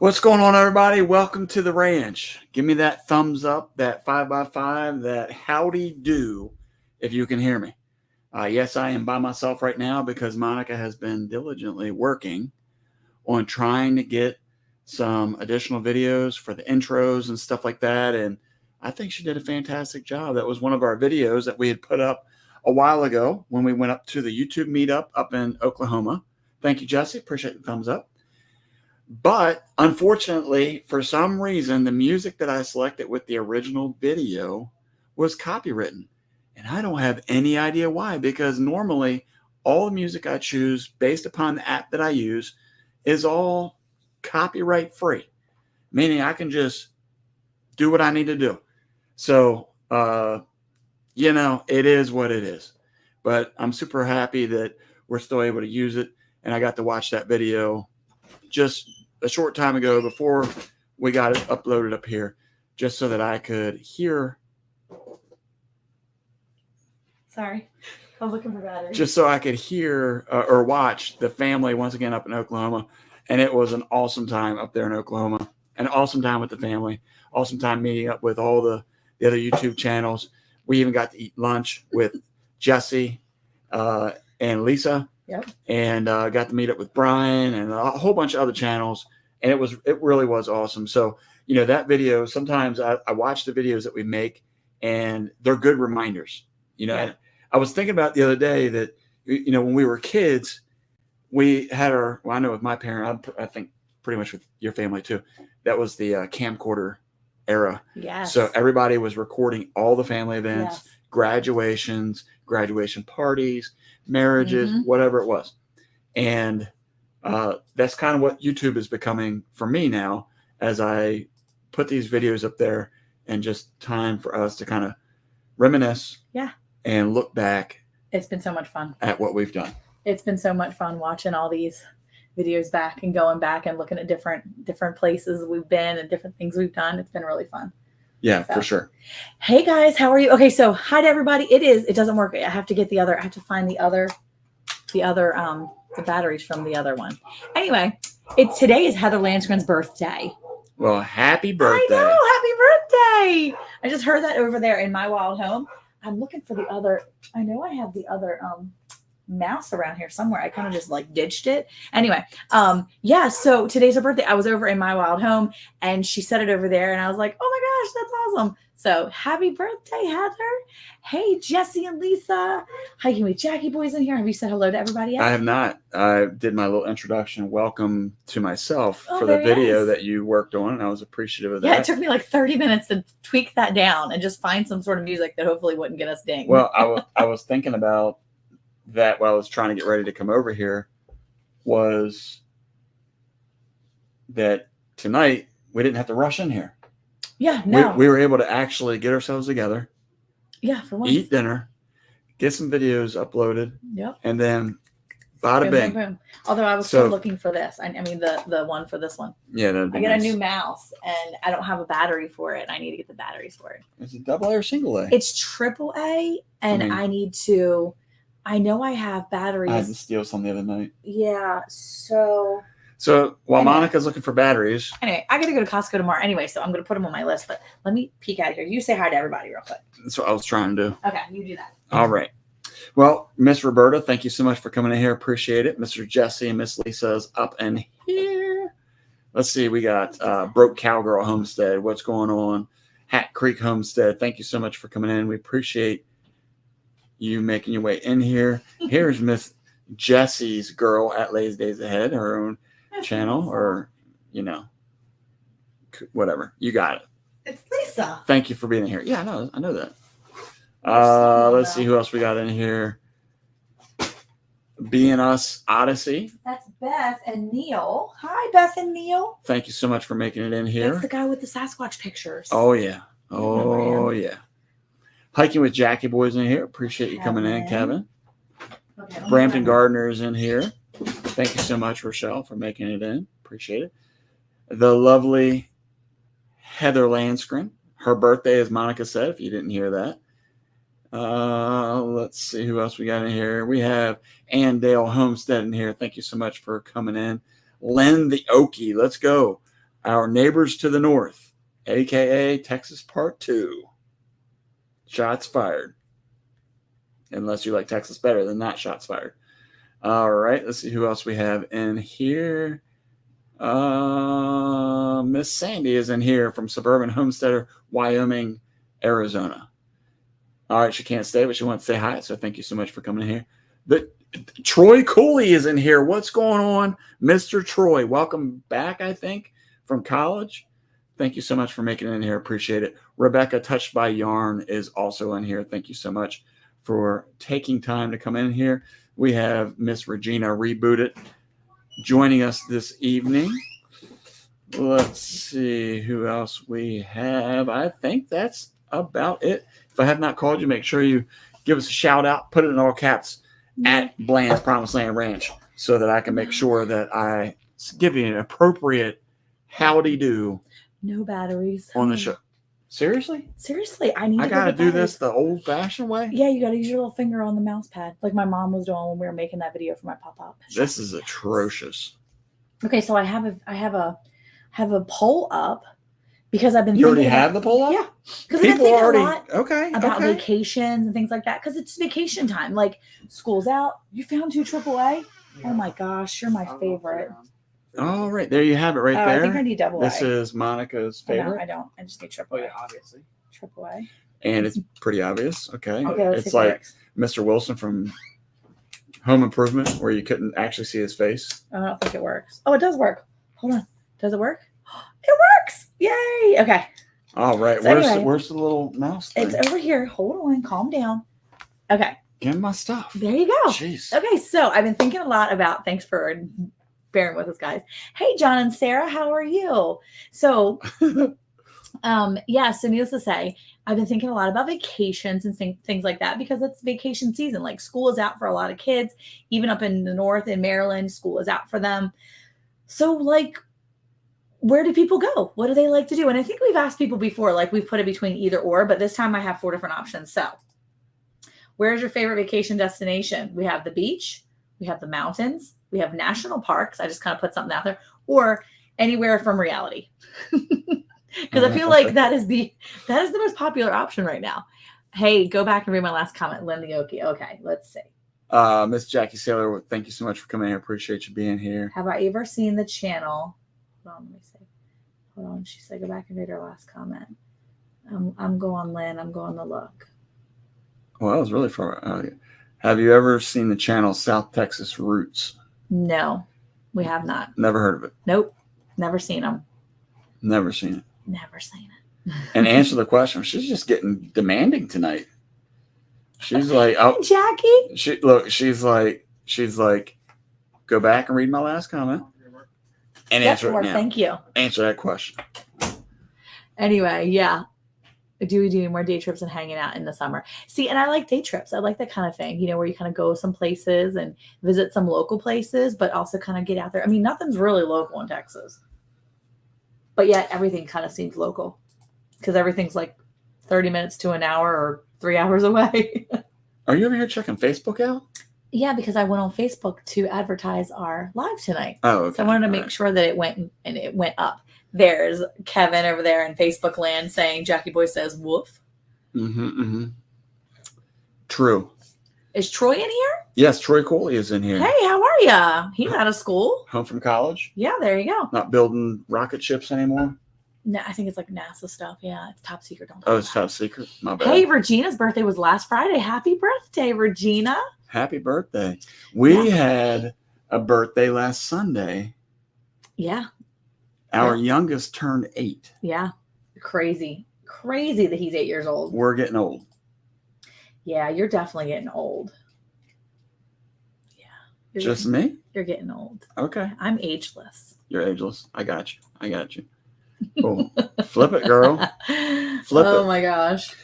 What's going on, everybody? Welcome to the ranch. Give me that thumbs up, that 5x5, that howdy do if you can hear me. Yes, I am by myself right now because Monica has been diligently working on trying to get some additional videos for the intros and stuff like that. And I think she did a fantastic job. That was one of our videos that we had put up a while ago when we went up to the YouTube meetup up in Oklahoma. Thank you, Jesse. Appreciate the thumbs up. But unfortunately, for some reason, the music that I selected with the original video was copywritten. And I don't have any idea why, because normally all the music I choose based upon the app that I use is all copyright free, meaning I can just do what I need to do. So, it is what it is. But I'm super happy that we're still able to use it. And I got to watch that video just a short time ago before we got it uploaded up here, just so that I could hear. Sorry, I was looking for batteries. Just so I could hear or watch the family once again up in Oklahoma. And it was an awesome time up there in Oklahoma. An awesome time with the family. Awesome time meeting up with all the other YouTube channels. We even got to eat lunch with Jesse and Lisa. Yep. And got to meet up with Brian and a whole bunch of other channels. And it really was awesome. So, that video, sometimes I watch the videos that we make and they're good reminders. Yeah. I was thinking about the other day that, when we were kids, we had I know with my parent, I think pretty much with your family too, that was the camcorder era. Yes. So everybody was recording all the family events, Yes. graduations, graduation parties, marriages, whatever it was. And that's kind of what YouTube is becoming for me now, as I put these videos up there and just time for us to kind of reminisce and look back. It's been so much fun at what we've done. It's been so much fun watching all these videos back and going back and looking at different places we've been and different things we've done. It's been really fun. Yeah, for sure. Hey guys, how are you? Okay, so hi to everybody. It doesn't work. I have to find the batteries from the other one. Anyway, today is Heather Landskron's birthday. Well, happy birthday. I know, happy birthday. I just heard that over there in my wild home. I'm looking for the other. I know I have the other mouse around here somewhere. I kind of just ditched it. Anyway, so today's her birthday. I was over in my wild home and she said it over there and I was like, oh my gosh, that's awesome. So happy birthday, Heather. Hey, Jesse and Lisa. Hi, can we Jackie boys in here? Have you said hello to everybody yet? I have not. I did my little introduction. Welcome to myself for the video that you worked on. And I was appreciative of that. Yeah, it took me like 30 minutes to tweak that down and just find some sort of music that hopefully wouldn't get us dinged. Well, I was thinking about that while I was trying to get ready to come over here, was that tonight we didn't have to rush in here. Yeah, no. We were able to actually get ourselves together. Yeah, for once. Eat dinner, get some videos uploaded. Yep. And then bada bing. Boom, boom. Although I was still looking for this. I mean the one for this one. Yeah, that'd be I got nice. a new mouse and I don't have a battery for it. I need to get the batteries for it. Is it AA or single A? It's AAA and I need to. I know I have batteries. I had to steal some the other night. Yeah, so while Monica's looking for batteries. Anyway, I got to go to Costco tomorrow anyway, so I'm going to put them on my list. But let me peek out of here. You say hi to everybody real quick. That's what I was trying to do. Okay, you do that. All right. Well, Miss Roberta, thank you so much for coming in here. Appreciate it. Mr. Jesse and Miss Lisa's up in here. Let's see. We got Broke Cowgirl Homestead. What's going on? Hat Creek Homestead. Thank you so much for coming in. We appreciate you making your way in here. Here's Miss Jesse's Girl at Lays Days Ahead, her own channel, or whatever. You got it. It's Lisa. Thank you for being here. Yeah, I know that. Let's see who else we got in here. Being Us Odyssey. That's Beth and Neil. Hi, Beth and Neil. Thank you so much for making it in here. That's the guy with the Sasquatch pictures. Oh yeah. Oh yeah. Hiking with Jackie boys in here. Appreciate you coming in, Kevin. Okay, Brampton Gardner is in here. Thank you so much, Rochelle, for making it in. Appreciate it. The lovely Heather Landskron. Her birthday, as Monica said, if you didn't hear that. Let's see who else we got in here. We have Andale Homestead in here. Thank you so much for coming in. Len the Okie. Let's go. Our neighbors to the north, aka Texas Part 2. Shots fired. Unless you like Texas better than that, shots fired. All right, let's see who else we have in here. Miss Sandy is in here from Suburban Homesteader, Wyoming, Arizona. All right, she can't stay, but she wants to say hi, so thank you so much for coming in here. But Troy Cooley is in here. What's going on, Mr. Troy? Welcome back, I think, from college. Thank you so much for making it in here. Appreciate it. Rebecca, Touched by Yarn, is also in here. Thank you so much for taking time to come in here. We have Miss Regina Rebooted joining us this evening. Let's see who else we have. I think that's about it. If I have not called you, make sure you give us a shout out. Put it in all caps at Bland's Promised Land Ranch so that I can make sure that I give you an appropriate howdy do. No batteries on the show. Seriously? Seriously, I gotta do this the old-fashioned way. Yeah, you gotta use your little finger on the mouse pad, like my mom was doing when we were making that video for my pop-up. This is atrocious. Okay, so I have a poll up because I've been. You already have the poll up? Yeah, because I've been thinking a lot about okay. vacations and things like that. Because it's vacation time. Like school's out. You found 2 AAA. Yeah. Oh my gosh, you're my favorite. All right, there you have it right there. I think I need double A. This is Monica's favorite. I don't. I just need triple A. Obviously. Triple A. And it's pretty obvious. Okay. It's like Mr. Wilson from Home Improvement, where you couldn't actually see his face. I don't think it works. Oh, it does work. Hold on. Does it work? It works. Yay. Okay. All right. So where's the little mouse thing? It's over here. Hold on. Calm down. Okay. Give me my stuff. There you go. Jeez. Okay. So I've been thinking a lot about, thanks for bearing with us, guys. Hey, John and Sarah, how are you? So, so needless to say, I've been thinking a lot about vacations and things like that because it's vacation season. Like school is out for a lot of kids, even up in the north in Maryland, school is out for them. So, like, where do people go? What do they like to do? And I think we've asked people before, like we've put it between either or, but this time I have 4 different options. So, where's your favorite vacation destination? We have the beach, we have the mountains, we have national parks. I just kind of put something out there, or anywhere from reality. Because I feel like that is the most popular option right now. Hey, go back and read my last comment, Lynn Leoki. Okay, let's see. Miss Jackie Saylor, thank you so much for coming here. Appreciate you being here. Have I ever seen the channel? Hold on, let me see. Hold on. She said, go back and read her last comment. I'm going, Lynn. I'm going to look. Well, that was really far. Have you ever seen the channel South Texas Roots? No, we have not. Never heard of it. Nope. Never seen them. Never seen it. Never seen it. And answer the question. She's just getting demanding tonight. She's like, oh, Jackie. She's like, go back and read my last comment and answer it now. Thank you. Answer that question. Anyway, yeah. Do we do more day trips and hanging out in the summer? See, and I like day trips. I like that kind of thing, where you kind of go some places and visit some local places, but also kind of get out there. I mean, nothing's really local in Texas, but yet everything kind of seems local because everything's like 30 minutes to an hour or 3 hours away. Are you over here checking Facebook out? Yeah, because I went on Facebook to advertise our live tonight. Oh, okay. So I wanted to make sure that it went up. There's Kevin over there in Facebook land saying Jackie Boy says woof. True. Is Troy in here? Yes, Troy Coley is in here. Hey, how are ya? He's out of school. Home from college? Yeah, there you go. Not building rocket ships anymore? No, I think it's like NASA stuff. Yeah, it's top secret. It's top secret. My bad. Hey, Regina's birthday was last Friday. Happy birthday, Regina. Happy birthday. We had a birthday last Sunday. Yeah. Our youngest turned 8. Yeah. Crazy that he's 8 years old. We're getting old. Yeah, you're definitely getting old. Yeah. Just me? You're getting old. Okay. I'm ageless. You're ageless. I got you. Oh, flip it, girl. Flip it. Oh my gosh.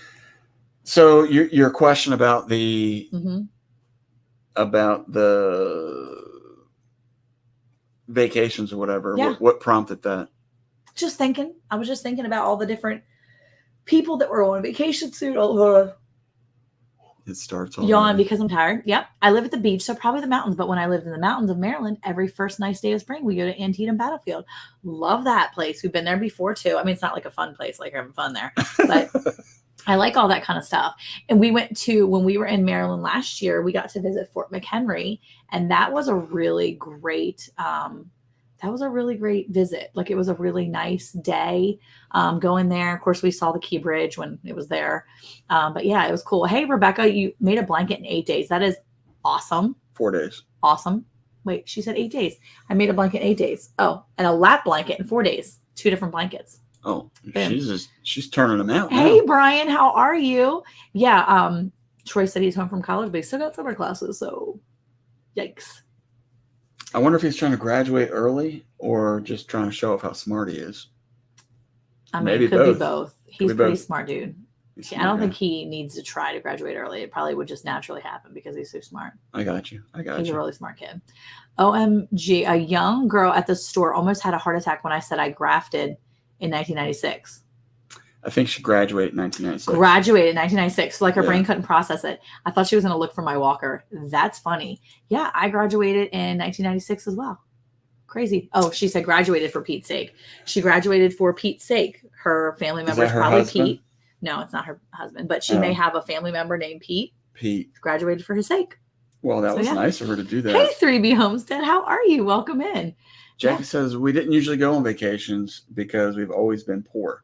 So your question about the Mm-hmm. about the vacations or whatever. Yeah. What prompted that? Just thinking. I was just thinking about all the different people that were on vacation soon. It starts Yawn already. because I'm tired. Yep. I live at the beach, so probably the mountains. But when I lived in the mountains of Maryland, every first nice day of spring, we go to Antietam Battlefield. Love that place. We've been there before too. I mean, it's not like a fun place, like having fun there, but I like all that kind of stuff. And we went to, when we were in Maryland last year, we got to visit Fort McHenry, and that was a really great, visit. Like, it was a really nice day going there. Of course, we saw the Key Bridge when it was there. But yeah, it was cool. Hey, Rebecca, you made a blanket in 8 days. That is awesome. 4 days. Awesome. Wait, she said 8 days. I made a blanket in 8 days. Oh, and a lap blanket in 4 days. 2 different blankets. Oh, Boom. she's turning them out. Hey, now. Brian, how are you? Yeah, Troy said he's home from college, but he still got summer classes, so yikes. I wonder if he's trying to graduate early or just trying to show off how smart he is. I mean, Maybe it could be both. both. Could He's be pretty both. smart, dude. He's Yeah, I don't smart think guy. he needs to try to graduate early. It probably would just naturally happen because he's so smart. I got you. He's a really smart kid. OMG, a young girl at the store almost had a heart attack when I said I grafted in 1996. I think she graduated in 1996. Graduated in 1996. So like her Yeah. brain couldn't process it. I thought she was going to look for my walker. That's funny. Yeah, I graduated in 1996 as well. Crazy. Oh, she said graduated for Pete's sake. She graduated for Pete's sake. Her family member is her probably husband? Pete. No, it's not her husband, but she may have a family member named Pete. Pete. Graduated for his sake. Well, that So, was yeah. nice of her to do that. Hey, 3B Homestead. How are you? Welcome in. Jackie says, we didn't usually go on vacations because we've always been poor,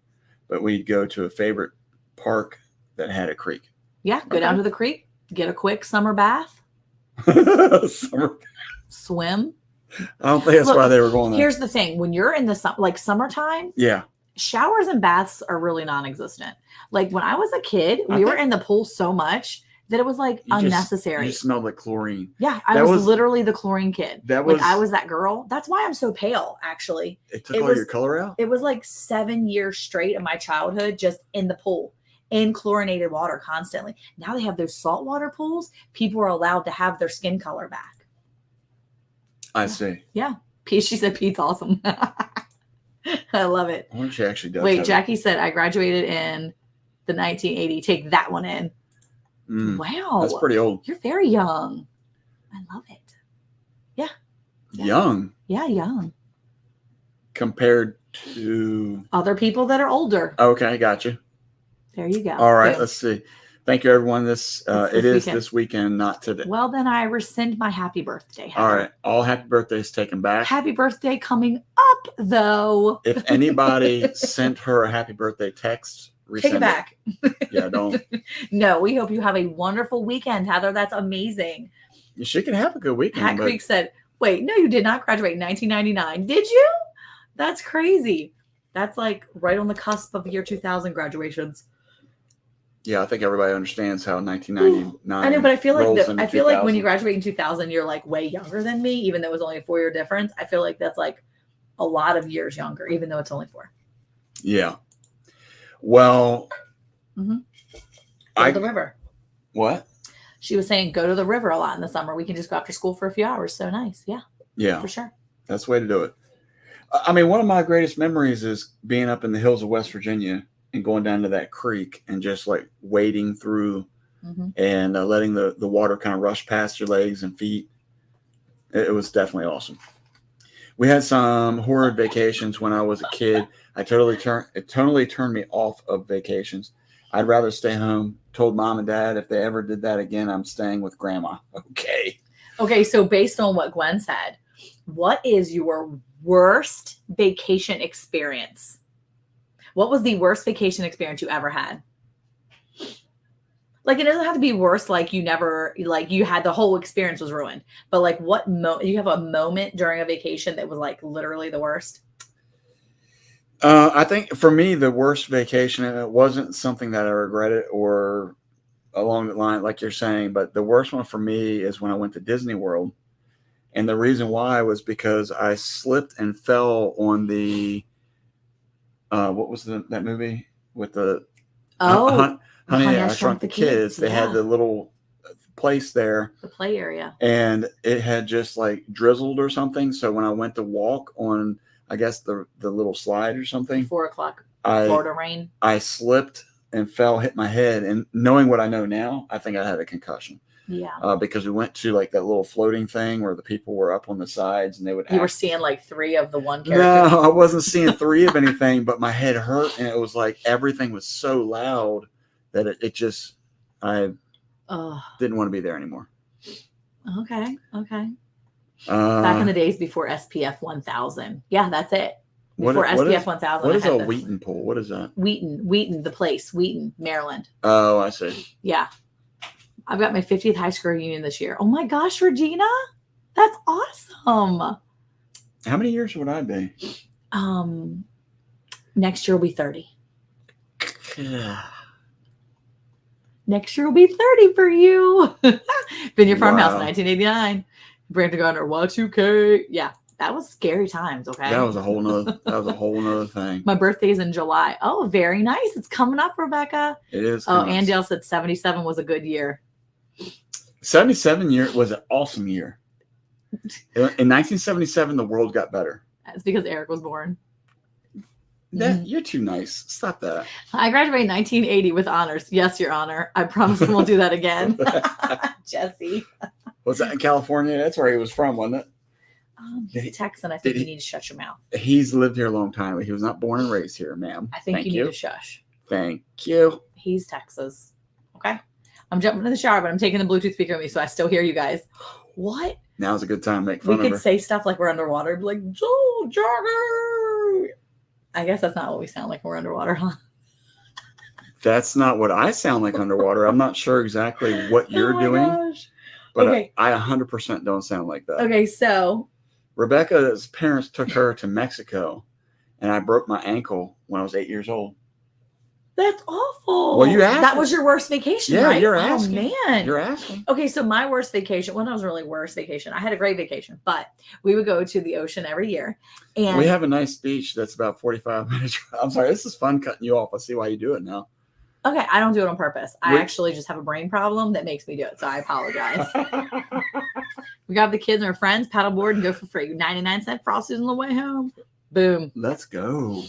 but we'd go to a favorite park that had a creek. Yeah, go down to the creek, get a quick summer bath, Summer. swim. I don't think that's Look, why they were going there. Here's the thing. When you're in the summertime, Yeah. showers and baths are really non-existent. Like when I was a kid, we were in the pool so much that it was like unnecessary. You smelled like chlorine. Yeah, I was literally the chlorine kid. That was. Like I was that girl. That's why I'm so pale, actually. It took all your color out? It was like 7 years straight of my childhood just in the pool, in chlorinated water constantly. Now they have those saltwater pools. People are allowed to have their skin color back. I see. Yeah. Pete, she said Pete's awesome. I love it. I wonder if she actually does. Wait, have Jackie said I graduated in the 1980. Take that one in. it. Wow. That's pretty old. You're very young. I love it. Yeah. Young Yeah, young. compared to. Other people that are older. Okay, got you. There you go. All right, Boom. let's see. Thank you, everyone. This It's it is weekend. this weekend, not today. Well, then I rescind my happy birthday. All Heather. right, all happy birthdays taken back. Happy birthday coming up, though. If anybody sent her a happy birthday text, Take it resend back. Yeah, don't. No, we hope you have a wonderful weekend, Heather. That's amazing. She can have a good weekend. Hat but Creek said, wait, no, you did not graduate in 1999. Did you? That's crazy. That's like right on the cusp of year 2000 graduations. yeah, I think everybody understands how 1999. I know, but I feel rolls like into when you 2000. graduate in 2000, you're like way younger than me, even though it was only a 4-year difference. I feel like that's like a lot of years younger, even though it's only 4. Yeah. Well, Go to the river. What? She was saying go to the river a lot in the summer. We can just go after school for a few hours. So nice. Yeah, Yeah, for sure. that's the way to do it. I mean, one of my greatest memories is being up in the hills of West Virginia and going down to that creek and just like wading through and letting the water kind of rush past your legs and feet. It was definitely awesome. We had some horrid vacations when I was a kid. It totally turned me off of vacations. I'd rather stay home. Told mom and dad if they ever did that again, I'm staying with grandma. Okay. Okay, so based on what Gwen said, what is your worst vacation experience? What was the worst vacation experience you ever had? Like, it doesn't have to be worse, like you never, like you had the whole experience was ruined. But like what you have a moment during a vacation that was like literally the worst? I think for me, the worst vacation, and it wasn't something that I regretted or along the line, like you're saying, but the worst one for me is when I went to Disney World. And the reason why was because I slipped and fell on the, what was that movie with the, Honey, I Shrunk the Kids. They had the little place there, the play area, and it had just like drizzled or something. So when I went to walk on, I guess the little slide or something, 4 o'clock, Florida rain. I slipped and fell, hit my head. And knowing what I know now, I think I had a concussion. Yeah. Because we went to like that little floating thing where the people were up on the sides and they would. You were seeing like 3 of the one character. No, I wasn't seeing 3 of anything, but my head hurt, and it was like everything was so loud that it just I didn't want to be there anymore. Okay. Back in the days before SPF 1000. Yeah, that's it. Before SPF 1000. What is a Wheaton pool? What is that? Wheaton, the place, Wheaton, Maryland. Oh, I see. Yeah. I've got my 50th high school reunion this year. Oh my gosh, Regina. That's awesome. How many years would I be? Next year will be 30. Yeah. Next year will be 30 for you. Vineyard Farmhouse, Wow. 1989. Brandon Gardner, Y2K. Yeah, that was scary times, okay? That was a whole nother thing. My birthday's in July. Oh, very nice. It's coming up, Rebecca. It is. Oh, Andale said 77 was a good year. 77 year was an awesome year. In 1977, the world got better. That's because Eric was born. You're too nice. Stop that. I graduated in 1980 with honors. Yes, Your Honor. I promise we won't do that again. Jesse. Was that in California? That's where he was from, wasn't it? He's a Texan. I think you need to shut your mouth. He's lived here a long time, but he was not born and raised here, ma'am. I think you need to shush. Thank you. He's Texas. Okay. I'm jumping in the shower, but I'm taking the Bluetooth speaker with me, so I still hear you guys. What? Now's a good time to make fun of her. We could say stuff like we're underwater. Be like, Joe Jogger. I guess that's not what we sound like when we're underwater, huh? That's not what I sound like underwater. I'm not sure exactly what you're doing, gosh. but Okay. I 100% don't sound like that. Okay, so Rebecca's parents took her to Mexico, and I broke my ankle when I was 8 years old. that's awful. Well, you asked. That was your worst vacation, Yeah, right? you're asking. Oh, man. You're asking. Okay, so my worst vacation, well, that was really worst vacation. I had a great vacation, but we would go to the ocean every year. And We have a nice beach that's about 45 minutes. I'm sorry, this is fun cutting you off. I see why you do it now. okay, I don't do it on purpose. I We- actually just have a brain problem that makes me do it. So I apologize. We got the kids and our friends, paddleboard and go for free. 99-cent Frosties on the way home. Boom. Let's go.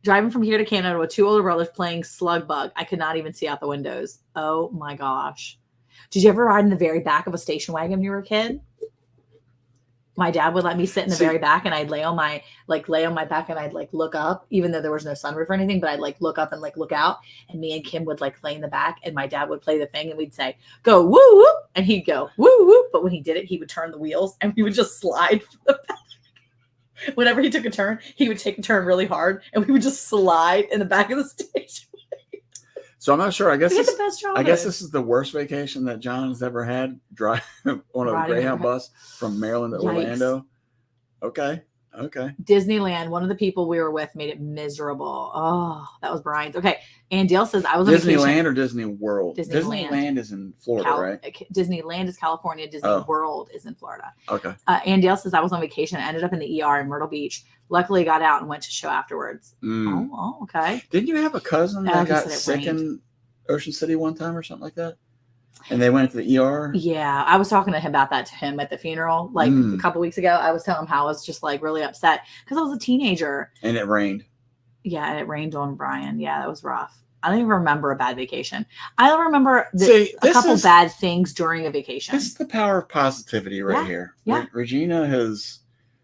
Driving from here to Canada with 2 older brothers playing slug bug. I could not even see out the windows. Oh my gosh. Did you ever ride in the very back of a station wagon when you were a kid? My dad would let me sit in the very back, and I'd lay on my back, and I'd like look up, even though there was no sunroof or anything, but I'd like look up and like look out, and me and Kim would like lay in the back, and my dad would play the thing, and we'd say, go woo woo, and he'd go woo woo. But when he did it, he would turn the wheels and we would just slide from the back. Whenever he took a turn, he would take a turn really hard, and we would just slide in the back of the station. So I'm not sure. I guess We had this, the best I guess childhood. this is the worst vacation that John has ever had. Drive on a Riding Greyhound a- bus from Maryland to Yikes. Orlando. Okay. Disneyland, one of the people we were with made it miserable. Oh, that was Brian's. Okay. And Dale says I was on vacation. Disneyland or Disney World? Disneyland. Disneyland is in Florida, right? Disneyland is California. Disney Oh. World is in Florida. Okay. And Dale says I was on vacation. I ended up in the ER in Myrtle Beach. Luckily, got out and went to show afterwards. Mm. Oh, okay. Didn't you have a cousin Oh, that he got said it sick rained. in Ocean City one time or something like that? And they went to the ER? Yeah, I was talking to him about that to him at the funeral like a couple weeks ago. I was telling him how I was just like really upset because I was a teenager. And it rained. Yeah, and it rained on Brian. Yeah, that was rough. I don't even remember a bad vacation. I don't remember See, a this couple is- bad things during a vacation. This is the power of positivity right Yeah, here. yeah. Regina has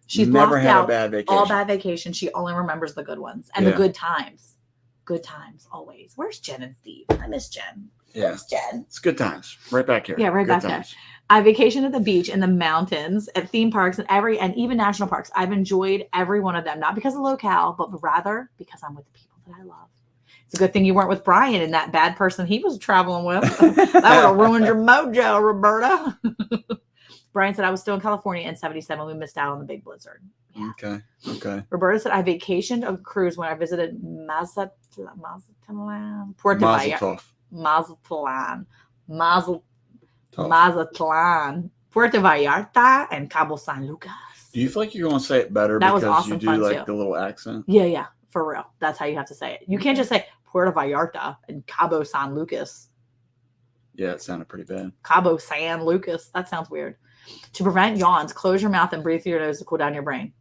She's never blocked had out a bad vacation. all bad vacations. She only remembers the good ones and Yeah. the good times. Good times always. Where's Jen and Steve? I miss Jen. Yeah. Where's Jen? It's good times. Right back here. Yeah, right Good back there. times. I vacation at the beach, in the mountains, at theme parks, and even national parks. I've enjoyed every one of them, not because of locale, but rather because I'm with the people that I love. It's a good thing you weren't with Brian and that bad person he was traveling with. That would have ruined your mojo, Roberta. Brian said I was still in California in 77. We missed out on the big blizzard. Yeah. Okay. Roberta said I vacationed on a cruise when I visited Mazatlan, Puerto Mazel Vallarta. tov. Mazatlan, Puerto Vallarta, and Cabo San Lucas. Do you feel like you're going to say it better That was because awesome you do fun, like too. the little accent? Yeah, for real. That's how you have to say it. You can't just say Puerto Vallarta and Cabo San Lucas. Yeah, it sounded pretty bad. Cabo San Lucas. That sounds weird. To prevent yawns, close your mouth and breathe through your nose to cool down your brain.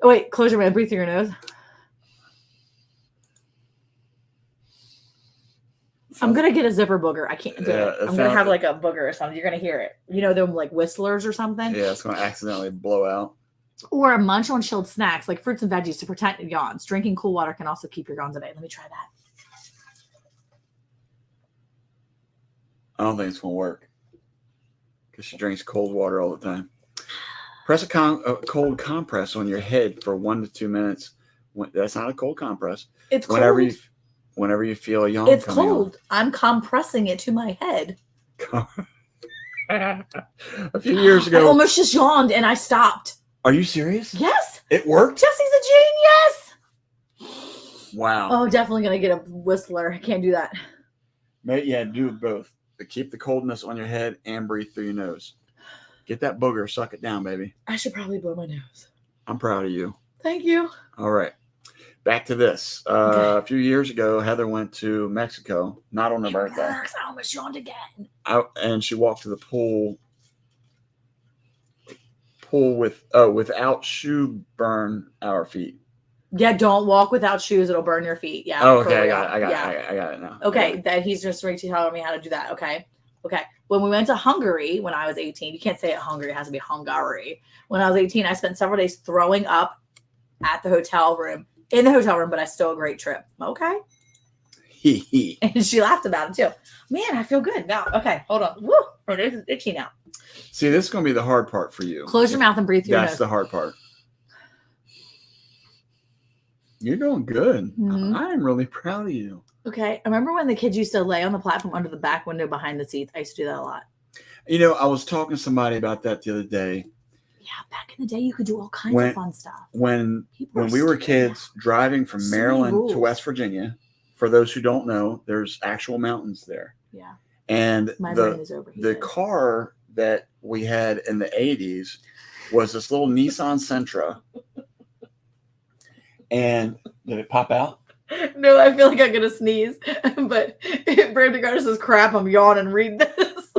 Oh, wait, close your mouth, breathe through your nose. I'm gonna get a zipper booger. I can't do Yeah, it. it I'm gonna have sounds- like a booger or something. You're gonna hear it. You know them like whistlers or something. Yeah, it's going to accidentally blow out. Or a munch on chilled snacks like fruits and veggies to protect yawns. Drinking cool water can also keep your yawns at bay. Let me try that. I don't think it's going to work because she drinks cold water all the time. Press a cold compress on your head for 1 to 2 minutes. That's not a cold compress. It's cold. Whenever you feel a yawn It's coming cold. I'm compressing it to my head. on. A few years I ago. almost just yawned and I stopped. Are you serious? Yes. It worked? Jesse's a genius. Wow. Oh, definitely gonna get a whistler. I can't do that. Yeah, do both. But keep the coldness on your head and breathe through your nose. Get that booger, suck it down, baby. I should probably blow my nose. I'm proud of you. Thank you. All right. Back to this. Okay. A few years ago, Heather went to Mexico, not on her birthday. Works. I almost yawned again. And she walked to the pool without shoe burn our feet. Yeah, don't walk without shoes. It'll burn your feet. Yeah. Oh, for okay. I real. got it. Yeah. I got it now. Okay, that he's just telling me how to do that. Okay. When we went to Hungary when I was 18, you can't say it Hungary, it has to be Hungary. When I was 18, I spent several days throwing up in the hotel room, but I still a great trip. Okay. And she laughed about it too. Man, I feel good now. Okay, hold on. Woo! My nose is itchy now. See, this is going to be the hard part for you. Close your mouth and breathe through your That's nose. the hard part. You're doing good. Mhm. I am really proud of you. Okay. I remember when the kids used to lay on the platform under the back window behind the seats. I used to do that a lot. You know, I was talking to somebody about that the other day. Yeah, back in the day, you could do all kinds When- of fun stuff. When People are we were stupid kids driving from So many Maryland to rules. West Virginia, for those who don't know, there's actual mountains there. now. Yeah, And my brain the is overheated. the car that we had in the 80s was this little Nissan Sentra. And did it pop out? No, I feel like I'm gonna sneeze. But Brandon Gardner says, "Crap, I'm yawning. Read this."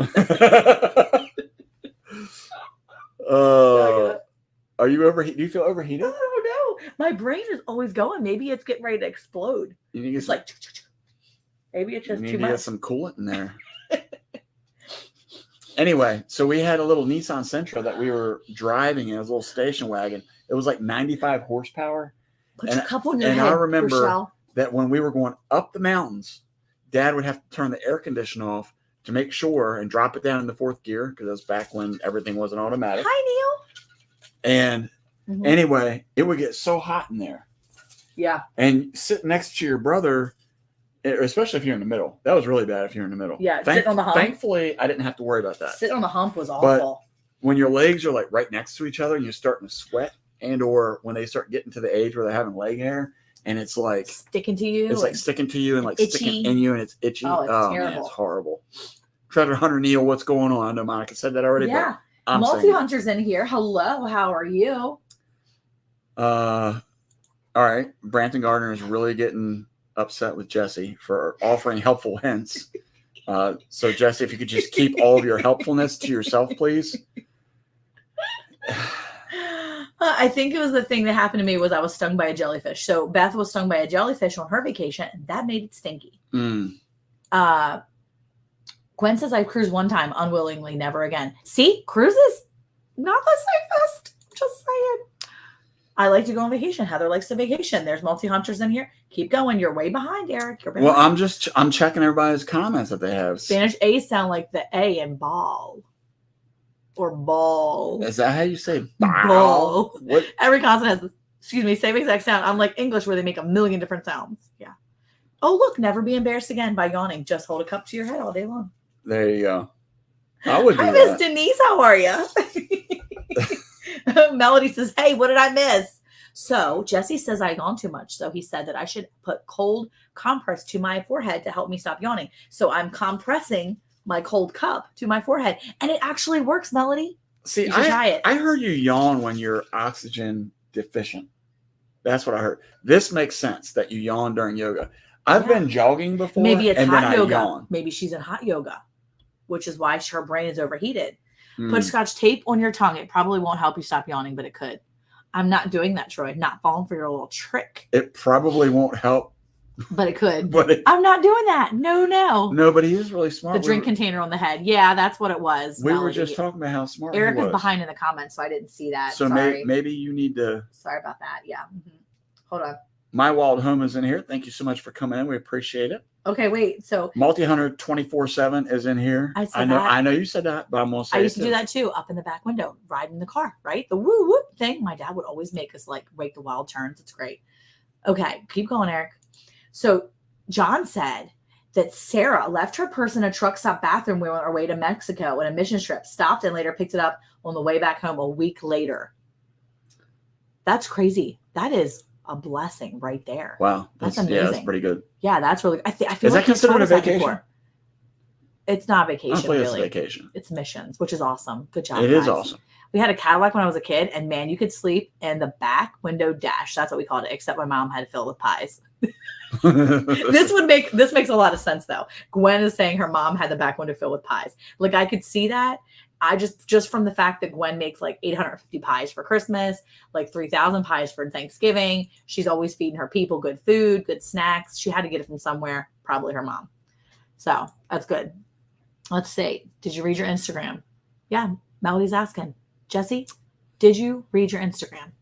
Are you overheated? Do you feel overheated? I don't know. My brain is always going. Maybe it's getting ready to explode. You need to It's get like, maybe it's some, just you too need to get much. some coolant in there. Anyway, so we had a little Nissan Sentra that we were driving in a little station wagon. It was like 95 horsepower. Put your cup on your and head. I remember Rochelle. that when we were going up the mountains, Dad would have to turn the air conditioner off to make sure and drop it down in the fourth gear because that was back when everything wasn't automatic. Hi, And Neil. Mhm. anyway, it would get so hot in there. Yeah. And sitting next to your brother, especially if you're in the middle, that was really bad if you're in the middle. Yeah, sitting on the hump. Thankfully, I didn't have to worry about that. Sitting on the hump was But- awful. When your legs are like right next to each other and you're starting to sweat, and or when they start getting to the age where they're having leg hair, and it's like Sticking to you. it's like and- sticking to you and like itchy. sticking in you and it's itchy. Oh, it's Man, terrible. it's horrible. Treasure Hunter Neil, what's going on? I know Monica said that already. yeah. But I'm Multi saying, Hunters in here. Hello. How are you? all right. Branton Gardner is really getting upset with Jesse for offering helpful hints. So Jesse, if you could just keep all of your helpfulness to yourself, please. I think it was the thing that happened to me was I was stung by a jellyfish. So Beth was stung by a jellyfish on her vacation, and that made it stinky. Mm. Gwen says I cruised one time, unwillingly, never again. See, cruises not the safest. Just saying. I like to go on vacation. Heather likes to vacation. There's multi hunters in here. Keep going. You're way behind, Eric. You're behind. Well, I'm checking everybody's comments that they have. Spanish A's sound like the A in ball or ball. Is that how you say Ball. What? Every consonant has, same exact sound. Unlike English where they make a million different sounds. Yeah. Oh, look, never be embarrassed again by yawning. Just hold a cup to your head all day long. There you go. I would do Hi, Miss that. Denise. How are you? Melody says, hey, what did I miss? So Jesse says I yawn too much. So he said that I should put cold compress to my forehead to help me stop yawning. So I'm compressing my cold cup to my forehead. And it actually works, Melody. See, You should try it. I heard you yawn when you're oxygen deficient. That's what I heard. This makes sense that you yawn during yoga. I've Yeah. been jogging before. Maybe it's and then hot I yoga. yawn. Maybe she's in hot yoga, which is why her brain is overheated. Hmm. Put Scotch tape on your tongue. It probably won't help you stop yawning, but it could. I'm not doing that, Troy. Not falling for your little trick. It probably won't help But it could. But I'm not doing that. No. no, but he is really smart. The drink container on the head. Yeah, that's what it was. We were Melody. just talking about how smart Eric he was was behind in the comments, so I didn't see that. So Sorry. maybe you need to. Sorry about that. Yeah. Hold on. My Wild Home is in here. Thank you so much for coming in. We appreciate it. Okay, wait. So Multi-Hunter 24/7 is in here. I know you said that, but I'm gonna say I used to do that too, up in the back window, riding the car, right? The woo whoop thing. My dad would always make us like wake the wild turns. It's great. Okay, keep going, Eric. So John said that Sarah left her purse in a truck stop bathroom on her way to Mexico on a mission trip, stopped and later picked it up on the way back home a week later. That's crazy. That is a blessing right there. Wow, that's amazing. Yeah, that's pretty good. Yeah, that's really. I feel is like that considered a vacation? Before. It's not a vacation, really. It's a vacation. It's missions, which is awesome. Good job. It is awesome. We had a Cadillac when I was a kid, and man, you could sleep in the back window dash. That's what we called it. Except my mom had to fill it with pies. This makes a lot of sense though. Gwen is saying her mom had the back window filled with pies. Like I could see that. I just from the fact that Gwen makes like 850 pies for Christmas, like 3,000 pies for Thanksgiving. She's always feeding her people good food, good snacks. She had to get it from somewhere, probably her mom. So that's good. Let's see. Did you read your Instagram? Yeah, Melody's asking. Jesse, did you read your Instagram?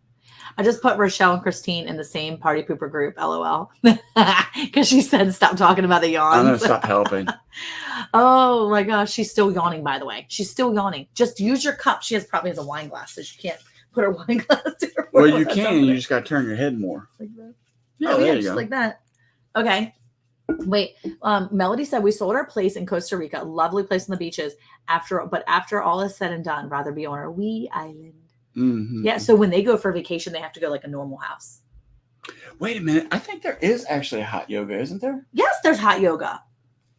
I just put Rochelle and Christine in the same party pooper group, LOL. Because she said stop talking about the yawns. I'm going to stop helping. Oh my gosh. She's still yawning, by the way. She's still yawning. Just use your cup. She probably has a wine glass, so she can't put her wine glass to her. Well, you can. You just got to turn your head more. Like that. Yeah, there you just go. like that. Okay. Wait. Melody said we sold our place in Costa Rica. Lovely place on the beaches. After all is said and done, rather be on our wee island. Mm-hmm. Yeah, so when they go for vacation, they have to go like a normal house. Wait a minute. I think there is actually a hot yoga, isn't there? Yes, there's hot yoga.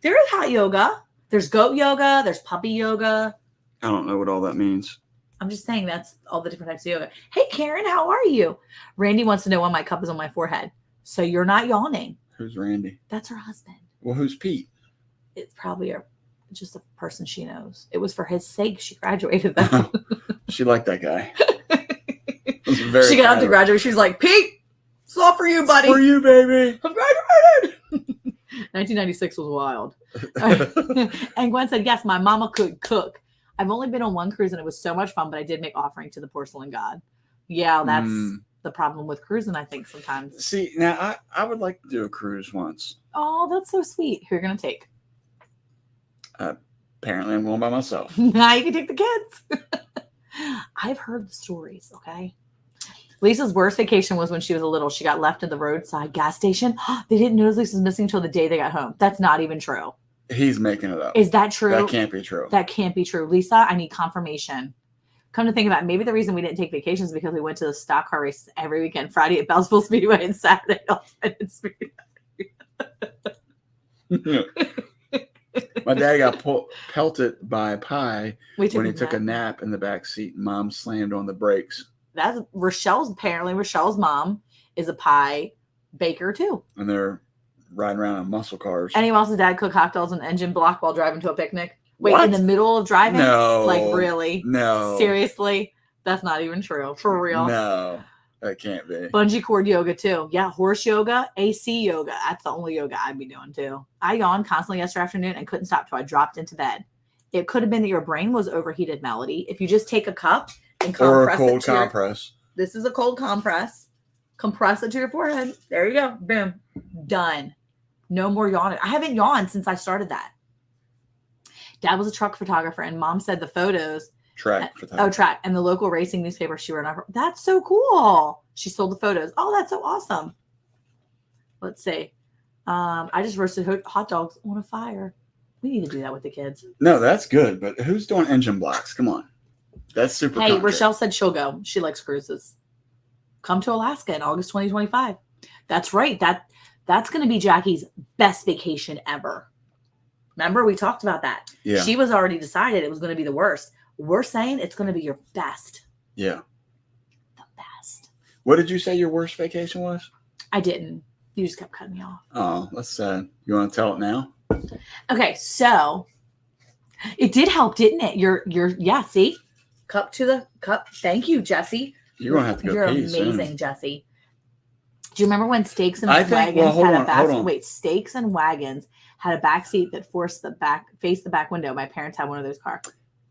There is hot yoga. There's goat yoga. There's puppy yoga. I don't know what all that means. I'm just saying that's all the different types of yoga. Hey, Karen, how are you? Randy wants to know why my cup is on my forehead. So you're not yawning. Who's Randy? That's her husband. Well, who's Pete? It's probably just a person she knows. It was for his sake she graduated that. She liked that guy. She got up to graduate. She's like, Pete, it's all for you, buddy. For you, baby. I'm graduated. 1996 was wild. And Gwen said, yes, my mama could cook. I've only been on one cruise and it was so much fun, but I did make offering to the porcelain god. Yeah, that's the problem with cruising, I think, sometimes. See, now I would like to do a cruise once. Oh, that's so sweet. Who are you going to take? Apparently, I'm going by myself. Now you can take the kids. I've heard the stories, okay? Lisa's worst vacation was when she was little. She got left at the roadside gas station. They didn't notice Lisa was missing until the day they got home. That's not even true. He's making it up. Is that true? That can't be true. That can't be true. Lisa, I need confirmation. Come to think about it, maybe the reason we didn't take vacations is because we went to the stock car races every weekend. Friday at Bellsville Speedway and Saturday at Alpine Speedway. My dad got pelted by a pie when he took a nap. nap in the back seat. Mom slammed on the brakes. That's Rochelle's mom is a pie baker too. And they're riding around in muscle cars. Anyone else's dad cook hot dogs on the engine block while driving to a picnic? Wait, What? in the middle of driving? No. Like really? No. Seriously? That's not even true. For real. No, that can't be. Bungee cord yoga too. Yeah, horse yoga, AC yoga. That's the only yoga I'd be doing too. I yawned constantly yesterday afternoon and couldn't stop till I dropped into bed. It could have been that your brain was overheated, Melody. If you just take a cup and compress Or a cold it to your- compress. This is a cold compress. Compress it to your forehead. There you go. Boom. Done. No more yawning. I haven't yawned since I started that. Dad was a truck photographer and mom said the photos. Track for that. Oh, track. And the local racing newspaper she wrote over. That's so cool. She sold the photos. Oh, that's so awesome. Let's see. I just roasted hot dogs on a fire. We need to do that with the kids. No, that's good. But who's doing engine blocks? Come on. That's super Hey, country. Rochelle said she'll go. She likes cruises. Come to Alaska in August 2025. That's right. That's going to be Jackie's best vacation ever. Remember, we talked about that. Yeah. She was already decided it was going to be the worst. We're saying it's going to be your best. Yeah. The best. What did you say your worst vacation was? I didn't. You just kept cutting me off. Oh, that's sad. You want to tell it now? Okay, so it did help, didn't it? Yeah, see? Cup to the cup. Thank you, Jesse. You're going to have to go You're pee amazing, soon. Jesse. Do you remember when Steaks and I think- well, Wagons hold had on, a back? hold on. Wait, Steaks and Wagons had a back seat that faced the back window. My parents had one of those cars.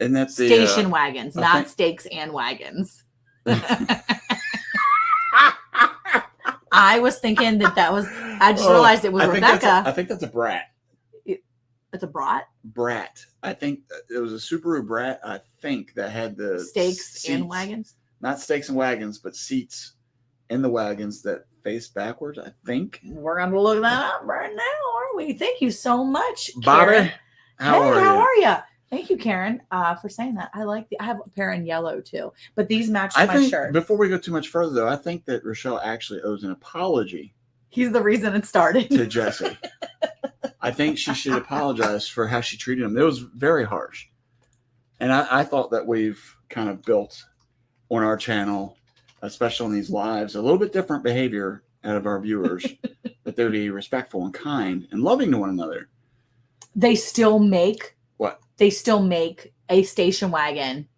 And that's the Station wagons, I not think- Steaks and Wagons. I was thinking that was. I just realized it was I think that's Rebecca. I think that's a Brat. It's a brat. Brat. I think it was a Subaru Brat. I think that had the Steaks seats, and Wagons. not steaks and wagons, but seats in the wagons that face backwards. I think. We're gonna look that up right now, aren't we? Thank you so much, Bobby, Karen. how hey, are how you? are you? Thank you, Karen, for saying that. I have a pair in yellow too, but these match I my think shirt. before we go too much further, though, I think that Rochelle actually owes an apology He's the reason it started. to Jesse. I think she should apologize for how she treated him. It was very harsh. And I thought that we've kind of built on our channel, especially on these lives, a little bit different behavior out of our viewers, that they'd be respectful and kind and loving to one another. They still make What? They still make a station wagon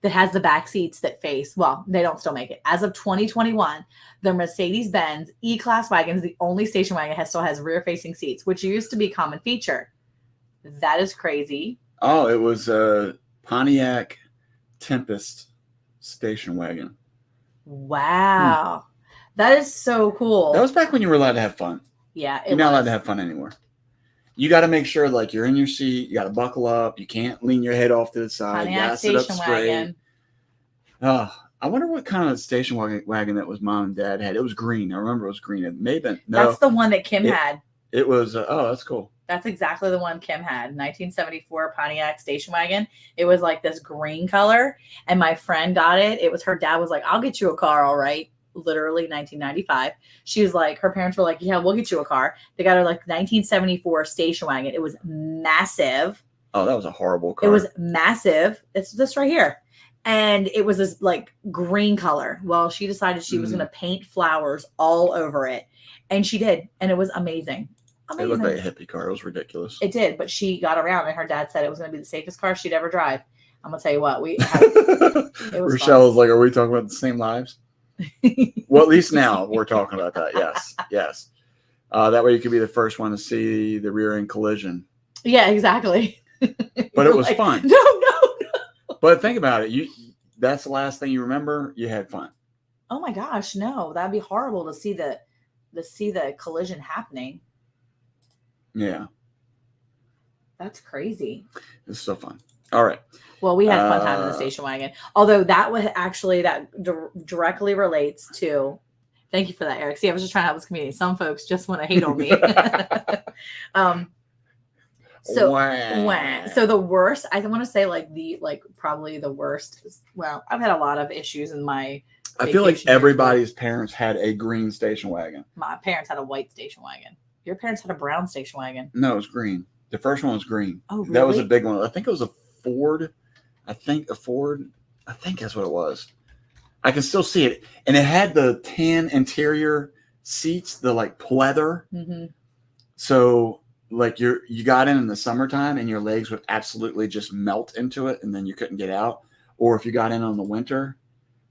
that has the back seats that face. Well, they don't still make it. As of 2021, the Mercedes-Benz E-Class wagon is the only station wagon that still has rear-facing seats, which used to be a common feature. That is crazy. Oh, it was a Pontiac Tempest station wagon. Wow. That is so cool. That was back when you were allowed to have fun. Yeah, You're not allowed to have fun anymore. You got to make sure, like, you're in your seat. You got to buckle up. You can't lean your head off to the side. You got to Pontiac sit up station straight. wagon. I wonder what kind of station wagon that was mom and dad had. It was green. I remember it was green. It may have been. No, That's the one that Kim had. it was. Oh, that's cool. That's exactly the one Kim had. 1974 Pontiac station wagon. It was like this green color, and my friend got it. It was her dad was like, "I'll get you a car, all right." Literally 1995. She was like, her parents were like, "Yeah, we'll get you a car." They got her like 1974 station wagon. It was massive. Oh, that was a horrible car. It was massive. It's this right here. And it was this like green color. Well, she decided she was going to paint flowers all over it. And she did. And it was amazing. It Amazing. looked like a hippie car. It was ridiculous. It did, but she got around, and her dad said it was going to be the safest car she'd ever drive. I'm going to tell you what, was Rochelle was like, "Are we talking about the same lives?" Well, at least now we're talking about that. Yes, yes. That way you could be the first one to see the rear end collision. Yeah, exactly. But it was Like, fun. No. But think about it. That's the last thing you remember. You had fun. Oh my gosh, no, that'd be horrible to see the collision happening. Yeah, That's crazy. it's so fun. All right. Well, we had a fun time in the Uh, station wagon. Although that was actually directly relates to. Thank you for that, Eric. See, I was just trying to help this community. Some folks just want to hate on me. So Wah. So the worst, I want to say probably the worst. Well, I've had a lot of issues in my. I feel like vacation years, everybody's parents had a green station wagon. but my parents had a white station wagon. Your parents had a brown station wagon. No, it was green. The first one was green. Oh, really? That was a big one. I think it was a Ford. I think that's what it was. I can still see it. And it had the tan interior seats, the like pleather. Mm-hmm. So like you got in the summertime and your legs would absolutely just melt into it and then you couldn't get out. Or if you got in the winter,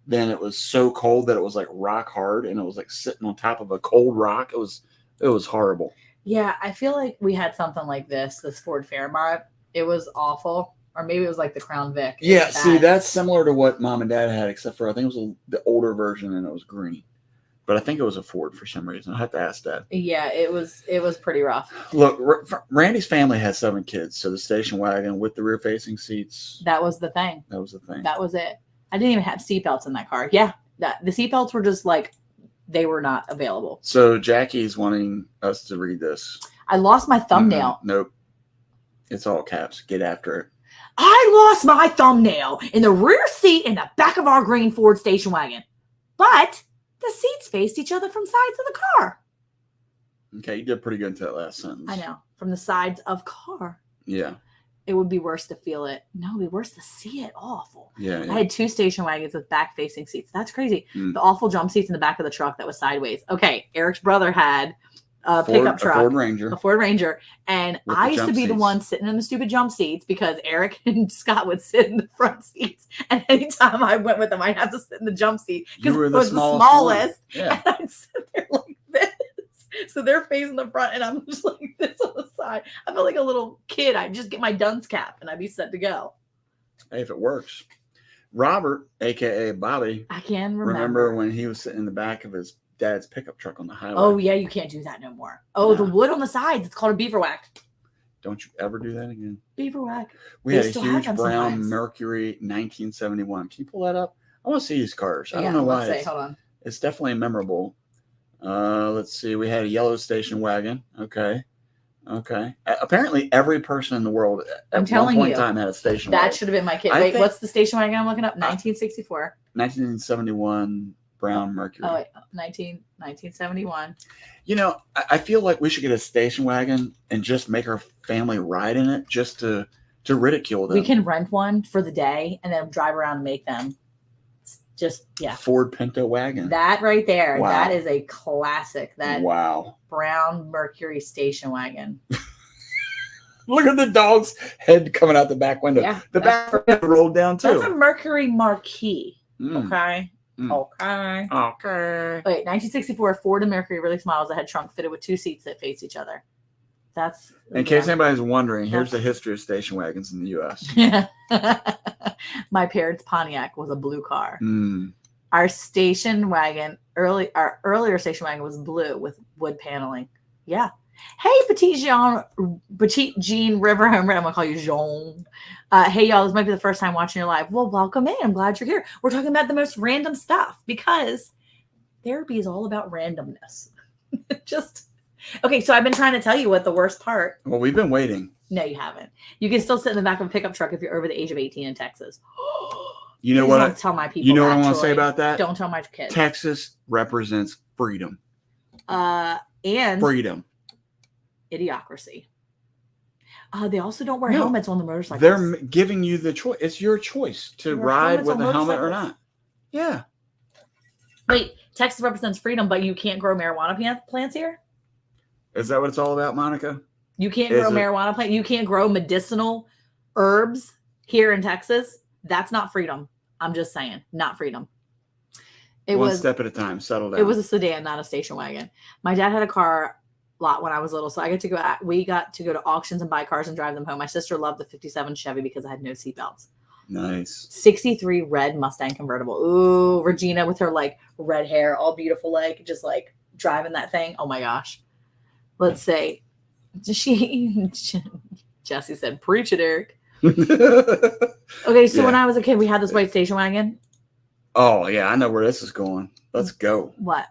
then it was so cold that it was like rock hard and it was like sitting on top of a cold rock. It was horrible. Yeah, I feel like we had something like this Ford Fairmont. It was awful. Or maybe it was like the Crown Vic. Yeah, see, that's similar to what mom and dad had, except for I think it was the older version and it was green. But I think it was a Ford for some reason. I have to ask Dad. Yeah, it was pretty rough. Look, Randy's family has 7 kids, so the station wagon with the rear-facing seats. That was the thing. That was the thing. That was it. I didn't even have seatbelts in that car. Yeah, the seatbelts were just like they were not available. So Jackie's wanting us to read this. I lost my thumbnail. Nope. It's all caps. Get after it. I lost my thumbnail in the rear seat in the back of our green Ford station wagon. But the seats faced each other from sides of the car. Okay, you did pretty good into that last sentence. I know. From the sides of car. Yeah. It would be worse to feel it. No, it'd be worse to see it. Awful. Yeah. I had 2 station wagons with back-facing seats. That's crazy. Mm. The awful jump seats in the back of the truck that was sideways. Okay, Eric's brother had a pickup truck. A Ford Ranger. A Ford Ranger. And With I the used to jump be the seats. one sitting in the stupid jump seats because Eric and Scott would sit in the front seats. And anytime I went with them, I'd have to sit in the jump seat You because were it the was the smallest one. smallest. Yeah. And I'd sit there like So they're facing the front, and I'm just like this on the side. I feel like a little kid. I'd just get my dunce cap, and I'd be set to go. Hey, if it works. Robert, a.k.a. Bobby, I can remember when he was sitting in the back of his dad's pickup truck on the highway. Oh, yeah, you can't do that no more. Oh, the Nah. wood on the sides. It's called a beaver whack. Don't you ever do that again. Beaver whack. We They had a still have huge them brown sometimes. Mercury 1971. Can you pull that up? I want to see these cars. I don't Yeah, know why. let's say, hold on. It's definitely memorable. Let's see. We had a yellow station wagon. Okay. Apparently, every person in the world I'm at telling one point you, in time had a station That wagon. should have been my kid. I Wait, think- what's the station wagon I'm looking up? 1964. 1971 brown Mercury. Oh, wait. 1971. You know, I feel like we should get a station wagon and just make our family ride in it just to ridicule them. We can rent one for the day and then drive around and make them. Just, yeah. Ford Pinto wagon. That right there. Wow. That is a classic. That Wow. brown Mercury station wagon. Look at the dog's head coming out the back window. Yeah. The back window rolled down too. That's a Mercury Marquis. Mm. Okay. Mm. Okay. Okay. Wait, 1964 Ford and Mercury released models that had trunk fitted with two seats that face each other. That's In case anybody's wondering, here's the history of station wagons in the U.S. yeah. My parents' Pontiac was a blue car. Mm. Our station wagon, our earlier station wagon was blue with wood paneling. Yeah. Hey, Petite Jean River Homer. I'm gonna call you Jean. Hey, y'all, this might be the first time watching your live. Well, welcome in. I'm glad you're here. We're talking about the most random stuff because therapy is all about randomness. Just okay. So I've been trying to tell you what the worst part. Well, we've been waiting. No, you haven't. You can still sit in the back of a pickup truck if you're over the age of 18 in Texas. You know Please what? Don't tell my people. You know what that, I want to say Troy. about that? Don't tell my kids. Texas represents freedom. And Freedom. idiocracy. They also don't wear No. helmets on the motorcycles. They're giving you the choice. It's your choice to There are ride helmets with on a helmet or motorcycles. not. Yeah. Wait, Texas represents freedom, but you can't grow marijuana plants here? Is that what it's all about, Monica? You can't Is grow it? marijuana plants. You can't grow medicinal herbs here in Texas. That's not freedom. I'm just saying, not freedom. It One was step at a time. Settle down. It was a sedan, not a station wagon. My dad had a car lot when I was little, so we got to go to auctions and buy cars and drive them home. My sister loved the 57 Chevy because it had no seatbelts. Nice. 63 red Mustang convertible. Ooh, Regina with her like red hair, all beautiful, like just like driving that thing. Oh my gosh. Let's say Jesse said, "Preach it, Eric." Okay, so when I was a kid, we had this white station wagon. Oh yeah, I know where this is going. Let's go. What?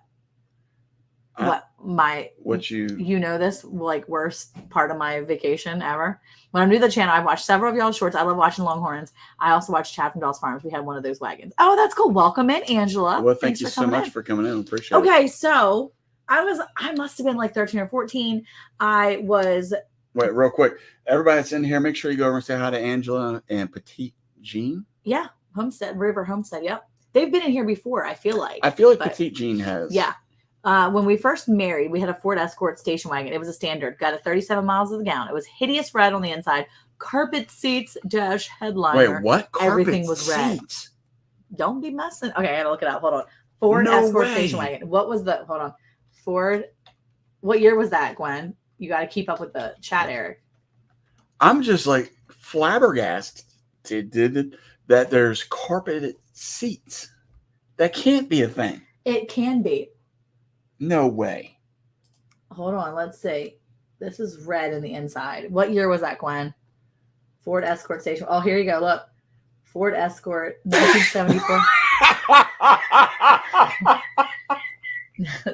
Uh, My What you? you know this like worst part of my vacation ever. When I'm new to the channel, I've watched several of y'all's shorts. I love watching Longhorns. I also watched Chad from Dawes Farms. We had one of those wagons. Oh, that's cool. Welcome in, Angela. Well, thank Thanks you for so coming much in. for coming in. Appreciate it. Okay, so I must have been like 13 or 14. I was Wait, real quick. Everybody that's in here, make sure you go over and say hi to Angela and Petite Jean. River Homestead. Yep. They've been in here before, I feel like. I feel like But- Petite Jean has. Yeah. When we first married, we had a Ford Escort station wagon. It was a standard. Got a 37 miles to the gallon. It was hideous red on the inside. Carpet seats dash headliner. Wait, what? Everything Carpet was red. seats? Don't be messing. Okay, I gotta look it up. Hold on. Ford No Escort way. station wagon. What was the? Hold on. Ford. What year was that, Gwen? You got to keep up with the chat, Eric. I'm just like flabbergasted that there's carpeted seats. That can't be a thing. It can be. No way. Hold on. Let's see. This is red in the inside. What year was that, Gwen? Ford Escort station. Oh, here you go. Look. Ford Escort, 1974.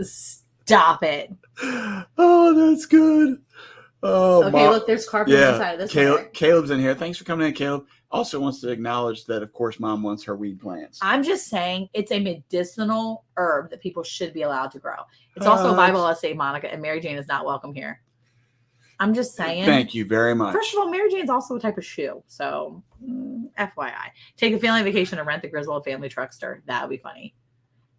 Stop it. Oh, that's good. Oh, Okay, look, there's carpet on the side of this one. Caleb's in here. Thanks for coming in, Caleb. Also wants to acknowledge that, of course, Mom wants her weed plants. I'm just saying it's a medicinal herb that people should be allowed to grow. It's also a Bible essay, Monica, and Mary Jane is not welcome here. I'm just saying. Thank you very much. First of all, Mary Jane's also a type of shoe. So, FYI. Take a family vacation and rent the Griswold family truckster. That would be funny.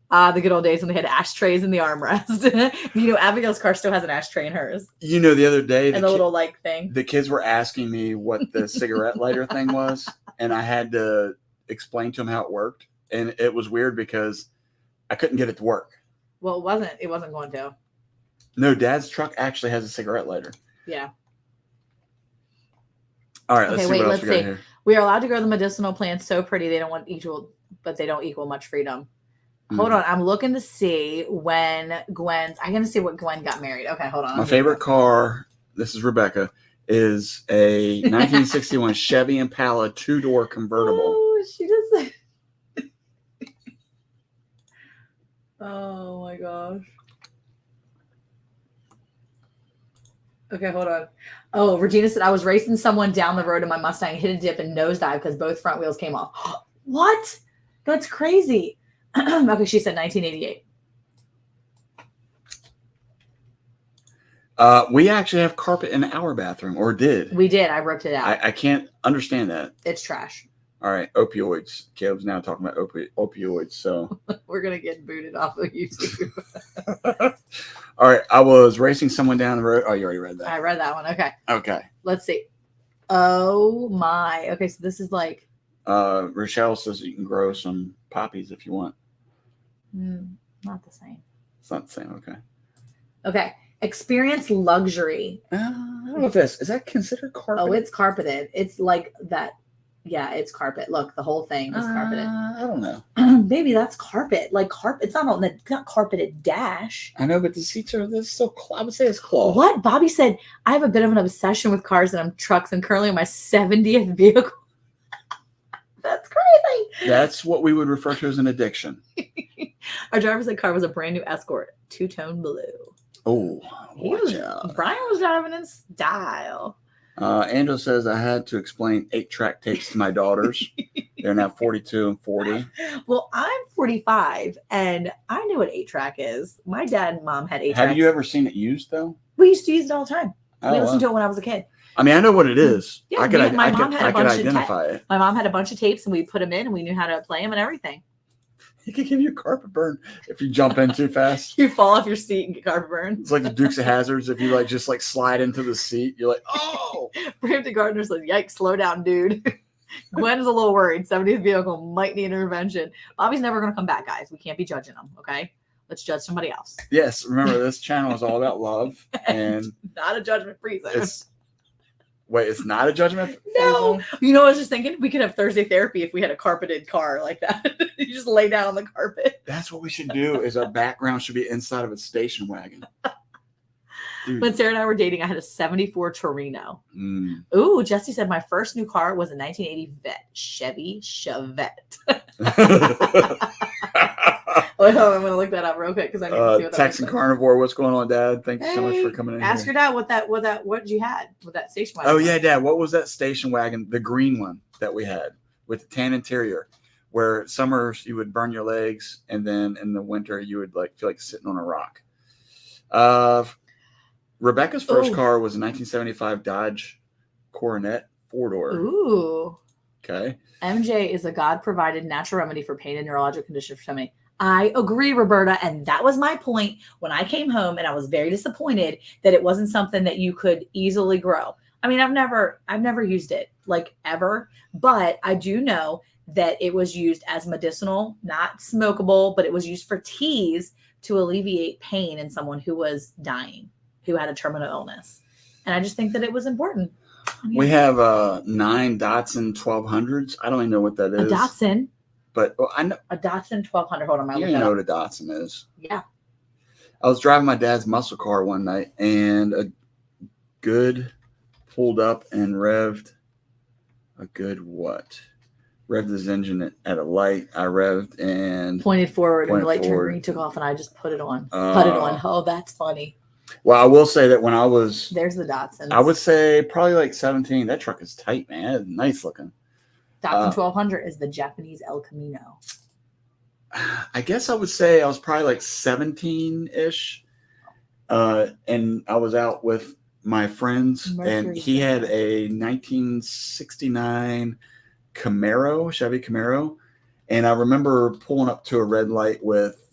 The good old days when they had ashtrays in the armrest. You know, Abigail's car still has an ashtray in hers. You know, the other day, And the little like thing. the kids were asking me what the cigarette lighter thing was, and I had to explain to them how it worked. And it was weird because I couldn't get it to work. Well, it wasn't going to. No, Dad's truck actually has a cigarette lighter. Yeah. All right, let's Okay, see wait, what else let's we got see. here. We are allowed to grow the medicinal plants so pretty they don't want equal, but they don't equal much freedom. Hold on, I'm looking to see when Gwen's. I'm gonna see what Gwen got married. Okay, hold on. My favorite car. This is Rebecca. Is a 1961 Chevy Impala 2-door convertible. Oh, she just. Oh my gosh. Okay, hold on. Oh, Regina said I was racing someone down the road in my Mustang, hit a dip and nosedive because both front wheels came off. What? That's crazy. Okay, she said 1988. We actually have carpet in our bathroom, or did. We did. I ripped it out. I can't understand that. It's trash. All right, opioids. Caleb's now talking about opioids, so. We're going to get booted off of YouTube. All right, I was racing someone down the road. Oh, you already read that. I read that one. Okay. Okay. Let's see. Oh, my. Okay, so this is like. Rochelle says you can grow some poppies if you want. Not the same. It's not the same, okay. Okay. Experience luxury. I don't know if is that considered carpet? Oh, it's carpeted. It's like that. Yeah, it's carpet. Look, the whole thing is carpeted. I don't know. Baby, that's carpet. Like carpet. It's not on the not carpeted dash. I know, but the seats are this still. I would say it's cloth. What? Bobby said I have a bit of an obsession with cars and trucks. I'm currently in my 70th vehicle. That's crazy. That's what we would refer to as an addiction. Our driver's car was a brand new Escort, 2-tone blue. Oh, watch out. Brian was driving in style. Angela says I had to explain 8-track tapes to my daughters. They're now 42 and 40. Well, I'm 45 and I know what 8-track is. My dad and mom had 8-track. Have you ever seen it used though? We used to use it all the time. Oh, we listened to it when I was a kid. I mean, I know what it is. Yeah, I could identify it. My mom had a bunch of tapes and we put them in and we knew how to play them and everything. It could give you a carpet burn if you jump in too fast. You fall off your seat and get carpet burn. It's like the Dukes of Hazzards. If you just slide into the seat, you're like, oh. Brampton Gardner says, yikes, slow down, dude. Gwen is a little worried. 70th vehicle might need intervention. Bobby's never going to come back, guys. We can't be judging him, okay? Let's judge somebody else. Yes, remember, this channel is all about love. And not a judgment-free zone. It's not a judgment? No. You know, I was just thinking we could have Thursday therapy if we had a carpeted car like that. You just lay down on the carpet. That's what we should do, is our background should be inside of a station wagon. Dude. When Sarah and I were dating, I had a 74 Torino. Mm. Ooh, Jesse said my first new car was a 1980 Chevy Chevette. Wait, hold on, I'm going to look that up real quick because I need to see what that Texan Carnivore, what's going on, Dad? Thank you so much for coming in. Ask your dad what you had with that station wagon. Oh, yeah, Dad. What was that station wagon, the green one that we had with the tan interior, where summers you would burn your legs and then in the winter you would feel like sitting on a rock? Rebecca's first car was a 1975 Dodge Coronet 4-door. Ooh. Okay. MJ is a God-provided natural remedy for pain and neurological conditions for tummy. I agree, Roberta. And that was my point when I came home and I was very disappointed that it wasn't something that you could easily grow. I mean, I've never used it ever, but I do know that it was used as medicinal, not smokable, but it was used for teas to alleviate pain in someone who was dying, who had a terminal illness. And I just think that it was important. We have 9 Datsun 1200s. I don't even know what that is. A Datsun. But I know a Datsun 1200. Hold on, you know what a Datsun is. Yeah. I was driving my dad's muscle car one night, and a good pulled up and revved. A good what? Revved his engine at a light. I revved and pointed forward, and the light turned green, took off, and I just put it on. Oh, that's funny. Well, I will say that when I was there's the Datsun. I would say probably 17. That truck is tight, man. It's nice looking. Datsun 1200 is the Japanese El Camino. I guess I would say I was probably 17-ish. And I was out with my friends, and he had a 1969 Chevy Camaro. And I remember pulling up to a red light with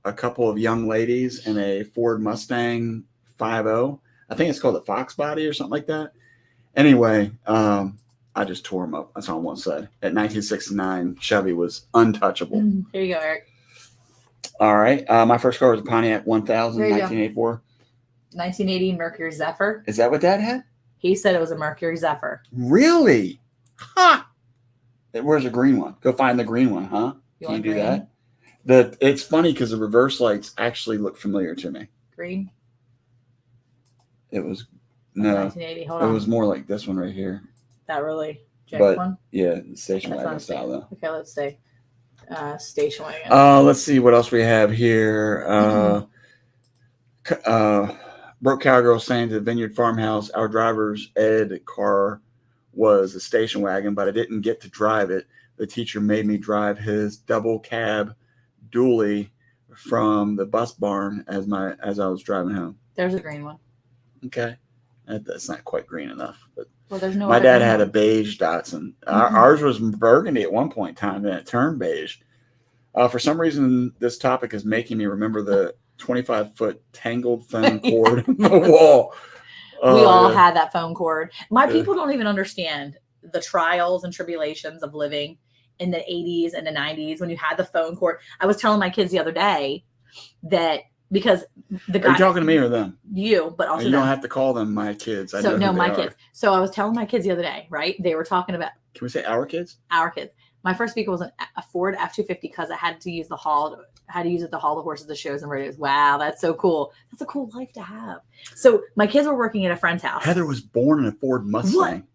a couple of young ladies in a Ford Mustang 5.0. I think it's called a Fox Body or something like that. Anyway, I just tore them up. That's all I want to say. At 1969, Chevy was untouchable. Here you go, Eric. All right. My first car was a Pontiac 1000, 1984. 1980 Mercury Zephyr. Is that what Dad had? He said it was a Mercury Zephyr. Really? Ha! Where's the green one? Go find the green one, huh? You Can you want do green? that? It's funny because the reverse lights actually look familiar to me. Green? It was no, 1980. Hold it on. was more like this one right here. That really jank But- one? Yeah, the station That's what wagon I'm style saying. though. Okay, let's see. Station wagon. Let's see what else we have here. Broke Cowgirl saying to the Vineyard Farmhouse, our driver's ed car was a station wagon, but I didn't get to drive it. The teacher made me drive his double cab dually from the bus barn as I was driving home. There's a green one. Okay, that's not quite green enough, but Well, there's no my other dad green had a one. beige Datsun. Mhm. Ours was burgundy at one point in time, then it turned beige. For some reason, this topic is making me remember the 25-foot tangled phone cord in the wall. We all Yeah. had that phone cord. My Yeah. people don't even understand the trials and tribulations of living in the 80s and the 90s when you had the phone cord. I was telling my kids the other day that because the Are guy, you talking to me or them? you, but also You don't them. have to call them my kids. I So know no, who they my are. kids. So I was telling my kids the other day, right? They were talking about Can we say our kids? our kids. My first vehicle was a Ford F-250 because I had to use it to haul the horses to shows and radios. Wow, that's so cool. That's a cool life to have. So my kids were working at a friend's house. Heather was born in a Ford Mustang.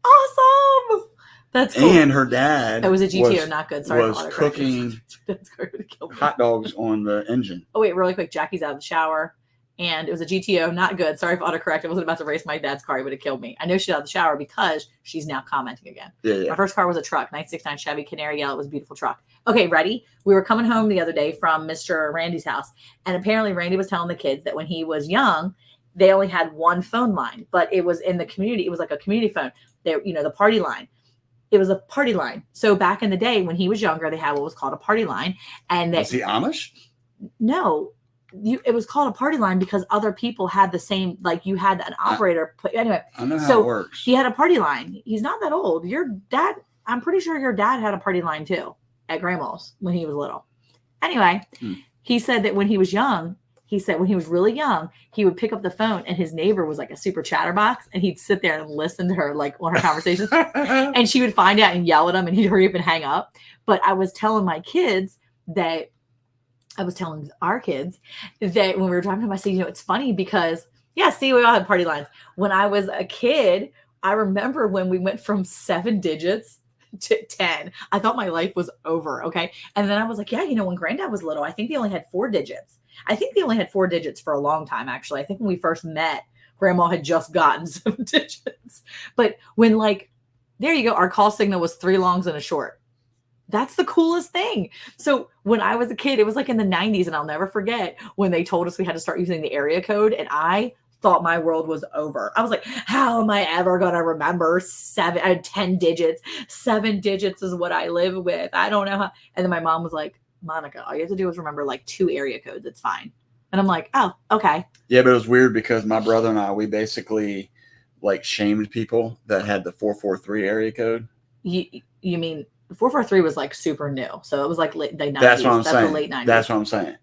Awesome. That's cool. And her dad It was a GTO, not good. Sorry, was for autocorrect. cooking That's going to kill me. hot dogs on the engine. Oh wait, really quick. Jackie's out of the shower, and it was a GTO, not good. Sorry for autocorrect. I wasn't about to race my dad's car; it would have killed me. I know she's out of the shower because she's now commenting again. Yeah. My first car was a truck, 969 Chevy Canary Yellow. It was a beautiful truck. Okay, ready? We were coming home the other day from Mr. Randy's house, and apparently Randy was telling the kids that when he was young, they only had one phone line, but it was in the community. It was like a community phone. There, the party line. It was a party line. So back in the day when he was younger, they had what was called a party line, and Was he Amish? no, it was called a party line because other people had the same. Like you had an operator. Anyway, I know how So, it works. he had a party line. He's not that old. Your dad, I'm pretty sure your dad had a party line too at grandma's when he was little. Anyway, He said that when he was young, when he was really young, he would pick up the phone and his neighbor was like a super chatterbox and he'd sit there and listen to her, like on her conversations. And she would find out and yell at him and he'd hurry up and hang up. But I was telling our kids that when we were driving home, I said, it's funny because, yeah, see, we all had party lines. When I was a kid, I remember when we went from 7 digits to 10. I thought my life was over. Okay. And then I was like, yeah, when Granddad was little, I think they only had 4 digits. I think they only had 4 digits for a long time, actually. I think when we first met, Grandma had just gotten 7 digits. But when, there you go, our call signal was 3 longs and a short. That's the coolest thing. So when I was a kid, it was like in the 90s, and I'll never forget when they told us we had to start using the area code, and I thought my world was over. I was like, how am I ever going to remember 10 digits? 7 digits is what I live with. I don't know how. And then my mom was like, Monica, all you have to do is remember 2 area codes. It's fine. And I'm like, oh, okay. Yeah, but it was weird because my brother and I, we basically shamed people that had the 443 area code. You mean 443 was super new. So it was like the 90s. That's what I'm That's saying. the late 90s. That's what I'm saying.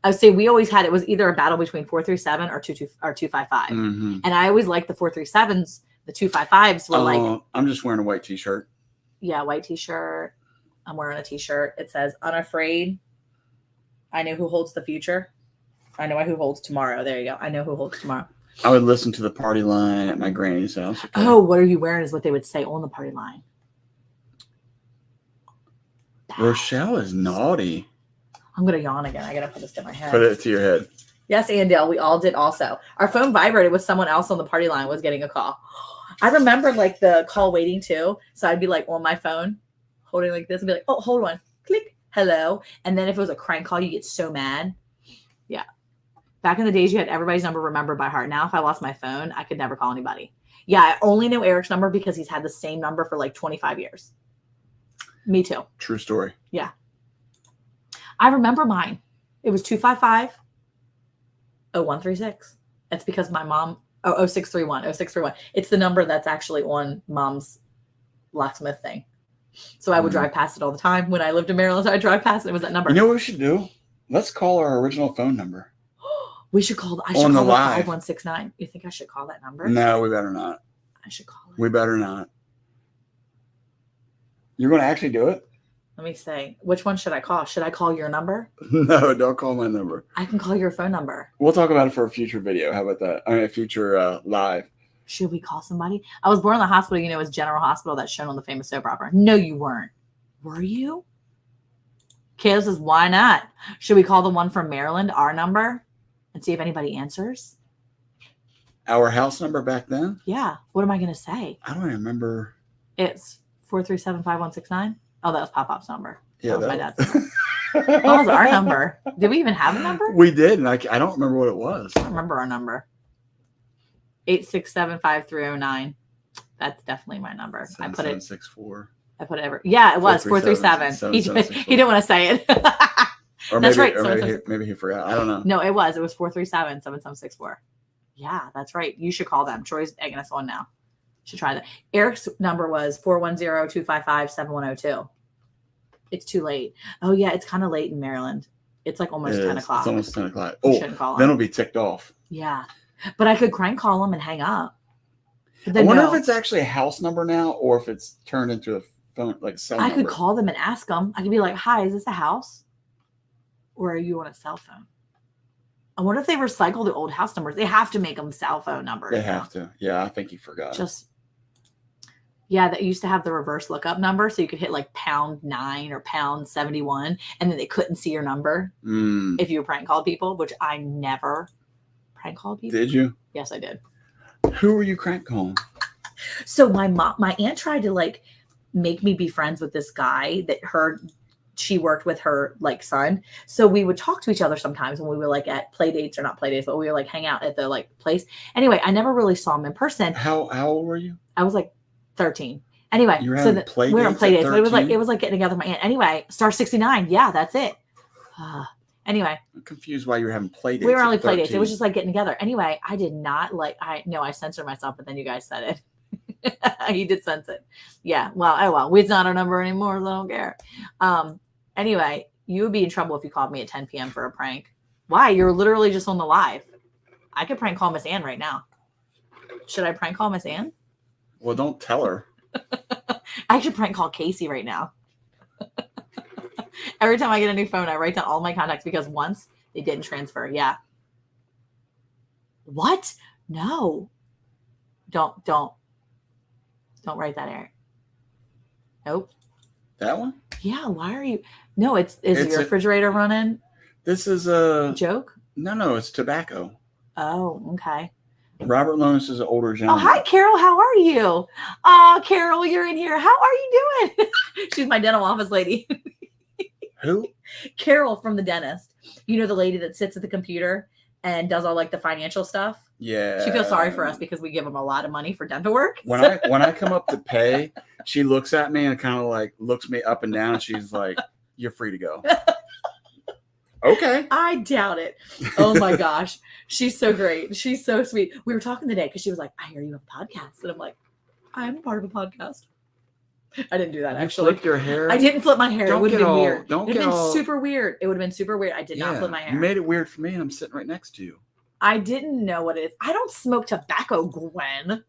I would say we always had, it was either a battle between 437 or 255. Mm-hmm. And I always liked the 437s. The 255s were I'm just wearing a white t-shirt. Yeah, white t-shirt. I'm wearing a t-shirt. It says, unafraid. I know who holds the future. I know who holds tomorrow. There you go. I know who holds tomorrow. I would listen to the party line at my granny's house. Okay. Oh, what are you wearing is what they would say on the party line. Rochelle is naughty. I'm going to yawn again. I got to put this to my head. Put it to your head. Yes, Andale, we all did also. Our phone vibrated with someone else on the party line was getting a call. I remember the call waiting too. So I'd be on my phone holding like this and be like, oh, hold on. Click. Hello. And then if it was a crank call, you get so mad. Yeah. Back in the days, you had everybody's number remembered by heart. Now, if I lost my phone, I could never call anybody. Yeah. I only know Eric's number because he's had the same number for 25 years. Me too. True story. Yeah. I remember mine. It was 255-0136. That's because my mom, 0631. It's the number that's actually on Mom's locksmith thing. So I would drive past it all the time. When I lived in Maryland, so I'd drive past it. It was that number. You know what we should do? Let's call our original phone number. We should call. I should On the call the live. 5169. You think I should call that number? No, we better not. I should call it. We better not. You're going to actually do it? Let me say, which one should I call? Should I call your number? No, don't call my number. I can call your phone number. We'll talk about it for a future video. How about that? I mean, a future live. Should we call somebody? I was born in the hospital, it was General Hospital that's shown on the famous soap opera. No, you weren't. Were you? Kayla says, why not? Should we call the one from Maryland, our number, and see if anybody answers? Our house number back then? Yeah. What am I going to say? I don't even remember. It's 437-5169. Oh, that was Pop-Pop's number. Yeah, that was my that- dad's number. What was our number? Did we even have a number? We did, and I don't remember what it was. I don't remember our number. 867-5309. That's definitely my number. I put it. 764. I put it ever. Yeah, it was 437. 437. He didn't want to say it. Or That's maybe, right, or maybe he forgot. I don't know. No, it was. It was 437-7764. Yeah, that's right. You should call them. Troy's egging us on now. Should try that. Eric's number was 410-255-7102. It's too late. Oh yeah, it's kind of late in Maryland. It's like almost 10 o'clock. It's almost 10 o'clock. You Oh, shouldn't call then him. it'll be ticked off. Yeah, but I could crank call him and hang up. But I then wonder no. if it's actually a house number now, or if it's turned into a phone, like a cell I number. could call them and ask them. I could be like, "Hi, is this a house, or are you on a cell phone?" I wonder if they recycle the old house numbers. They have to make them cell phone numbers. They now. have to. Yeah, I think he forgot. Yeah, that used to have the reverse lookup number, so you could hit like #9 or #71, and then they couldn't see your number if you prank called people, which I never prank called people. Did you? Yes, I did. Who were you crank calling? So my aunt tried to like make me be friends with this guy that she worked with her like son. So we would talk to each other sometimes when we were like at play dates, or not play dates, but we would like hang out at the like place. Anyway, I never really saw him in person. How old were you? I was like 13. Anyway, You were so having play we were on dates play at dates. But it was 13? like getting together with my aunt. Anyway, star 69. Yeah, that's it. Anyway, I'm confused why you were having play dates. we were at only play dates. It 13. was just like getting together. Anyway, I did not like. I censored myself, but then you guys said it. He did sense it. Yeah. Well, oh well. It's not our number anymore, so I don't care. Anyway, you would be in trouble if you called me at 10 p.m. for a prank. Why? You're literally just on the live. I could prank call Miss Ann right now. Should I prank call Miss Ann? Well, don't tell her. I should prank call Casey right now. Every time I get a new phone, I write down all my contacts because once they didn't transfer. Yeah. What? No. Don't write that, Eric. Nope. That one? Yeah. Why are you? No, is It's your refrigerator running? This is a Joke? no. It's tobacco. Oh, okay. Robert Lonis is an older Oh, gentleman. hi, Carol. How are you? Oh, Carol, you're in here. How are you doing? She's my dental office lady. Who? Carol from the dentist. You know, the lady that sits at the computer and does all like the financial stuff. Yeah. She feels sorry for us because we give them a lot of money for dental work. When I come up to pay, she looks at me and kind of like looks me up and down. And she's like, "You're free to go." Okay. I doubt it. Oh my gosh. She's so great. She's so sweet. We were talking today because she was like, "I hear you have a podcast." And I'm like, "I'm part of a podcast." I didn't do that You actually. flipped your hair. I didn't flip my hair. Don't It would have get been all- weird. don't It would get have been all- super weird. It would have been super weird. I did not flip my hair. You made it weird for me, and I'm sitting right next to you. I didn't know what it is. I don't smoke tobacco, Gwen.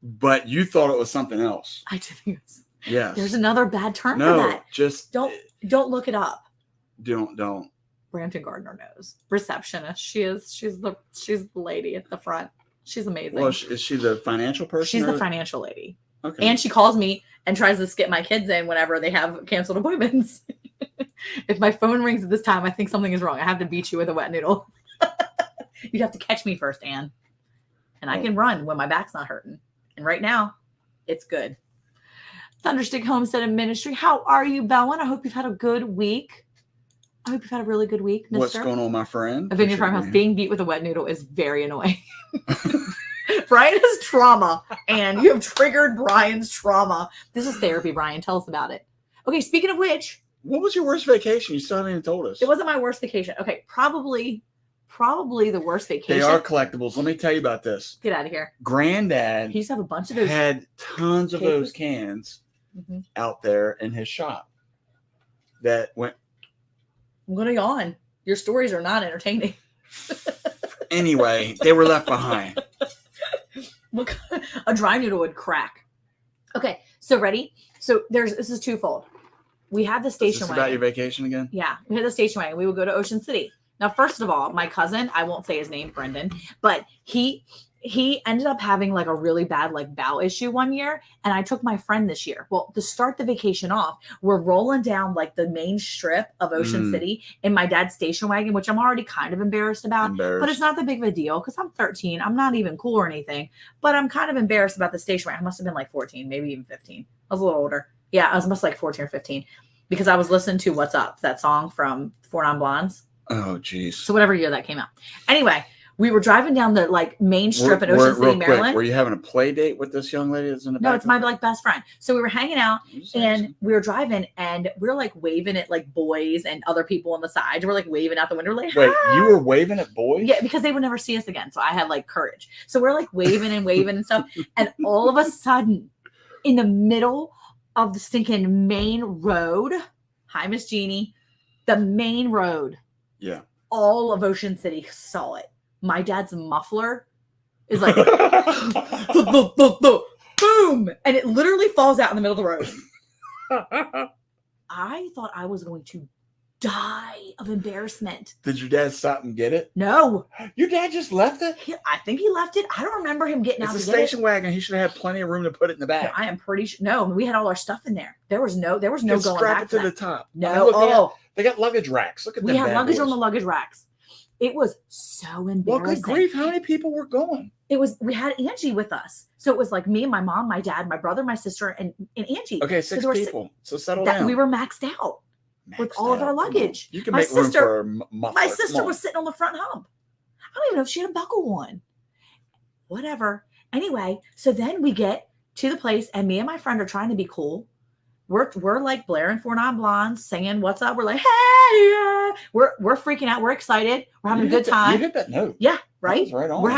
But you thought it was something else. I did. Yes. There's another bad term no, for that. just Don't look it up. don't. Brampton Gardner knows. Receptionist. She's the lady at the front. She's amazing. Well, is she the financial person? She's the or- financial lady. Okay. And she calls me and tries to skip my kids in whenever they have canceled appointments. If my phone rings at this time, I think something is wrong. I have to beat you with a wet noodle. You'd have to catch me first, Anne. And I can run when my back's not hurting. And right now, it's good. Thunderstick Homestead and Ministry. How are you, Bowen? I hope you've had a good week. I hope you've had a really good week, mister. What's going on, my friend? A Vineyard Farmhouse. Being beat with a wet noodle is very annoying. Brian has trauma, and you have triggered Brian's trauma. This is therapy, Brian. Tell us about it. Okay, speaking of which, What was your worst vacation? You still haven't even told us. it wasn't my worst vacation. Okay, probably the worst vacation. They are collectibles. Let me tell you about this. Get out of here. Granddad He used to have a bunch of those. had tons of cases? those cans Mhm. out there in his shop that went. I'm gonna yawn. Your stories are not entertaining. Anyway, they were left behind. Look, a dry noodle would crack. Okay, so ready? So this is twofold. We had the Is station this wagon. about your vacation again? Yeah, we had the station wagon. We would go to Ocean City. Now, first of all, my cousin, I won't say his name, Brendan, but he ended up having like a really bad like bowel issue one year, and I took my friend this year. Well, to start the vacation off, we're rolling down like the main strip of Ocean City in my dad's station wagon, which I'm already kind of embarrassed about, but it's not that big of a deal because I'm 13. I'm not even cool or anything, but I'm kind of embarrassed about the station wagon. I must have been like 14, maybe even 15. I was a little older. Yeah, I was must like 14 or 15 because I was listening to What's Up, that song from Four Non Blondes. Oh, geez. So whatever year that came out. Anyway, we were driving down the like main strip in Ocean City, Maryland. Were you having a play date with this young lady that's in the back? No, it's my like best friend. So we were hanging out and we were driving and we were like waving at like boys and other people on the side. We're like waving out the window. Like, wait, hi. you were waving at boys? Yeah, because they would never see us again. So I had like courage. So we're like waving and stuff. And all of a sudden, in the middle of the stinking main road, hi, Miss Jeannie, the main road. Yeah. All of Ocean City saw it. My dad's muffler is like boom, and it literally falls out in the middle of the road. I thought I was going to die of embarrassment. Did your dad stop and get it? No. Your dad just left it? I think he left it. I don't remember him getting out. It's a station wagon. He should have had plenty of room to put it in the back. No, I am pretty sure. No, we had all our stuff in there. There was no going back it to the top. No. I mean, look, they got luggage racks. Look at them. We had luggage boys. on the luggage racks. It was so embarrassing. Well, good grief. How many people were going? We had Angie with us. So it was like me and my mom, my dad, my brother, my sister, and Angie. Okay, six people. So settle down. We were maxed out with all of our luggage. You can make room for a muffler. My sister was sitting on the front hump. I don't even know if she had a buckle on. Whatever. Anyway, so then we get to the place and me and my friend are trying to be cool. We're like blaring Four Non Blondes, singing What's Up. We're like, hey, yeah. We're freaking out. We're excited. We're having a good time. You hit that note. Yeah, right? Right on. We're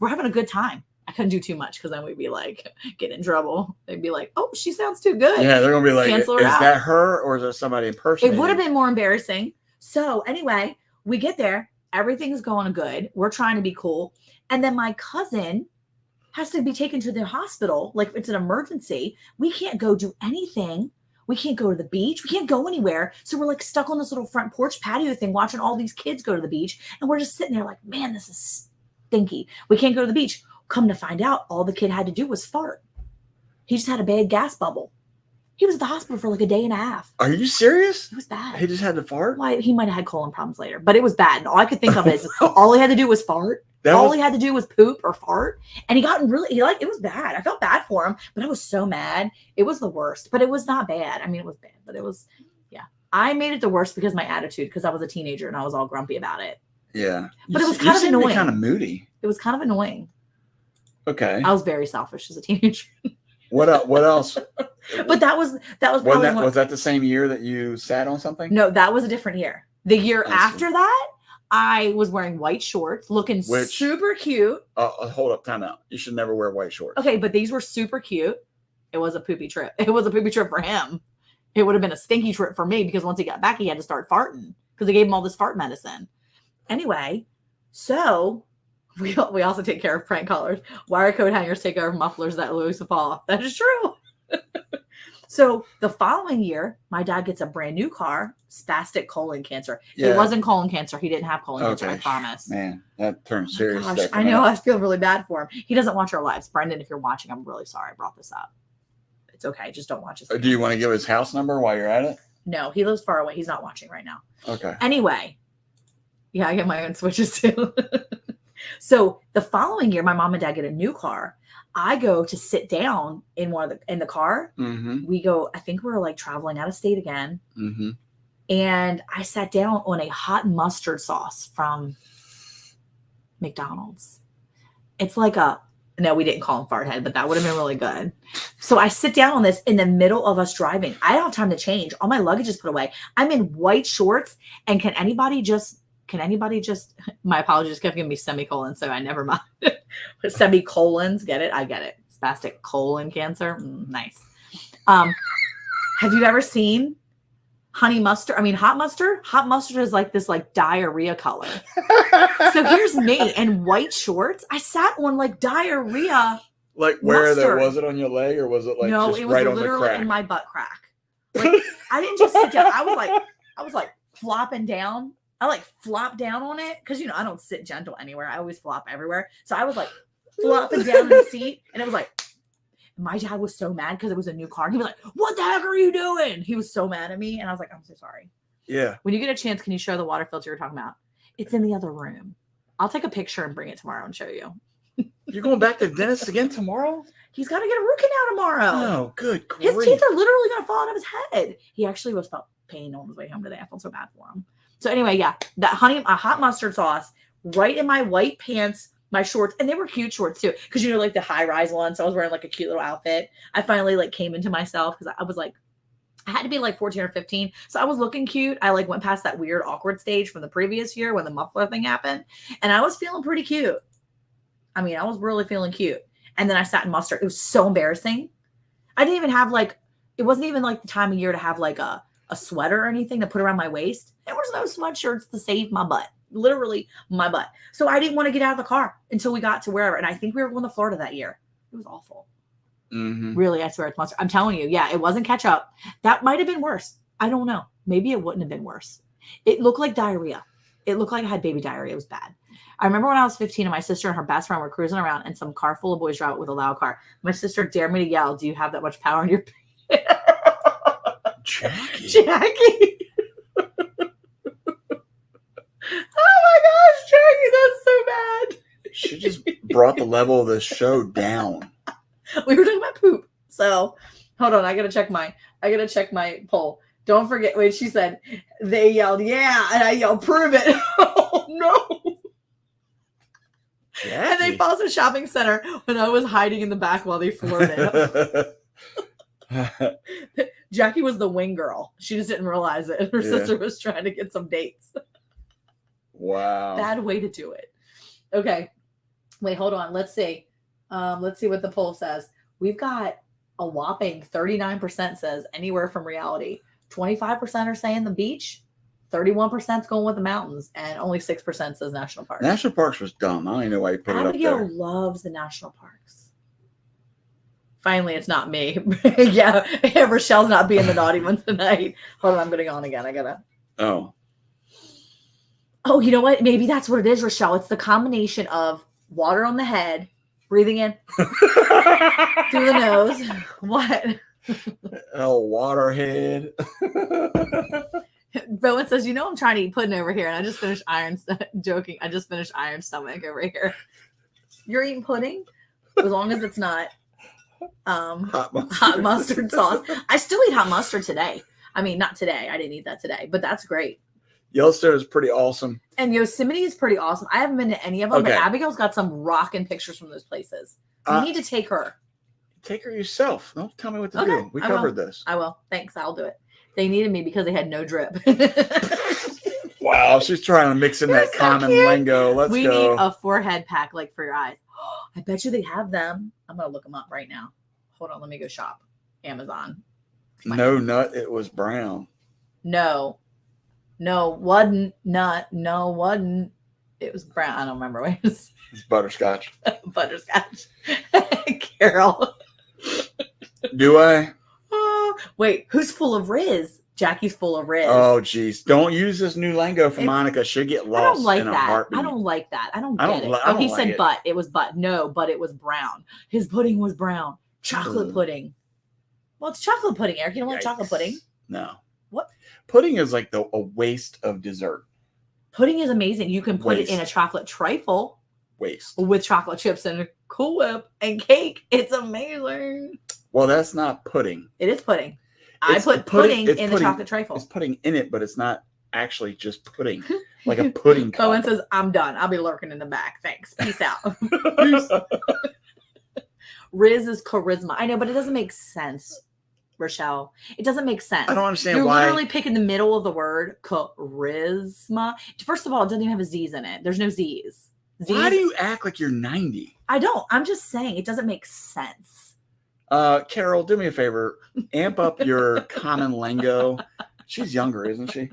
having a good time. I couldn't do too much because then we'd be like, get in trouble. They'd be like, oh, she sounds too good. Yeah, they're going to be like, Cancel is her that her or is that somebody impersonating? It would have been more embarrassing. So anyway, we get there. Everything's going good. We're trying to be cool. And then my cousin has to be taken to the hospital. Like it's an emergency. We can't go do anything. We can't go to the beach. We can't go anywhere. So we're like stuck on this little front porch patio thing, watching all these kids go to the beach. And we're just sitting there like, man, this is stinky. We can't go to the beach. Come to find out, all the kid had to do was fart. He just had a bad gas bubble. He was at the hospital for like a day and a half. Are you serious? It was bad. He just had to fart? Why? He might have had colon problems later, but it was bad. And all I could think of is all he had to do was fart. He had to do was poop or fart. And it was bad. I felt bad for him, but I was so mad. It was the worst, but it was not bad. I mean, it was bad, but it was, yeah. I made it the worst because of my attitude, because I was a teenager and I was all grumpy about it. Yeah. But it was kind of annoying. Kind of moody. It was kind of annoying. Okay. I was very selfish as a teenager. What else? But that was probably was that the same year that you sat on something? No, that was a different year. The year after that, I was wearing white shorts, looking super cute. Hold up, time out. You should never wear white shorts. Okay, but these were super cute. It was a poopy trip. It was a poopy trip for him. It would have been a stinky trip for me because once he got back, he had to start farting because they gave him all this fart medicine. Anyway, so we also take care of prank callers. Wire coat hangers take care of mufflers that lose the fall. That is true. So the following year, my dad gets a brand new car, spastic colon cancer. Yeah. It wasn't colon cancer. He didn't have colon cancer, I promise. Man, that turns serious. Gosh, I know. I feel really bad for him. He doesn't watch our lives. Brendan, if you're watching, I'm really sorry I brought this up. It's okay. Just don't watch us. Do you want to give his house number while you're at it? No, he lives far away. He's not watching right now. Okay. Anyway. Yeah, I get my own switches too. So the following year, my mom and dad get a new car. I go to sit down in the car. Mm-hmm. We go, I think we were like traveling out of state again. Mm-hmm. And I sat down on a hot mustard sauce from McDonald's. It's like no, we didn't call him Farthead, but that would have been really good. So I sit down on this in the middle of us driving. I don't have time to change. All my luggage is put away. I'm in white shorts. And can anybody just, my apologies, kept giving me semicolons, so I never mind. Semicolons, get it? I get it. Spastic colon cancer. Nice. Have you ever seen honey mustard. I mean, hot mustard. Hot mustard is like this like diarrhea color. So here's me in white shorts. I sat on like diarrhea. Like where there Mustard. was it on your leg, or was it like No, just it was right on the literally crack? in my butt crack. Like I didn't just sit down. I was like flopping down. I like flopped down on it because I don't sit gentle anywhere. I always flop everywhere. So I was like flopping down in the seat, and it was like my dad was so mad because it was a new car. And he was like, "What the heck are you doing?" He was so mad at me, and I was like, "I'm so sorry." Yeah. When you get a chance, can you show the water filter you're talking about? It's in the other room. I'll take a picture and bring it tomorrow and show you. You're going back to the dentist again tomorrow? He's got to get a root canal tomorrow. Oh, good grief. His teeth are literally going to fall out of his head. He actually was felt pain on his way home today. I felt so bad for him. So anyway, yeah, that hot mustard sauce right in my white pants, my shorts, and they were cute shorts too, because like the high rise ones. So I was wearing like a cute little outfit. I finally like came into myself because I was like, I had to be like 14 or 15. So I was looking cute. I like went past that weird awkward stage from the previous year when the muffler thing happened, and I was feeling pretty cute. I mean, I was really feeling cute. And then I sat in mustard. It was so embarrassing. I didn't even have it wasn't even like the time of year to have like a sweater or anything to put around my waist. There was no sweatshirts to save my butt, literally my butt. So I didn't want to get out of the car until we got to wherever. And I think we were going to Florida that year. It was awful. Mm-hmm. Really, I swear it's mustard. I'm telling you, yeah, it wasn't ketchup. That might have been worse. I don't know. Maybe it wouldn't have been worse. It looked like diarrhea. It looked like I had baby diarrhea. It was bad. I remember when I was 15 and my sister and her best friend were cruising around and some car full of boys drove with a loud car. My sister dared me to yell, "Do you have that much power in your Jackie. Jackie." Oh my gosh, Jackie, that's so bad. She just brought the level of the show down. We were talking about poop. So hold on, I gotta check my poll. Don't forget, wait, she said they yelled, "Yeah," and I yelled, "Prove it." Oh no. Jackie. And they paused a shopping center when I was hiding in the back while they floored it. Jackie was the wing girl. She just didn't realize it. Her sister was trying to get some dates. Wow. Bad way to do it. Okay. Wait, hold on. Let's see. Let's see what the poll says. We've got a whopping 39% says anywhere from reality. 25% are saying the beach. 31% is going with the mountains, and only 6% says national parks. National Parks was dumb. I don't even know why you put Abigail it up there. loves the national parks. Finally, it's not me. Yeah, Rochelle's not being the naughty one tonight. Hold on, I'm getting on again. I gotta. Oh, you know what? Maybe that's what it is, Rochelle. It's the combination of water on the head, breathing in through the nose. What? Oh, waterhead. Bowen says, I'm trying to eat pudding over here, and I just finished joking. I just finished Iron Stomach over here. You're eating pudding? As long as it's not hot mustard sauce. I still eat hot mustard today. I mean, not today. I didn't eat that today, but that's great. Yellowstone is pretty awesome. And Yosemite is pretty awesome. I haven't been to any of them, Okay. but Abigail's got some rocking pictures from those places. You need to take her. Take her yourself. Don't tell me what to Okay, do. We covered this. I will. Thanks. I'll do it. They needed me because they had no drip. Wow, she's trying to mix in You're that so common cute. lingo. Let's We go. need a forehead pack like for your eyes. I bet you they have them. I'm going to look them up right now. Hold on. Let me go shop. Amazon. No nut. It was brown. No, wasn't nut. No, wasn't. It was brown. I don't remember what it was. It's butterscotch. Butterscotch. Carol. Do I? Wait, who's full of Riz? Jackie's full of Riz. Oh, geez. Don't use this new lingo for It's- Monica. She'll get I lost don't like in a that. heartbeat. I don't like that. I don't I get don't it. li- I Oh, don't he like said it. but. It was but. No, but it was brown. His pudding was brown. Chocolate Ugh. pudding. Well, it's chocolate pudding, Eric. You don't like chocolate Yikes. pudding? No. What? Pudding is like a waste of dessert. Pudding is amazing. You can put it in a Waste. chocolate trifle Waste. with chocolate chips and a Cool Whip and cake. It's amazing. Well, that's not pudding. It is pudding. It's I put pudding- pudding it's in pudding. the chocolate trifle. It's pudding in it, but it's not actually just pudding. Like a pudding cup. Cohen says, I'm done. I'll be lurking in the back. Thanks. Peace out. Riz is charisma. I know, but it doesn't make sense, Rochelle. It doesn't make sense. I don't understand You're why. literally picking the middle of the word charisma. First of all, it doesn't even have a Z's in it. There's no Z's. Why do you act like you're 90? I don't. I'm just saying it doesn't make sense. Carol, do me a favor. Amp up your common lingo She's younger, isn't she?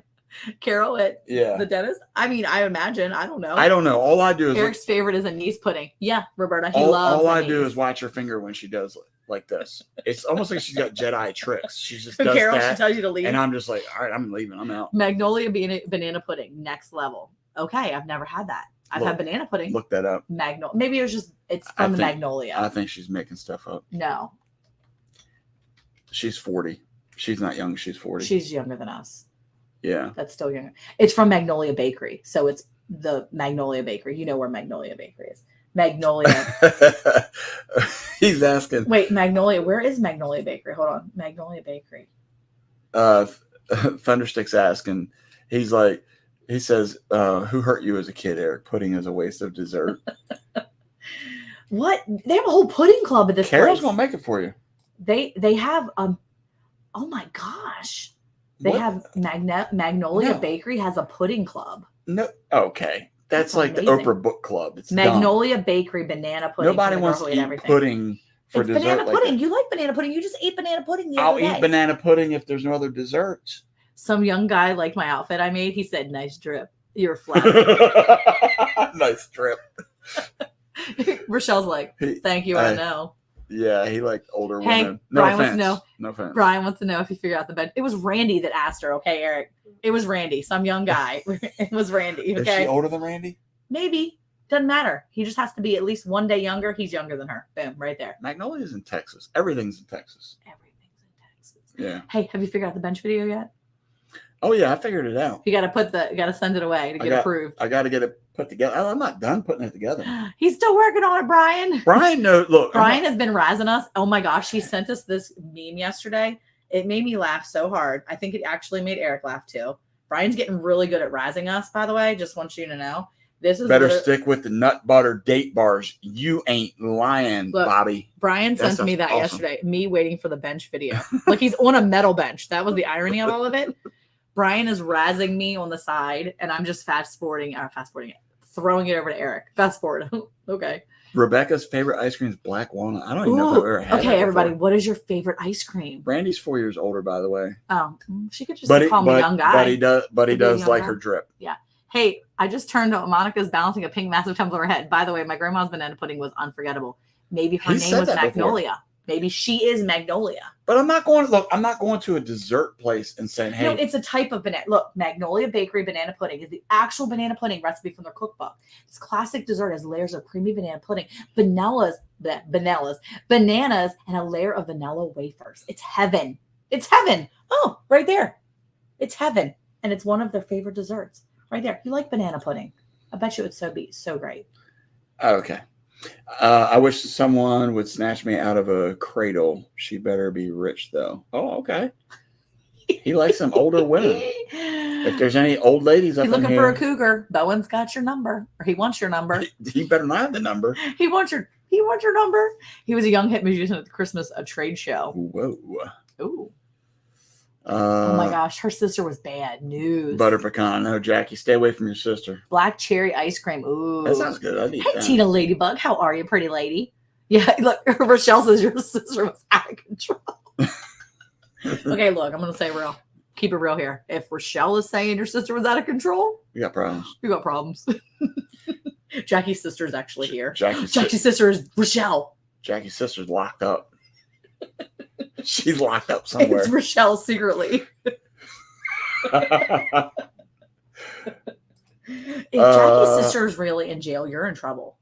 Carol at Yeah. the dentist. I mean, I imagine. I don't know. I don't know. All I do is Eric's favorite is anise pudding. Yeah, Roberta. He all loves I anise. do is watch her finger when she does like this. It's almost like she's got Jedi tricks. She just So does Carol, she that, tells you to leave. and I'm just like, all right, I'm leaving. I'm out. Magnolia banana pudding, next level. Okay, I've never had that. I've had banana pudding. Look that up. Maybe it's from the Magnolia. I think she's making stuff up. No, she's 40. She's not young. She's 40. she's younger than us. Yeah. That's still younger. It's from Magnolia Bakery, so it's the Magnolia Bakery. You know where Magnolia Bakery is. Magnolia. He's asking. Wait, Magnolia. Where is Magnolia Bakery? Hold on, Magnolia Bakery. Thunderstick's asking. He's like, he says, "Who hurt you as a kid, Eric? Pudding is a waste of dessert." What? They have a whole pudding club at this Carol's place. gonna make it for you. They have oh my gosh. They What? have Magnolia No. Bakery has a pudding club. No, okay, that's That's like amazing. the Oprah Book Club. It's dumb. Magnolia Bakery banana pudding. Nobody from the wants girl to who ate eat everything. pudding for It's dessert. banana like pudding. that. You like banana pudding. You just ate banana pudding the I'll other eat day. banana pudding if there's no other desserts. Some young guy liked my outfit I made. He said, "Nice drip." You're flat. Nice trip. Rochelle's like, "Thank you, I know." Yeah, he liked older Hey, women. No Brian wants to offense. know. No offense. Brian wants to know if you figured out the bed. It was Randy that asked her. Okay, Eric. It was Randy, some young guy. It was Randy. Is Okay, she older than Randy? maybe doesn't matter. He just has to be at least one day younger. He's younger than her. Boom, right there. Magnolia's in Texas. Everything's in Texas. Everything's in Texas. Yeah. Hey, have you figured out the bench video yet? Oh yeah, I figured it out. You got to send it away to get approved. I got to get it put together. I'm not done putting it together. He's still working on it, Brian. Brian, no, look. Brian has been razzing us. Oh my gosh, he sent us this meme yesterday. It made me laugh so hard. I think it actually made Eric laugh too. Brian's getting really good at razzing us, by the way. Just want you to know. This is better stick with the nut butter date bars. You ain't lying, Look, Bobby. Brian sent me that awesome. yesterday. Me waiting for the bench video. Like he's on a metal bench. That was the irony of all of it. Brian is razzing me on the side, and I'm just fast forwarding it, throwing it over to Eric. Fast forward. Okay. Rebecca's favorite ice cream is black walnut. I don't even know if I've ever had okay, that everybody. before. What is your favorite ice cream? Brandy's 4 years older, by the way. Oh, she could just call me young guy. But he does Could be a does young like guy. her drip. Hey, I just turned on Monica's balancing a pink massive tumbler of her head. By the way, my grandma's banana pudding was unforgettable. Maybe her He name said was that before. Magnolia. Maybe she is Magnolia. But I'm not going to a dessert place and saying, hey, No, it's a type of banana. Look, Magnolia Bakery banana pudding is the actual banana pudding recipe from their cookbook. This classic dessert has layers of creamy banana pudding, bananas, and a layer of vanilla wafers. It's heaven. It's heaven. Oh, right there. It's heaven. And it's one of their favorite desserts. Right there. You like banana pudding. I bet you it would be so great. okay. I wish someone would snatch me out of a cradle. She better be rich, though. Oh, okay. He likes some older women. If there's any old ladies up He's in looking for here, a cougar. Bowen's got your number. Or he wants your number. he better not have the number. He wants your number. He was a young hit musician at the Christmas trade show. Whoa. Ooh. Oh my gosh, her sister was bad news. Butter pecan. No, Jackie, stay away from your sister. Black cherry ice cream. Ooh. That sounds good. I'd eat Hey, that. Tina Ladybug. How are you, pretty lady? Yeah, look, Rochelle says your sister was out of control. Okay, look, I'm going to say real. Keep it real here. If Rochelle is saying your sister was out of control, We got problems. we got problems. Jackie's sister is actually here. Jackie's sister is Rochelle. Jackie's sister's locked up. She's locked up somewhere. It's Rochelle secretly. If Jackie's sister is really in jail, you're in trouble.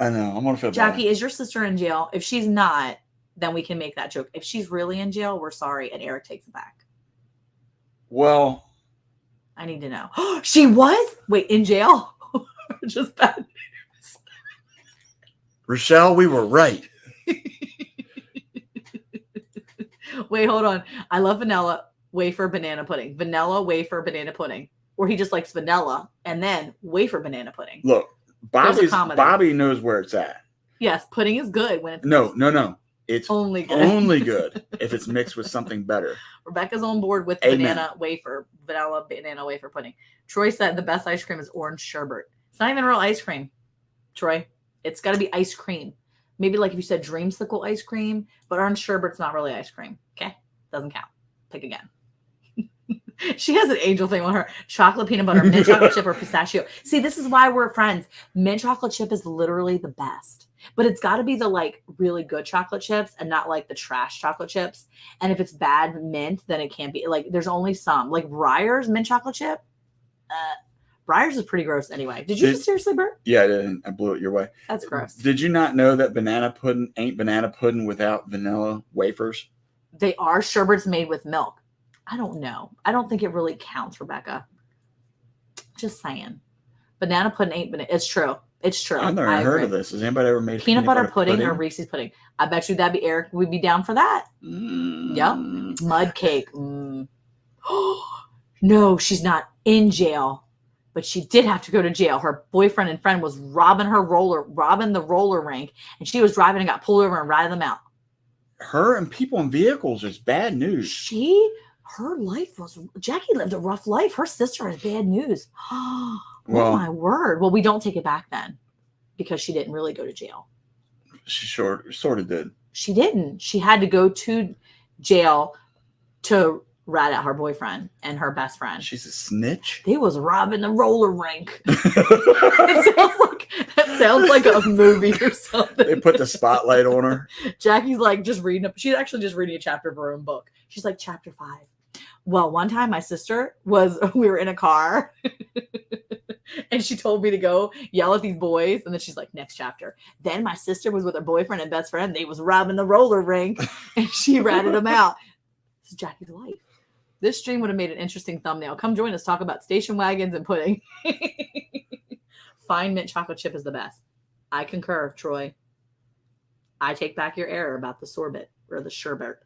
I know. I'm gonna feel bad. Jackie, is your sister in jail? If she's not, then we can make that joke. If she's really in jail, we're sorry, and Eric takes it back. Well, I need to know. She was? Wait, in jail? Just bad news. Rochelle, we were right. Wait, hold on. I love vanilla wafer banana pudding. Vanilla wafer banana pudding. Or he just likes vanilla and then wafer banana pudding. Look, There's a comedy. Bobby knows where it's at. Yes, pudding is good when it's No. It's only good. only good if it's mixed with something better. Rebecca's on board with Amen. vanilla banana wafer pudding. Troy said the best ice cream is orange sherbet. It's not even real ice cream, Troy. It's got to be ice cream. Maybe like if you said dreamsicle ice cream, but orange sherbet's not really ice cream. Okay, doesn't count. Pick again. She has an angel thing on her. Chocolate peanut butter, mint chocolate chip, or pistachio. See, this is why we're friends. Mint chocolate chip is literally the best. But it's got to be the like really good chocolate chips and not like the trash chocolate chips. And if it's bad mint, then it can't be. Like there's only some. Like Breyer's mint chocolate chip. Breyer's is pretty gross anyway. Did you just seriously, Bert? Yeah, I did. I blew it your way. That's gross. Did you not know that banana pudding ain't banana pudding without vanilla wafers? They are sherbets made with milk. I don't know. I don't think it really counts, Rebecca. Just saying. Banana pudding ain't banana. It's true. It's true. I've never heard of this. Has anybody ever made peanut butter pudding or Reese's pudding? I bet you that'd be Eric would be down for that. Yep. Mud cake. No, she's not in jail, but she did have to go to jail. Her boyfriend and friend was robbing the roller rink, and she was driving and got pulled over and ratted them out. Her and people in vehicles is bad news. Jackie lived a rough life. Her sister has bad news. Well, oh my word. Well, we don't take it back then because she didn't really go to jail. She sort of did. She didn't. She had to go to jail to rat out her boyfriend and her best friend. She's a snitch. They was robbing the roller rink. That sounds like a movie or something. They put the spotlight on her. Jackie's like just reading she's actually just reading a chapter of her own book. She's like chapter 5. Well, one time my sister we were in a car and she told me to go yell at these boys. And then she's like, next chapter. Then my sister was with her boyfriend and best friend. They was robbing the roller rink and she ratted them out. This is Jackie's life. This stream would have made an interesting thumbnail. Come join us, talk about station wagons and pudding. Fine mint chocolate chip is the best. I concur, Troy. I take back your error about the sorbet or the sherbet.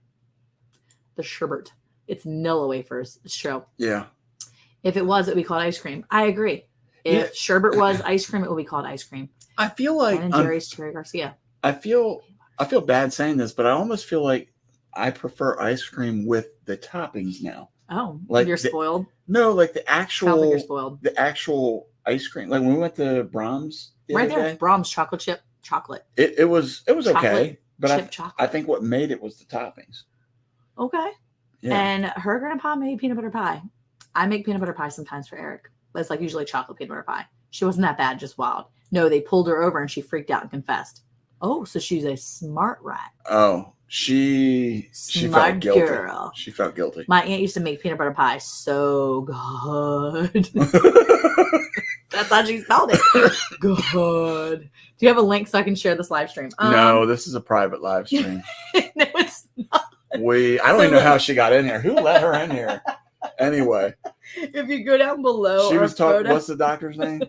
The sherbet. It's Nilla wafers. It's true. Yeah. If it was, it would be called ice cream. I agree. If sherbet was ice cream, it would be called ice cream. I feel like Ben & Jerry's Cherry Garcia. I feel bad saying this, but I almost feel like I prefer ice cream with the toppings now. Oh, like you're spoiled? No, like the actual. Sounds like you're spoiled. The actual ice cream, like when we went to Brahms. Right there, Brahms chocolate chip chocolate. It was chocolate, okay, but chocolate. I think what made it was the toppings. Okay. Yeah. And her grandpa made peanut butter pie. I make peanut butter pie sometimes for Eric, but it's like usually chocolate peanut butter pie. She wasn't that bad, just wild. No, they pulled her over and she freaked out and confessed. Oh, so she's a smart rat. Oh, she felt guilty. Girl. She felt guilty. My aunt used to make peanut butter pie so good. That's how she spelled it. Good. Do you have a link so I can share this live stream? No, this is a private live stream. No, it's not. I don't even know how she got in here. Who let her in here? Anyway. If you go down below. She was talking. What's the doctor's name?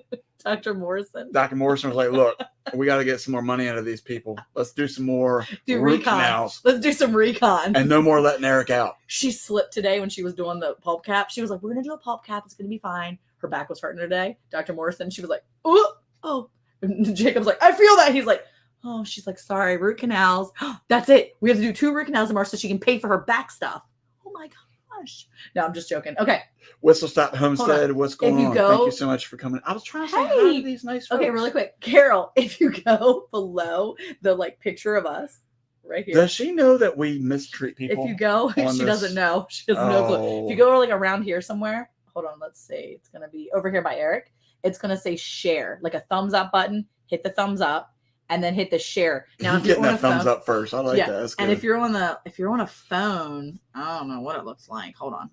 Dr. Morrison. Dr. Morrison was like, look, we got to get some more money out of these people. Let's do some more root canals. Let's do some recon. And no more letting Eric out. She slipped today when she was doing the pulp cap. She was like, we're going to do a pulp cap. It's going to be fine. Her back was hurting today. Dr. Morrison, she was like, oh. And Jacob's like, I feel that. He's like, oh, she's like, sorry, root canals. That's it. We have to do 2 root canals tomorrow so she can pay for her back stuff. Oh my gosh. No, I'm just joking. Okay. Whistle Stop Homestead. What's going on? Thank you so much for coming. I was trying to say hi to these nice folks. Okay, really quick. Carol, if you go below the picture of us right here. Does she know that we mistreat people? If you go, she doesn't know. She has no clue. If you go like around here somewhere, hold on, let's see. It's going to be over here by Eric. It's going to say share, like a thumbs up button. Hit the thumbs up and then hit the share. Now, if getting that thumbs up first. I like that. That's good. And if you're on a phone, I don't know what it looks like. Hold on.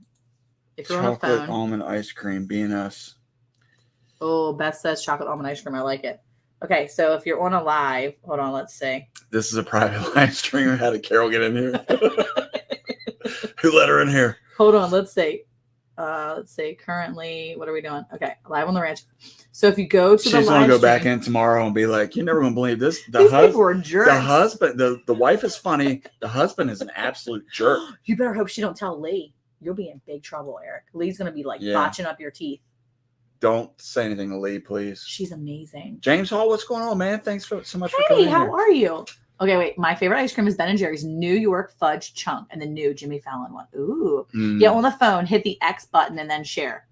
If you're chocolate on a phone, almond ice cream, being us. Oh, Beth says chocolate almond ice cream. I like it. Okay, so if you're on a live, hold on, let's see. This is a private live stream. How did Carol get in here? Who let her in here? Hold on, let's see. Currently, what are we doing? Okay, live on the ranch. So if you go to she's the live gonna go stream, back in tomorrow and be like, "You're never gonna believe this." These people are jerks. The husband, the wife is funny. The husband is an absolute jerk. You better hope she don't tell Lee. You'll be in big trouble, Eric. Lee's gonna be like botching up your teeth. Don't say anything to Lee, please. She's amazing. James Hall, what's going on, man? Thanks so much for coming. Hey, how are you? Okay, wait. My favorite ice cream is Ben & Jerry's New York Fudge Chunk and the new Jimmy Fallon one. Ooh. Yeah, on the phone, hit the X button and then share.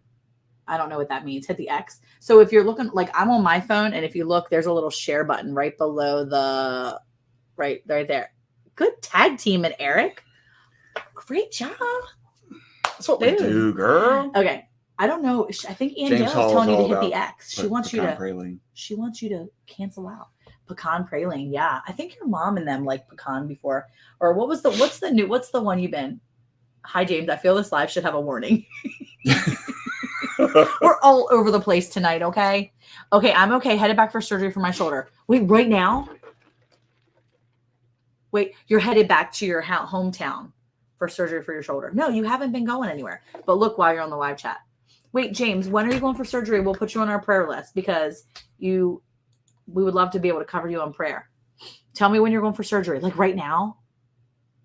I don't know what that means. Hit the X. So if you're looking, like I'm on my phone, and if you look, there's a little share button right below the, right there. Good tag team, and Eric. Great job. That's what we Food. do, girl. Okay. I don't know. I think Ann James Dale's Hall is telling you to all hit the about X. She wants you pecan to. praline. She wants you to cancel out pecan praline. Yeah, I think your mom and them like pecan before. Or what's the one you've been? Hi James, I feel this live should have a warning. We're all over the place tonight. Okay. Okay, I'm okay. Headed back for surgery for my shoulder. Wait, right now? Wait, you're headed back to your hometown for surgery for your shoulder. No, you haven't been going anywhere. But look while you're on the live chat. Wait, James, when are you going for surgery? We'll put you on our prayer list because we would love to be able to cover you on prayer. Tell me when you're going for surgery. Like right now?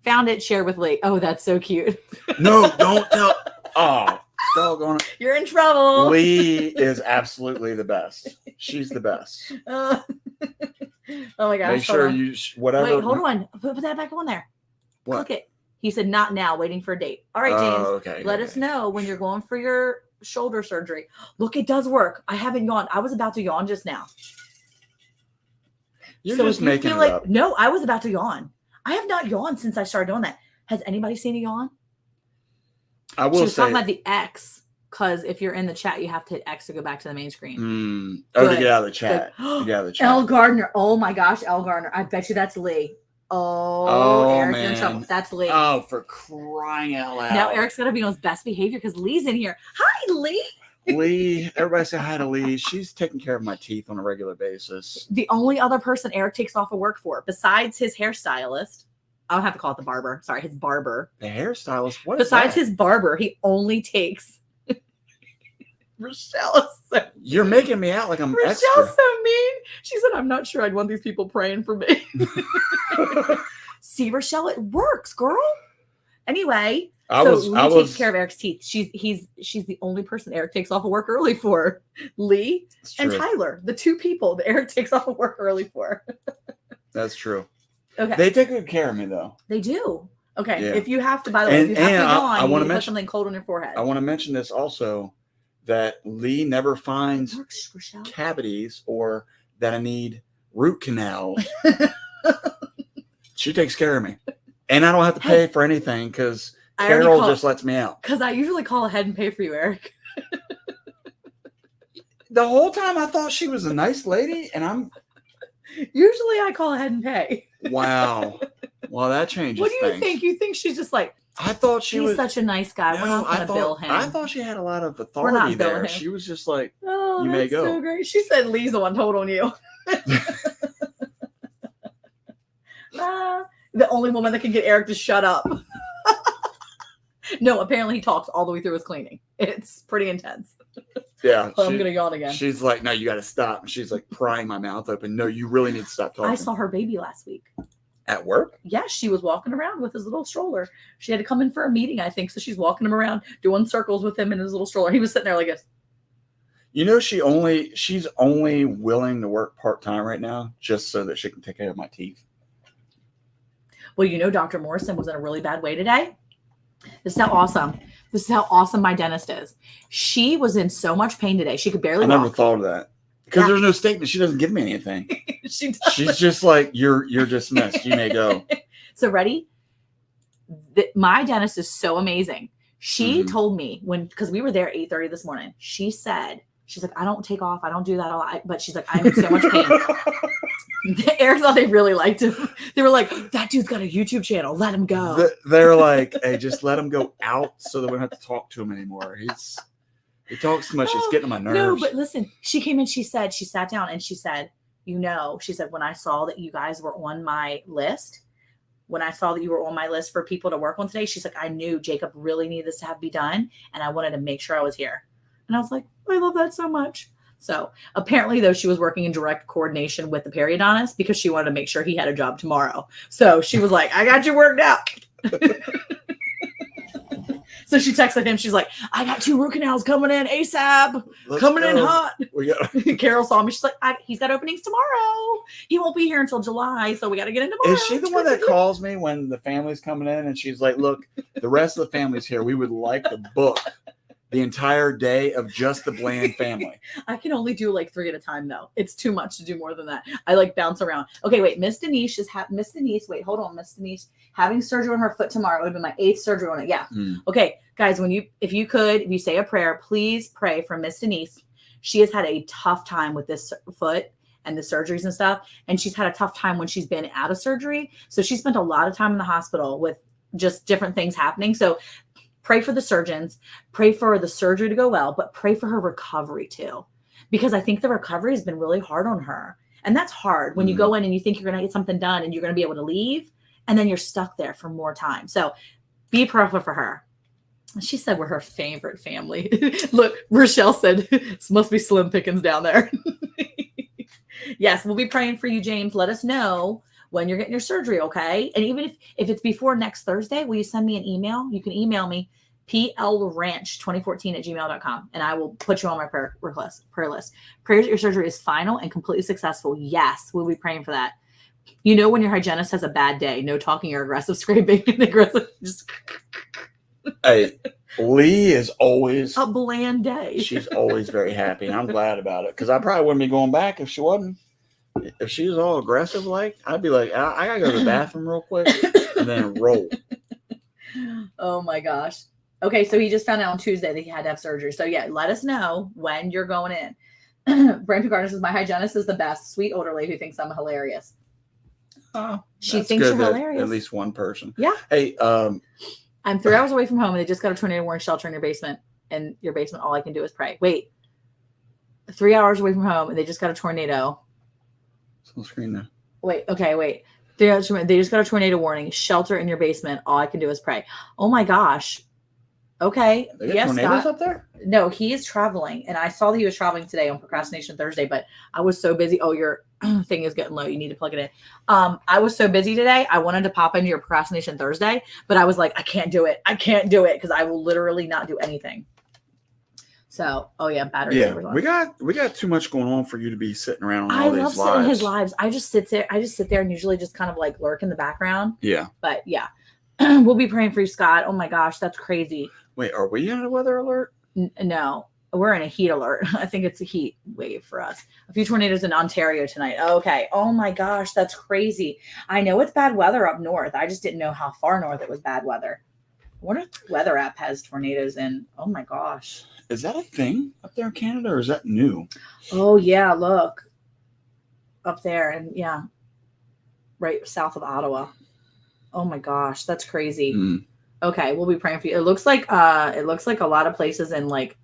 Found it, share with Lee. Oh, that's so cute. No, don't tell. Oh, doggone it. You're in trouble. Lee is absolutely the best. She's the best. Oh my gosh. Make sure you whatever. Wait, hold on. Put that back on there. What? Click it. He said not now, waiting for a date. All right, James. Okay. Let us know when you're going for your shoulder surgery. Look, it does work. I haven't yawned. I was about to yawn just now. You're so just if you making feel it like up. no, I was about to yawn. I have not yawned since I started doing that. Has anybody seen a yawn? I She will was say. talking about the X because if you're in the chat, you have to hit X to go back to the main screen. To Good. get out of the chat. Good. To get out of the chat. Elle Gardner. Oh my gosh, Elle Gardner. I bet you that's Lee. Oh, Eric, you're in man. trouble. That's Lee. Oh, for crying out loud. Now Eric's got to be on his best behavior because Lee's in here. Hi, Lee. Lee, everybody say hi to Lee. She's taking care of my teeth on a regular basis. The only other person Eric takes off of work for, besides his hairstylist, I'll have to call it the barber. Sorry, his barber. The hairstylist? What is Besides that? his barber, he only takes. Rochelle's so You're making me out like I'm Rochelle's extra. so mean. She said, I'm not sure I'd want these people praying for me. See, Rochelle, it works, girl. Anyway, Lee takes care of Eric's teeth. She's the only person Eric takes off of work early for. Lee and Tyler, the two people that Eric takes off of work early for. That's true. Okay. They take good care of me, though. They do. Okay. Yeah. If you have to, by the way, if you have to yawn, you wanna need to put mention- something cold on your forehead. I want to mention this also, that Lee never finds Works, Rochelle. cavities or that I need root canals. She takes care of me. And I don't have to pay for anything because Carol just lets me out. Because I usually call ahead and pay for you, Eric. The whole time I thought she was a nice lady, and I'm Usually I call ahead and pay. wow. Well, that changes. What do you things. think? You think she's just like, I thought she he's was such a nice guy. We're No, not going to bill him. I thought she had a lot of not authority billing there. him. She was just like, Oh, You may that's go. so great. She said Lee's the one told on you. The only woman that can get Eric to shut up. No, apparently he talks all the way through his cleaning. It's pretty intense. yeah. I'm going to yawn again. She's like, no, you got to stop. And she's like prying my mouth open. No, you really need to stop talking. I saw her baby last week. At work? Yes, she was walking around with his little stroller. She had to come in for a meeting, I think. So she's walking him around, doing circles with him in his little stroller. He was sitting there like this. You know, she's only willing to work part-time right now just so that she can take care of my teeth. Well, you know, Dr. Morrison was in a really bad way today. This is how awesome my dentist is. She was in so much pain today. She could barely I never walk. thought of that. Because Yeah. there's no statement. She doesn't give me anything. She does. She's just like, you're dismissed. You may go. So ready? My dentist is so amazing. She told me because we were there at 8:30 this morning. She's like, I don't take off. I don't do that a lot. But she's like, I'm in so much pain. Eric thought they really liked him. They were like, that dude's got a YouTube channel. Let him go. They're like, hey, just let him go out so that we don't have to talk to him anymore. He talks too much. It's getting on my nerves. No, but listen, she came in, she sat down and she said, when I saw that you guys were on my list, when I saw that you were on my list for people to work on today, she's like, I knew Jacob really needed this to be done. And I wanted to make sure I was here. And I was like, I love that so much. So apparently, though, she was working in direct coordination with the periodontist because she wanted to make sure he had a job tomorrow. So she was like, I got you worked out. So she texted him. She's like, I got 2 root canals coming in ASAP. Let's Coming in go. hot. We got. Carol saw me. She's like, he's got openings tomorrow. He won't be here until July. So we got to get in tomorrow. Is she the one that calls me when the family's coming in and she's like, look, the rest of the family's here. We would like to book the entire day of just the Bland family. I can only do like 3 at a time though. It's too much to do more than that. I like bounce around. Okay, wait. Miss Denise is Miss Denise. Wait, hold on. Miss Denise having surgery on her foot tomorrow. It would have been my 8th surgery on it. Yeah. Okay, guys. If you say a prayer, please pray for Miss Denise. She has had a tough time with this foot and the surgeries and stuff, and she's had a tough time when she's been out of surgery. So she spent a lot of time in the hospital with just different things happening. So pray for the surgeons, pray for the surgery to go well, but pray for her recovery too. Because I think the recovery has been really hard on her. And that's hard when you go in and you think you're going to get something done and you're going to be able to leave, and then you're stuck there for more time. So be prayerful for her. She said we're her favorite family. Look, Rochelle said, this must be slim pickings down there. Yes, we'll be praying for you, James. Let us know when you're getting your surgery, okay? And even if it's before next Thursday, will you send me an email? You can email me, plranch2014@gmail.com, and I will put you on my prayer list. Prayers that your surgery is final and completely successful. Yes, we'll be praying for that. You know when your hygienist has a bad day, no talking or aggressive scraping and aggressive just Hey, Lee is always a bland day. She's always very happy, and I'm glad about it, because I probably wouldn't be going back if she wasn't. If she was all aggressive, like, I'd be like, I gotta go to the bathroom real quick and then roll. Oh my gosh. Okay, so he just found out on Tuesday that he had to have surgery. So yeah, let us know when you're going in. Brandon Gardner says, my hygienist is the best. Sweet older lady who thinks I'm hilarious. Oh, she thinks you're hilarious. At least one person. Yeah. Hey, I'm 3 hours away from home, and they just got a tornado warning shelter in your basement. And your basement, all I can do is pray. Wait. 3 hours away from home, and they just got a tornado. It's on the screen now. Wait. 3 hours from home, they just got a tornado warning. Shelter in your basement. All I can do is pray. Oh my gosh. Okay. They got yes, tornadoes Scott. up there? No, he is traveling, and I saw that he was traveling today on Procrastination Thursday, but I was so busy. Oh, your thing is getting low. You need to plug it in. I was so busy today. I wanted to pop into your Procrastination Thursday, but I was like, I can't do it because I will literally not do anything. So, oh yeah, battery. Yeah, we got too much going on for you to be sitting around on all these lives. I love sitting his lives. I just sit there and usually just kind of like lurk in the background. Yeah. But yeah, we'll be praying for you, Scott. Oh my gosh, that's crazy. Wait, are we in a weather alert? No, we're in a heat alert. I think it's a heat wave for us. A few tornadoes in Ontario tonight. Okay. Oh my gosh, that's crazy. I know it's bad weather up north. I just didn't know how far north it was bad weather. I wonder if the weather app has tornadoes in. Oh my gosh. Is that a thing up there in Canada, or is that new? Oh yeah, look. Up there, and yeah. Right south of Ottawa. Oh my gosh, that's crazy. Okay, we'll be praying for you. It looks like a lot of places in like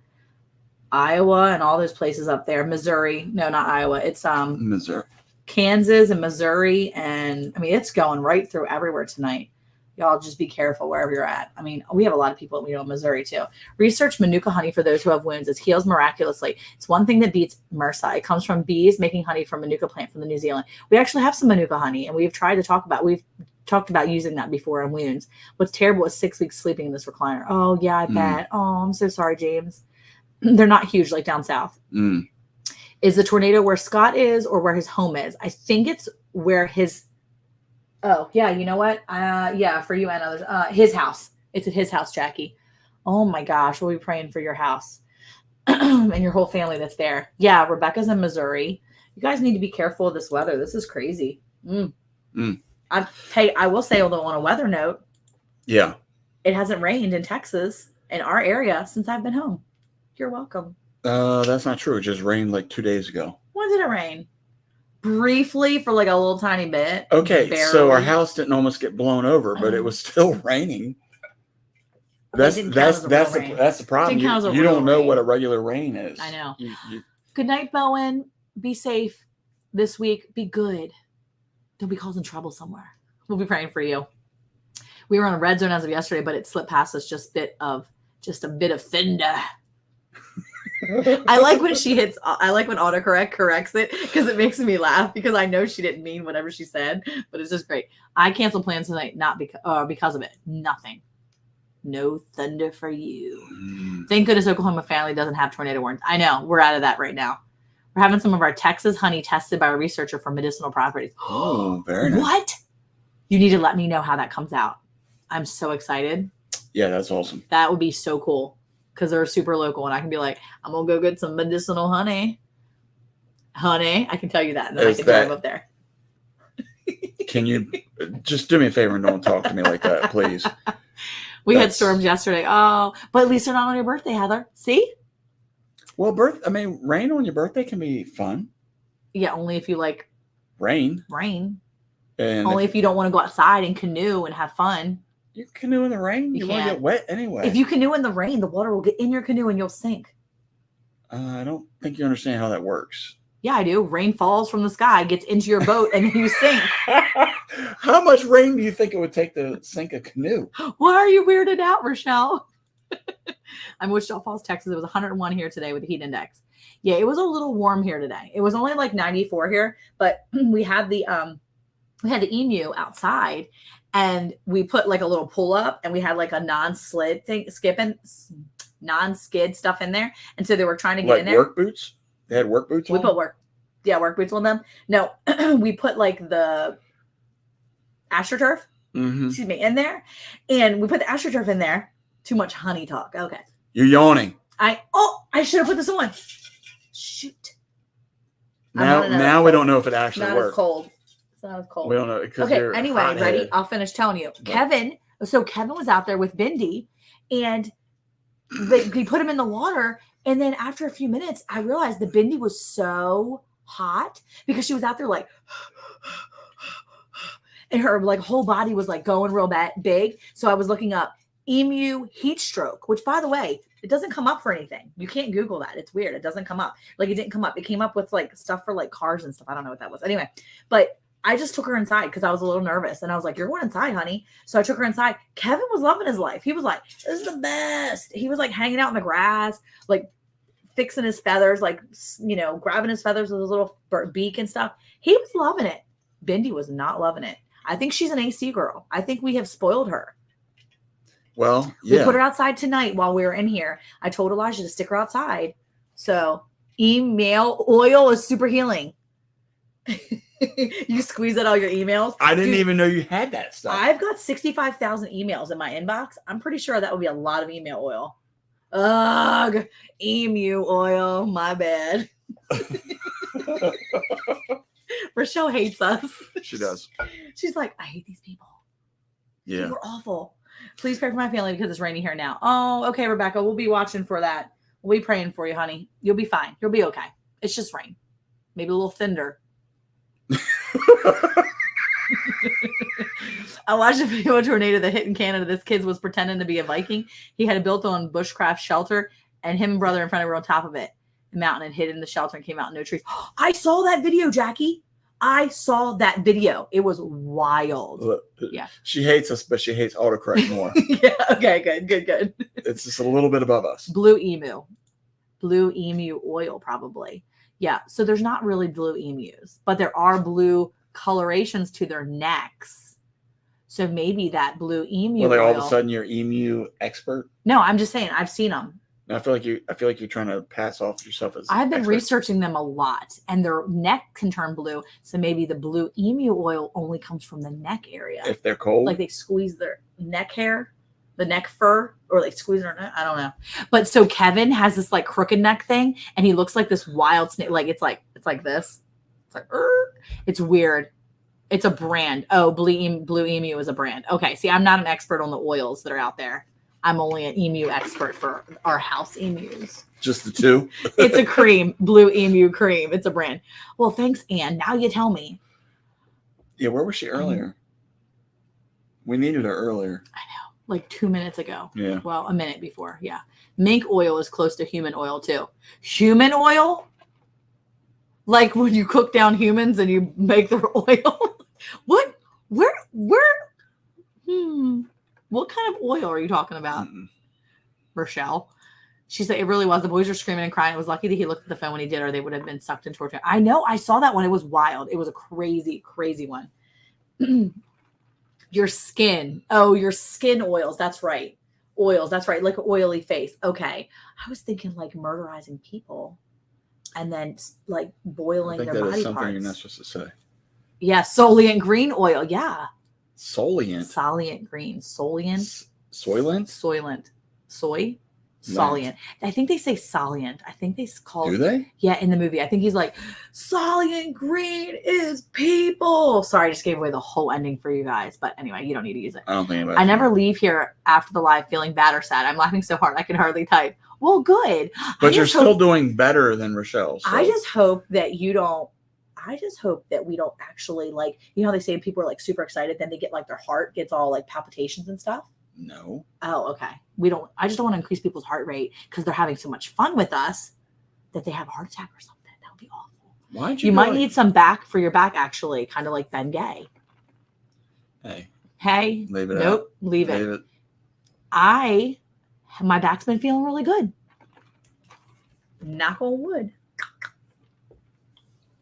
Iowa and all those places up there. Missouri. No, not Iowa. It's Missouri. Kansas and Missouri, and I mean it's going right through everywhere tonight. Y'all just be careful wherever you're at. I mean, we have a lot of people in Missouri too. Research Manuka honey for those who have wounds. It heals miraculously. It's one thing that beats MRSA. It comes from bees making honey from Manuka plant from the New Zealand. We actually have some Manuka honey, and we've talked about using that before on wounds. What's terrible is 6 weeks sleeping in this recliner. Oh yeah, I bet. Oh, I'm so sorry, James. They're not huge like down south. Is the tornado where Scott is or where his home is? I think it's where his. Oh yeah, you know what? Yeah, for you and others. His house. It's at his house, Jackie. Oh my gosh, we'll be praying for your house and your whole family that's there. Yeah, Rebecca's in Missouri. You guys need to be careful of this weather. This is crazy. I will say, although on a weather note, yeah, it hasn't rained in Texas in our area since I've been home. You're welcome. That's not true. It just rained like 2 days ago. When did it rain? Briefly for like a little tiny bit. Okay, barely. So our house didn't almost get blown over, but it was still raining. That's the problem. You don't know what a regular rain is. I know. Good night, Bowen. Be safe this week. Be good. Don't be causing trouble somewhere. We'll be praying for you. We were on a red zone as of yesterday, but it slipped past us just a bit of thunder. I like when autocorrect corrects it because it makes me laugh because I know she didn't mean whatever she said, but it's just great. I canceled plans tonight, not because of it. Nothing. No thunder for you. Thank goodness Oklahoma family doesn't have tornado warnings. I know. We're out of that right now. We're having some of our Texas honey tested by a researcher for medicinal properties. Oh, very nice. What? You need to let me know how that comes out. I'm so excited. Yeah, that's awesome. That would be so cool. because they're super local, and I can be like, I'm gonna go get some medicinal honey. Honey, I can tell you that, and then I can drive up there. Can you just do me a favor and don't talk to me like that, please? We had storms yesterday. Oh, but at least they're not on your birthday, Heather. See? Well, rain on your birthday can be fun. Yeah, only if you like rain. And only if you don't want to go outside and canoe and have fun. You canoe in the rain? You want to get wet anyway. If you canoe in the rain, the water will get in your canoe and you'll sink. I don't think you understand how that works. Yeah, I do. Rain falls from the sky, gets into your boat, and then you sink. How much rain do you think it would take to sink a canoe? Why are you weirded out, Rochelle? I'm in Wichita Falls, Texas. It was 101 here today with the heat index. Yeah, it was a little warm here today. It was only like 94 here, but we had the emu outside, and we put like a little pull up, and we had like a non-skid stuff in there, and so they were trying to get in there. Work boots? They had work boots on? We put work boots on them. No, we put like the AstroTurf, in there, and we put the AstroTurf in there. Too much honey talk. Okay. You're yawning. I should have put this on. Shoot. Now we don't know if it actually works. It's not as cold. We don't know. Okay, anyway, ready? I'll finish telling you. Kevin was out there with Bindi, and he put him in the water. And then after a few minutes, I realized the Bindi was so hot because she was out there like, and her like whole body was like going real big. So I was looking up emu heat stroke, which by the way, it doesn't come up for anything. You can't Google that. It's weird. It doesn't come up. Like it didn't come up. It came up with like stuff for like cars and stuff. I don't know what that was. Anyway, but I just took her inside because I was a little nervous, and I was like, "You're going inside, honey." So I took her inside. Kevin was loving his life. He was like, "This is the best." He was like hanging out in the grass, like fixing his feathers, like, grabbing his feathers with his little beak and stuff. He was loving it. Bindi was not loving it. I think she's an AC girl. I think we have spoiled her. Well, yeah. We put her outside tonight while we were in here. I told Elijah to stick her outside. So email oil is super healing. You squeeze out all your emails. I didn't even know you had that stuff. I've got 65,000 emails in my inbox. I'm pretty sure that would be a lot of email oil. Ugh, emu oil. My bad. Rochelle hates us. She does. She's like, I hate these people. Yeah. We're awful. Please pray for my family because it's raining here now. Oh, okay, Rebecca. We'll be watching for that. We'll be praying for you, honey. You'll be fine. You'll be okay. It's just rain. Maybe a little thunder. I watched a video of a tornado that hit in Canada. This kid was pretending to be a Viking. He had a built-on bushcraft shelter, and him and brother in front of her on top of it. The mountain and hid in the shelter and came out no trees. I saw that video, Jackie. I saw that video. It was wild. Look, yeah. She hates us, but she hates autocorrect more. Yeah. Okay. Good. It's just a little bit above us. Blue emu oil, probably. Yeah. So there's not really blue emus, but there are blue colorations to their necks. So maybe that blue emu. Well, all of a sudden you're emu expert. No, I'm just saying I've seen them. I feel like you're trying to pass off yourself as. I've been researching them a lot, and their neck can turn blue. So maybe the blue emu oil only comes from the neck area. If they're cold, like they squeeze their neck hair, the neck fur, or they squeeze their neck. I don't know. But so Kevin has this like crooked neck thing, and he looks like this wild snake. Like it's like this. It's like it's weird. It's a brand. Oh, blue emu is a brand. Okay. See, I'm not an expert on the oils that are out there. I'm only an emu expert for our house emus. Just the two? It's a cream. Blue emu cream. It's a brand. Well, thanks, Anne. Now you tell me. Yeah, where was she earlier? We needed her earlier. I know. Like 2 minutes ago. Yeah. Well, a minute before. Yeah. Mink oil is close to human oil, too. Human oil? Like when you cook down humans and you make their oil? What? Where? What kind of oil are you talking about? Rochelle. She said it really was. The boys were screaming and crying. It was lucky that he looked at the phone when he did, or they would have been sucked into torture. I know. I saw that one. It was wild. It was a crazy, crazy one. Your skin. Oh, your skin oils. That's right. Oils. That's right. Like an oily face. Okay. I was thinking like murderizing people and then like boiling their body parts. I think that is something you're not supposed to say. Yeah. Soylent green oil. Yeah. Soylent. Soylent green. Soylent. Soylent? Soylent. Soy? Salient. I think they say Salient. I think they call Do it. they? Yeah, in the movie. I think he's like, Salient Green is people. Sorry, I just gave away the whole ending for you guys. But anyway, you don't need to use it. I don't think anybody. I never leave here after the live feeling bad or sad. I'm laughing so hard I can hardly type. Well, good. But you're still doing better than Rochelle. So. I just hope that you don't. I just hope that we don't actually like, you know how they say people are like super excited, then they get like their heart gets all like palpitations and stuff. No. Oh, okay. I just don't want to increase people's heart rate because they're having so much fun with us that they have a heart attack or something. That would be awful. Why'd You might need some back for your back, actually, kind of like Ben Gay. Hey. Leave it Nope. out. Leave it. My back's been feeling really good. Knock on wood.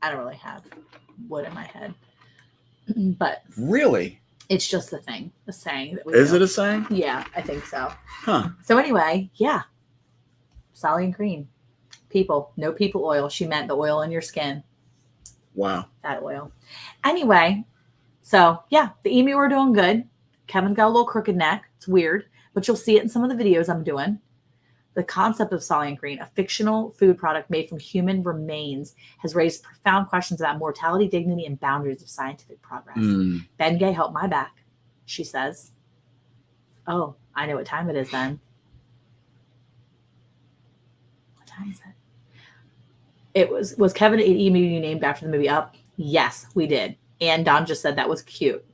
I don't really have wood in my head, but Really? it's just the saying that we Is do. it a saying? Yeah, I think so. Huh. So anyway, yeah. Salient Green. People. No people oil. She meant the oil in your skin. Wow. That oil. Anyway, so yeah, the emu are doing good. Kevin's got a little crooked neck. It's weird, but you'll see it in some of the videos I'm doing. The concept of Salient Green, a fictional food product made from human remains, has raised profound questions about mortality, dignity, and boundaries of scientific progress. Ben Gay helped my back, she says. Oh, I know what time it is then. What time is it? Was Kevin an emu you named after the movie Up? Yes, we did. And Don just said that was cute.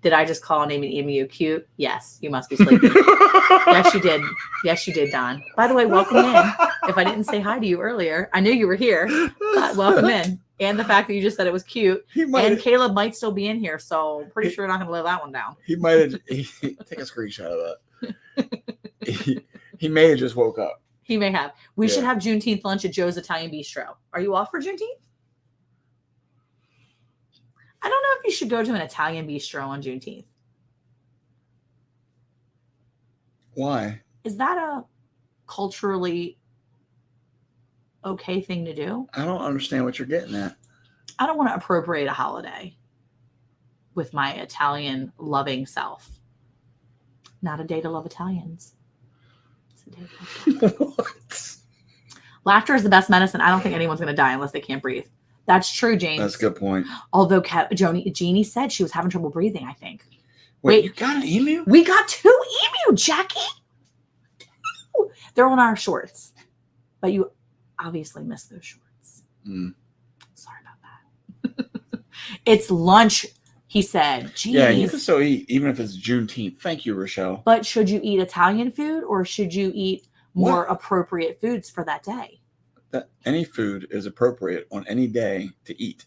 Did I just call naming emu cute? Yes, you must be sleeping. Yes, you did. Yes, you did, Don. By the way, welcome in. If I didn't say hi to you earlier, I knew you were here, but welcome in. And the fact that you just said it was cute. And Caleb might still be in here, so pretty sure we're not going to live that one down. He might have. Take a screenshot of that. he may have just woke up. He may have. We should have Juneteenth lunch at Joe's Italian Bistro. Are you off for Juneteenth? I don't know if you should go to an Italian bistro on Juneteenth. Why? Is that a culturally okay thing to do? I don't understand what you're getting at. I don't want to appropriate a holiday with my Italian loving self. Not a day to love Italians. It's a day to love Italians. What? Laughter is the best medicine. I don't think anyone's going to die unless they can't breathe. That's true, James. That's a good point. Although Jeannie said she was having trouble breathing, I think. Wait, you got an emu? We got 2 emu, Jackie. 2. They're on our shorts. But you obviously missed those shorts. Sorry about that. It's lunch, he said. Jeez. Yeah, you can still eat, even if it's Juneteenth. Thank you, Rochelle. But should you eat Italian food or should you eat more appropriate foods for that day? That any food is appropriate on any day to eat.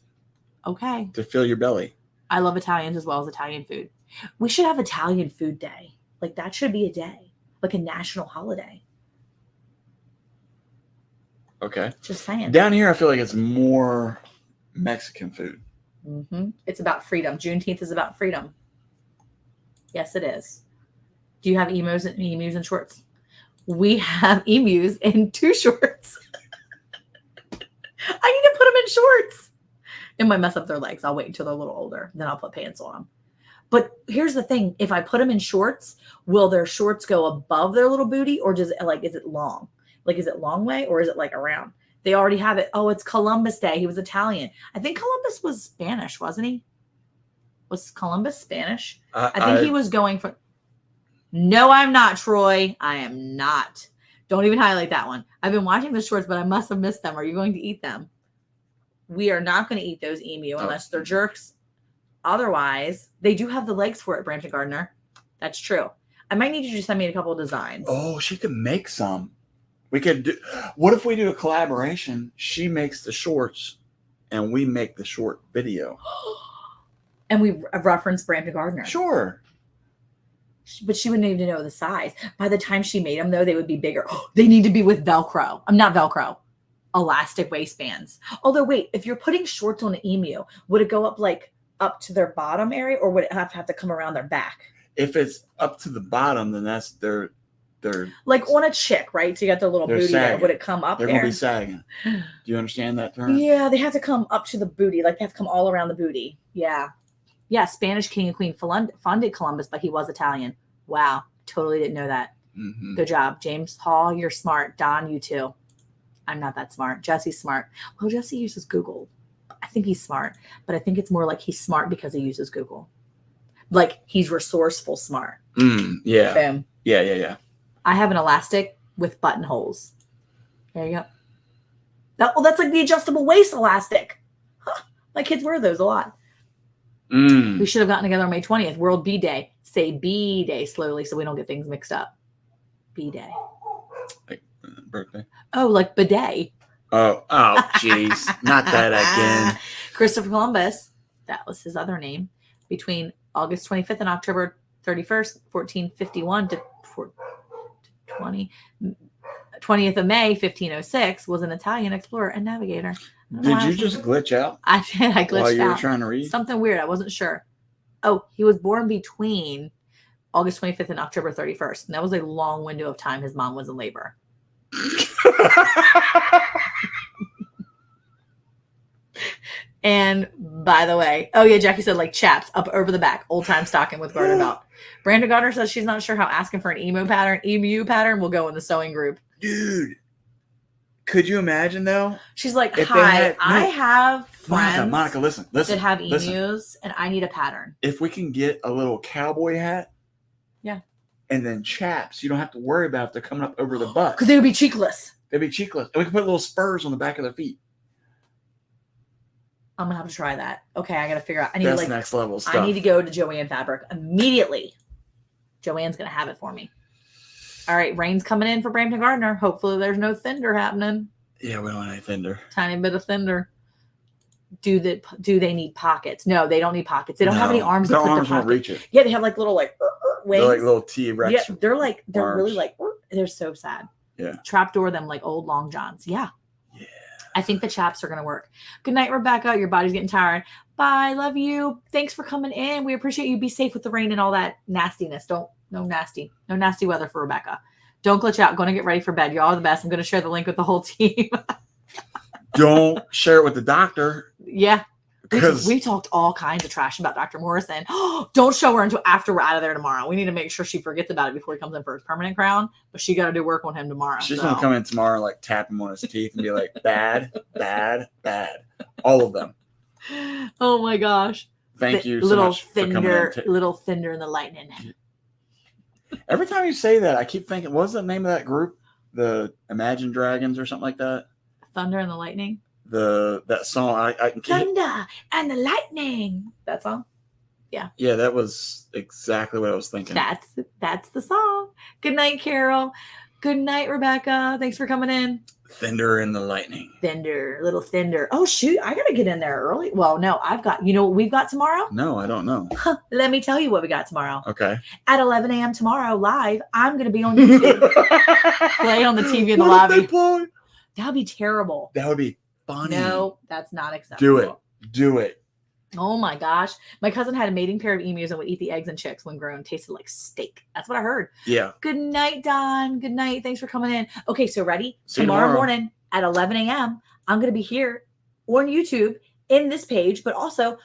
Okay. To fill your belly. I love Italians as well as Italian food. We should have Italian food day. Like that should be a day. Like a national holiday. Okay. Just saying. Down here, I feel like it's more Mexican food. Mm-hmm. It's about freedom. Juneteenth is about freedom. Yes, it is. Do you have emus in shorts? We have emus in 2 shorts. I need to put them in shorts. It might mess up their legs. I'll wait until they're a little older. Then I'll put pants on them. But here's the thing. If I put them in shorts, will their shorts go above their little booty or is it long? Like, is it long way or is it like around? They already have it. Oh, it's Columbus Day. He was Italian. I think Columbus was Spanish, wasn't he? Was Columbus Spanish? I think he was going for... No, I'm not, Troy. I am not. Don't even highlight that one. I've been watching the shorts, but I must have missed them. Are you going to eat them? We are not going to eat those emu unless they're jerks. Otherwise, they do have the legs for it, Brampton Gardner. That's true. I might need you to send me a couple of designs. Oh, she could make some. We could do. What if we do a collaboration? She makes the shorts, and we make the short video. And we reference Brampton Gardner. Sure. But she wouldn't even know the size. By the time she made them, though, they would be bigger. They need to be with Velcro. I'm not Velcro. Elastic waistbands. Although, wait, if you're putting shorts on an emu, would it go up to their bottom area, or would it have to come around their back? If it's up to the bottom, then that's they're like on a chick, right? So you got their little booty there. Would it come up They're there? Gonna be sagging. Do you understand that term? Yeah, they have to come up to the booty. Like they have to come all around the booty. Yeah. Yeah, Spanish king and queen funded Columbus, but he was Italian. Wow. Totally didn't know that. Mhm. Good job. James Hall, you're smart. Don, you too. I'm not that smart. Jesse's smart. Well, Jesse uses Google. I think he's smart, but I think it's more like he's smart because he uses Google. Like he's resourceful smart. Yeah. Boom. Yeah. I have an elastic with buttonholes. There you go. That's like the adjustable waist elastic. Huh. My kids wear those a lot. We should have gotten together on May 20th, World Bee Day. Say B Day slowly so we don't get things mixed up. B Day. Like birthday. Oh, like bidet. Oh, jeez. Not that again. Christopher Columbus, that was his other name, between August 25th and October 31st, 1451 to 20th of May, 1506, was an Italian explorer and navigator. Did you just glitch out? I did. I glitched out. While you were trying to read? Something weird. I wasn't sure. Oh, he was born between August 25th and October 31st. And that was a long window of time his mom was in labor. And by the way, oh yeah, Jackie said like chaps up over the back, old time stocking with garter belt. Brandon Gardner says she's not sure how asking for an emu pattern will go in the sewing group. Dude, could you imagine though? She's like, If they hi, had- no. I have friends Monica, listen. that have listen. emus and I need a pattern. If we can get a little cowboy hat, Yeah. and then chaps, you don't have to worry about if they're coming up over the butt. Because they would be cheekless. They'd be cheekless. And we can put little spurs on the back of their feet. I'm gonna have to try that. Okay, I gotta figure out. I need That's like next level stuff. I need to go to Joanne Fabric immediately. Joanne's gonna have it for me. All right, rain's coming in for Brampton Gardner. Hopefully there's no thunder happening. Yeah, we don't want any thunder. Tiny bit of thunder. Do they need pockets? No, they don't need pockets. They don't have any arms. Their to put arms the won't pocket. reach it. Yeah, they have like little like wings. They're like little T-Rex. Yeah, they're really arms. like they're so sad. Yeah. Trapdoor them like old long johns. Yeah. Yeah. I think the chaps are gonna work. Good night, Rebecca. Your body's getting tired. Bye. Love you. Thanks for coming in. We appreciate you. Be safe with the rain and all that nastiness. No nasty weather for Rebecca. Don't glitch out. Going to get ready for bed. Y'all are the best. I'm going to share the link with the whole team. Don't share it with the doctor. Yeah. Because We talked all kinds of trash about Dr. Morrison. Don't show her until after we're out of there tomorrow. We need to make sure she forgets about it before he comes in for his permanent crown. But she got to do work on him tomorrow. she's going to come in tomorrow and like tap him on his teeth and be like, bad, bad, bad. All of them. Oh my gosh. Thank you so little much for coming in. little Thunder in the lightning. Every time you say that, I keep thinking, what's the name of that group? The Imagine Dragons or something like that? Thunder and the lightning. That song. I can't. Thunder and the lightning. That song. Yeah, that was exactly what I was thinking. That's the song. Good night, Carol. Good night, Rebecca. Thanks for coming in. Thunder and the Lightning. Little Thunder. Oh shoot, I gotta get in there early. Well, no, I've got. You know what we've got tomorrow? No, I don't know. Let me tell you what we got tomorrow. Okay. At 11 a.m. tomorrow, live. I'm gonna be on YouTube. Play on the TV in the What if lobby. they play? That'd be terrible. That would be funny. No, that's not acceptable. Do it. Do it. Oh my gosh. My cousin had a mating pair of emus and would eat the eggs and chicks when grown. Tasted like steak. That's what I heard. Yeah. Good night, Don. Good night. Thanks for coming in. Okay, so ready? See you Tomorrow tomorrow. morning at 11 a.m., I'm going to be here on YouTube in this page, but also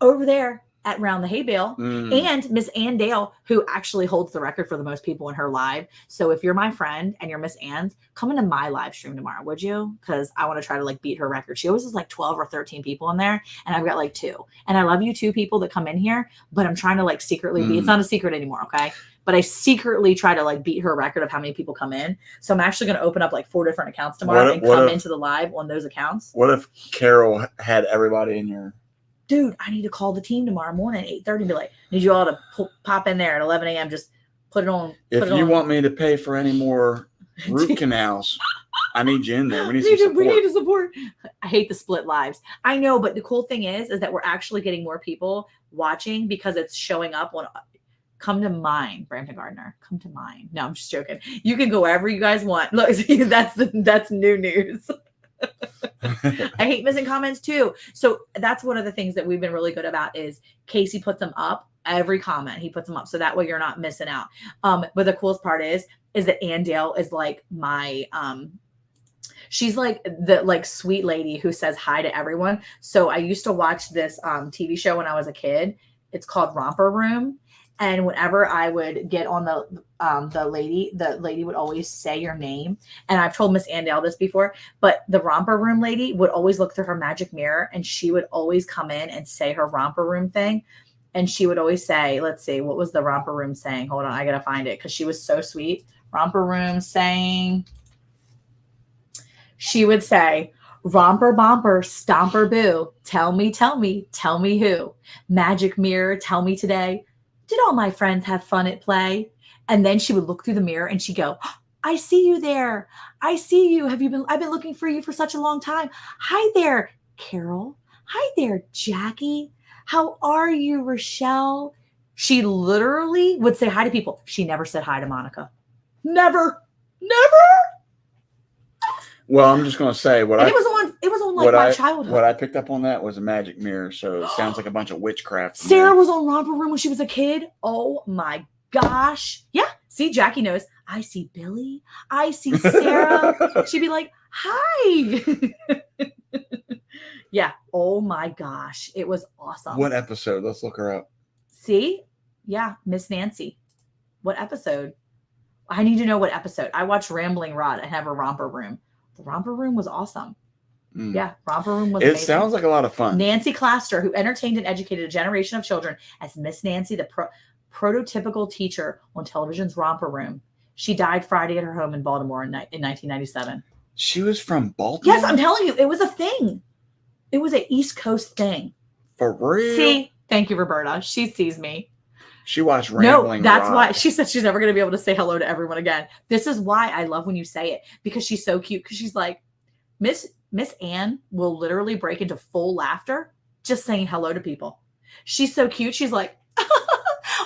over there at Round the Hay Bale. And Miss Ann Dale, who actually holds the record for the most people in her live. So if you're my friend and you're Miss Ann's, come into my live stream tomorrow, would you? Because I want to try to like beat her record. She always has like 12 or 13 people in there, and I've got like 2. And I love you 2 people that come in here, but I'm trying to like secretly be. It's not a secret anymore, okay? But I secretly try to like beat her record of how many people come in. So I'm actually going to open up like 4 different accounts tomorrow and come into the live on those accounts. What if Carol had everybody in your? Dude, I need to call the team tomorrow morning at 8:30 and be like, need you all to pop in there at 11 a.m. Just put it on. If you want me to pay for any more root canals, I need you in there. We need some support. We need to support. I hate the split lives. I know, but the cool thing is that we're actually getting more people watching because it's showing up on. Come to mine, Brampton Gardner. Come to mine. No, I'm just joking. You can go wherever you guys want. Look, that's new news. I hate missing comments too. So that's one of the things that we've been really good about is Casey puts them up. Every comment he puts them up. So that way you're not missing out. But the coolest part is that Ann Dale is like my, she's like the like sweet lady who says hi to everyone. So I used to watch this TV show when I was a kid. It's called Romper Room. And whenever I would get on the lady would always say your name. And I've told Miss Andale this before, but the romper room lady would always look through her magic mirror, and she would always come in and say her romper room thing. And she would always say, let's see, what was the romper room saying? Hold on, I gotta find it because she was so sweet. Romper room saying, she would say, romper bomper, stomper boo, tell me who. Magic mirror, tell me today. Did all my friends have fun at play? And then she would look through the mirror and she'd go, I see you there. I see you. I've been looking for you for such a long time. Hi there, Carol. Hi there, Jackie. How are you, Rochelle? She literally would say hi to people. She never said hi to Monica. Never. Well, I'm just going to say it was on like my childhood. What I picked up on that was a magic mirror, so it sounds like a bunch of witchcraft. Sarah was on Romper Room when she was a kid. Oh my gosh. Yeah. See, Jackie knows. I see Billy. I see Sarah. She'd be like, hi. Yeah. Oh my gosh. It was awesome. What episode? Let's look her up. See? Yeah. Miss Nancy. What episode? I need to know what episode. I watched Rambling Rod and have a Romper Room. The Romper Room was awesome. Yeah, Romper Room was amazing. It sounds like a lot of fun. Nancy Claster, who entertained and educated a generation of children as Miss Nancy, the prototypical teacher on television's Romper Room. She died Friday at her home in Baltimore in 1997. She was from Baltimore? Yes, I'm telling you, it was a thing. It was an East Coast thing. For real? See? Thank you, Roberta. She sees me. She watched Rambling No, that's Rod. why she said she's never going to be able to say hello to everyone again. This is why I love when you say it, because she's so cute. Because she's like, Miss Ann will literally break into full laughter just saying hello to people. She's so cute. She's like,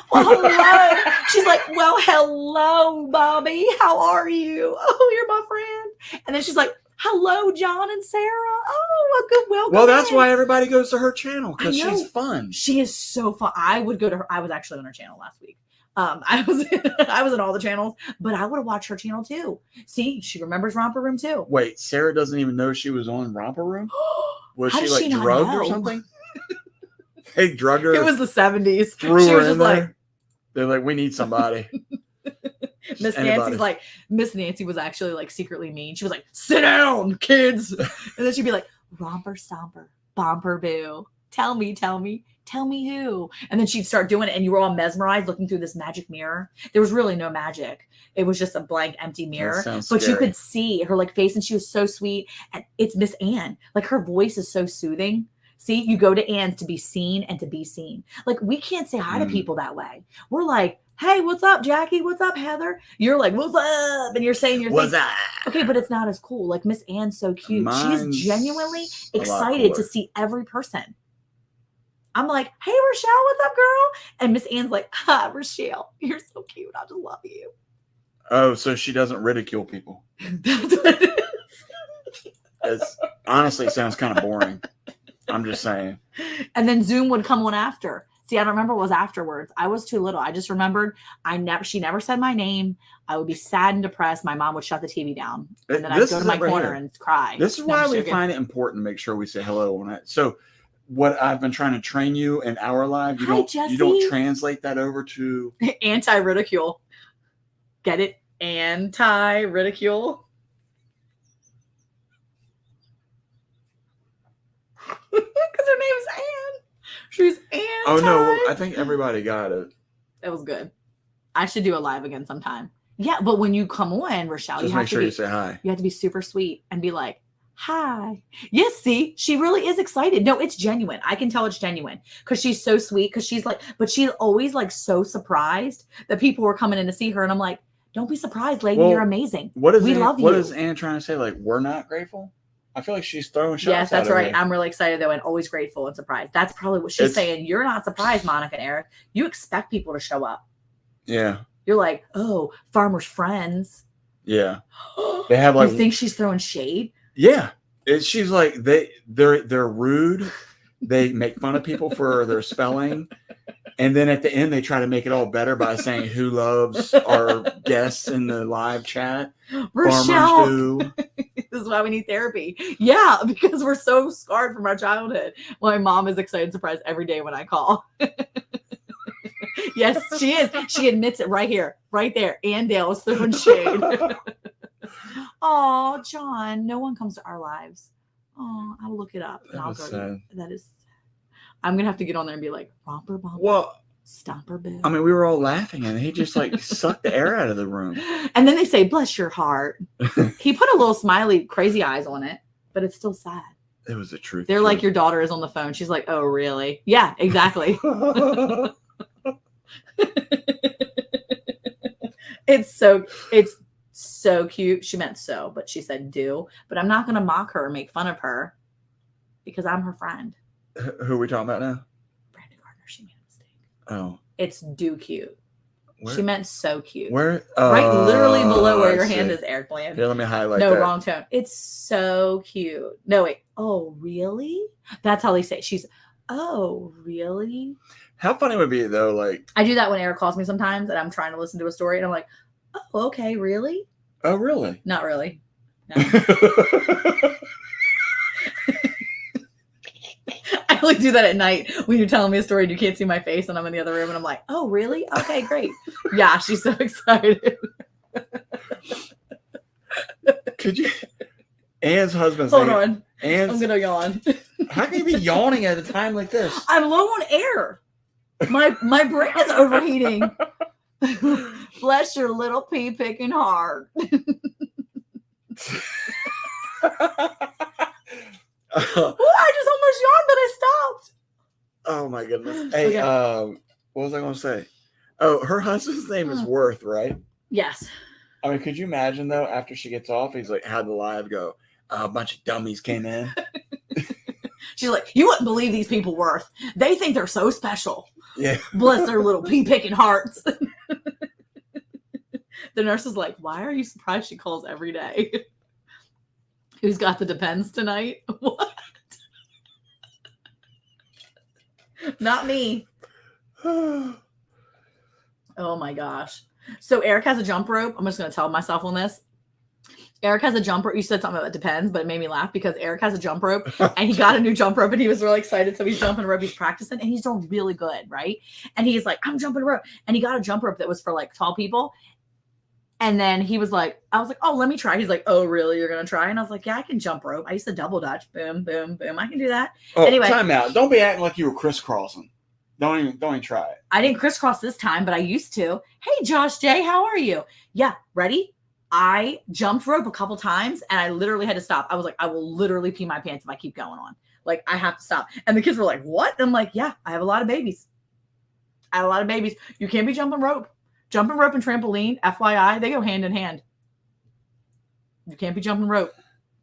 well, hello. She's like, well, hello, Bobby. How are you? Oh, you're my friend. And then she's like, hello, John and Sarah. Oh, a good welcome. Well, that's why everybody goes to her channel, because she's fun. She is so fun. I would go to her. I was actually on her channel last week. I was in all the channels, but I would have watched her channel too. See, she remembers Romper Room too. Wait, Sarah doesn't even know she was on Romper Room? Was How she does like she not drugged know? or something? They drugged her. It was the 70s. Threw She her was in just there. like, They're like, we need somebody. Miss Anybody. Nancy's like, Miss Nancy was actually like secretly mean. She was like, sit down, kids. And then she'd be like, romper stomper, bomper boo. Tell me who. And then she'd start doing it, and you were all mesmerized looking through this magic mirror. There was really no magic. It was just a blank, empty mirror. But you could see her like face, and she was so sweet. And it's Miss Ann. Like her voice is so soothing. See, you go to Ann's to be seen and to be seen. Like we can't say hi to people that way. We're like, hey, what's up, Jackie? What's up, Heather? You're like, what's up? And you're saying your What's thing. up? Okay, but it's not as cool. Like Miss Ann's so cute. Mine's She's genuinely a lot excited to cooler. see every person. I'm like, hey, Rochelle, what's up, girl? And Miss Ann's like, hi, Rochelle, you're so cute. I just love you. Oh, so she doesn't ridicule people. That's what it is. Honestly, it sounds kind of boring. I'm just saying. And then Zoom would come on after. See, I don't remember what was afterwards. I was too little. I just remembered she never said my name. I would be sad and depressed. My mom would shut the TV down. And then I'd go to my corner and cry. This is why we find it important to make sure we say hello on it. So what I've been trying to train you in our live, you don't translate that over to anti-ridicule. Get it? Anti-ridicule. Because her name's Ann. She's Ann. Oh no, I think everybody got it. That was good. I should do a live again sometime. Yeah, but when you come on, Rochelle, Just make sure you say hi. You have to be super sweet and be like, hi. Yes, see, she really is excited. No, it's genuine. I can tell it's genuine because she's so sweet. Because she's like, but she's always like so surprised that people were coming in to see her. And I'm like, don't be surprised, lady. You're amazing. We love you. What is Ann trying to say? Like, we're not grateful? I feel like she's throwing shots. Yes, that's right. Here. I'm really excited though, and always grateful and surprised. That's probably what she's saying. You're not surprised, Monica and Eric. You expect people to show up. Yeah. You're like, oh, farmers' friends. Yeah. They have like. You think she's throwing shade? Yeah. She's like they're rude. They make fun of people for their spelling. And then at the end, they try to make it all better by saying who loves our guests in the live chat. Rochelle. Farmers do. This is why we need therapy. Yeah, because we're so scarred from our childhood. My mom is excited and surprised every day when I call. Yes, she is. She admits it right here, right there. Ann Dale is throwing shade. Oh, John, no one comes to our lives. Oh, I'll look it up and That I'll was go. sad. That is. I'm gonna have to get on there and be like, romper bumper, Well, stomper boo. I mean, we were all laughing, and he just like sucked the air out of the room. And then they say, bless your heart. He put a little smiley, crazy eyes on it, but it's still sad. It was the truth. They're like, your daughter is on the phone. She's like, oh, really? Yeah, exactly. It's so cute. She meant so, but she said do. But I'm not going to mock her or make fun of her because I'm her friend. Who are we talking about now? Brandon Gardner, she made a mistake. Oh. It's do cute. Where? She meant so cute. Where? Right literally below where I your see. hand is, Eric Bland. Here, let me highlight No, that. wrong tone. It's so cute. No, wait. Oh, really? That's how they say it. She's, oh, really? How funny would it be, though, like, I do that when Eric calls me sometimes and I'm trying to listen to a story and I'm like, oh, okay, really? oh, really? Not really. No. I only do that at night when you're telling me a story and you can't see my face and I'm in the other room and I'm like, oh, really? Okay, great. Yeah, she's so excited. Could you? Ann's husband's Hold name. on. I'm Ann's, going to yawn. how can you be yawning at a time like this? I'm low on air. My brain is overheating. Bless your little pea picking heart. I just almost yawned, but I stopped. Oh my goodness. Hey, Okay. what was I going to say? Oh, her husband's name is Worth, right? Yes. I mean, could you imagine though? After she gets off, he's like, "How'd the live go? A bunch of dummies came in." She's like, you wouldn't believe these people Worth. They think they're so special. Yeah. Bless their little pea picking hearts. The nurse is like, why are you surprised she calls every day? Who's got the Depends tonight? What? Not me. Oh my gosh. So Eric has a jump rope. I'm just going to tell myself on this. Eric has a jump rope. You said something about it depends, but it made me laugh because Eric has a jump rope and he got a new jump rope and he was really excited. So he's jumping rope. He's practicing and he's doing really good. Right. And he's like, I'm jumping rope. And he got a jump rope that was for like tall people. And then he was like, I was like, oh, let me try. He's like, oh, really? You're going to try? And I was like, yeah, I can jump rope. I used to double dutch. Boom, boom, boom. I can do that. Oh, Anyway. time out. Don't be acting like you were crisscrossing. Don't even try it. I didn't crisscross this time, but I used to. Hey, Josh J, how are you? Yeah, ready? I jumped rope a couple times and I literally had to stop. I was like, I will literally pee my pants if I keep going on. Like, I have to stop. And the kids were like, what? And I'm like, yeah, I have a lot of babies. You can't be jumping rope. Jumping rope and trampoline, FYI, they go hand in hand. You can't be jumping rope.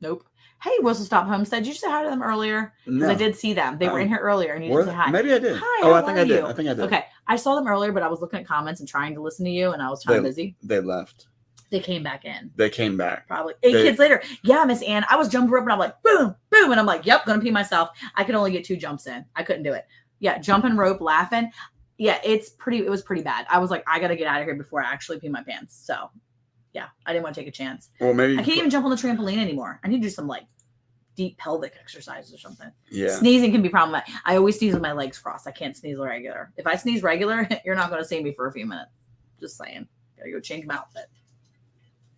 Nope. Hey, Whistle Stop Homestead. Did you say hi to them earlier? Because I did see them. They were in here earlier and you didn't say hi. Maybe I did. Hi, oh, how I think are I did. you? I think I did. Okay. I saw them earlier, but I was looking at comments and trying to listen to you and I was kind of busy. They left. They came back in. They came back. Probably 8 kids later. Yeah, Miss Ann, I was jumping rope and I'm like, boom, boom. And I'm like, yep, gonna pee myself. I could only get 2 jumps in. I couldn't do it. Yeah, jumping rope, laughing. Yeah, it was pretty bad. I was like, I gotta get out of here before I actually pee my pants. So yeah, I didn't want to take a chance. Well, maybe I can't even jump on the trampoline anymore. I need to do some like deep pelvic exercises or something. Yeah. Sneezing can be problematic. I always sneeze with my legs crossed. I can't sneeze regular. If I sneeze regular, you're not going to see me for a few minutes. Just saying. Gotta go change my outfit.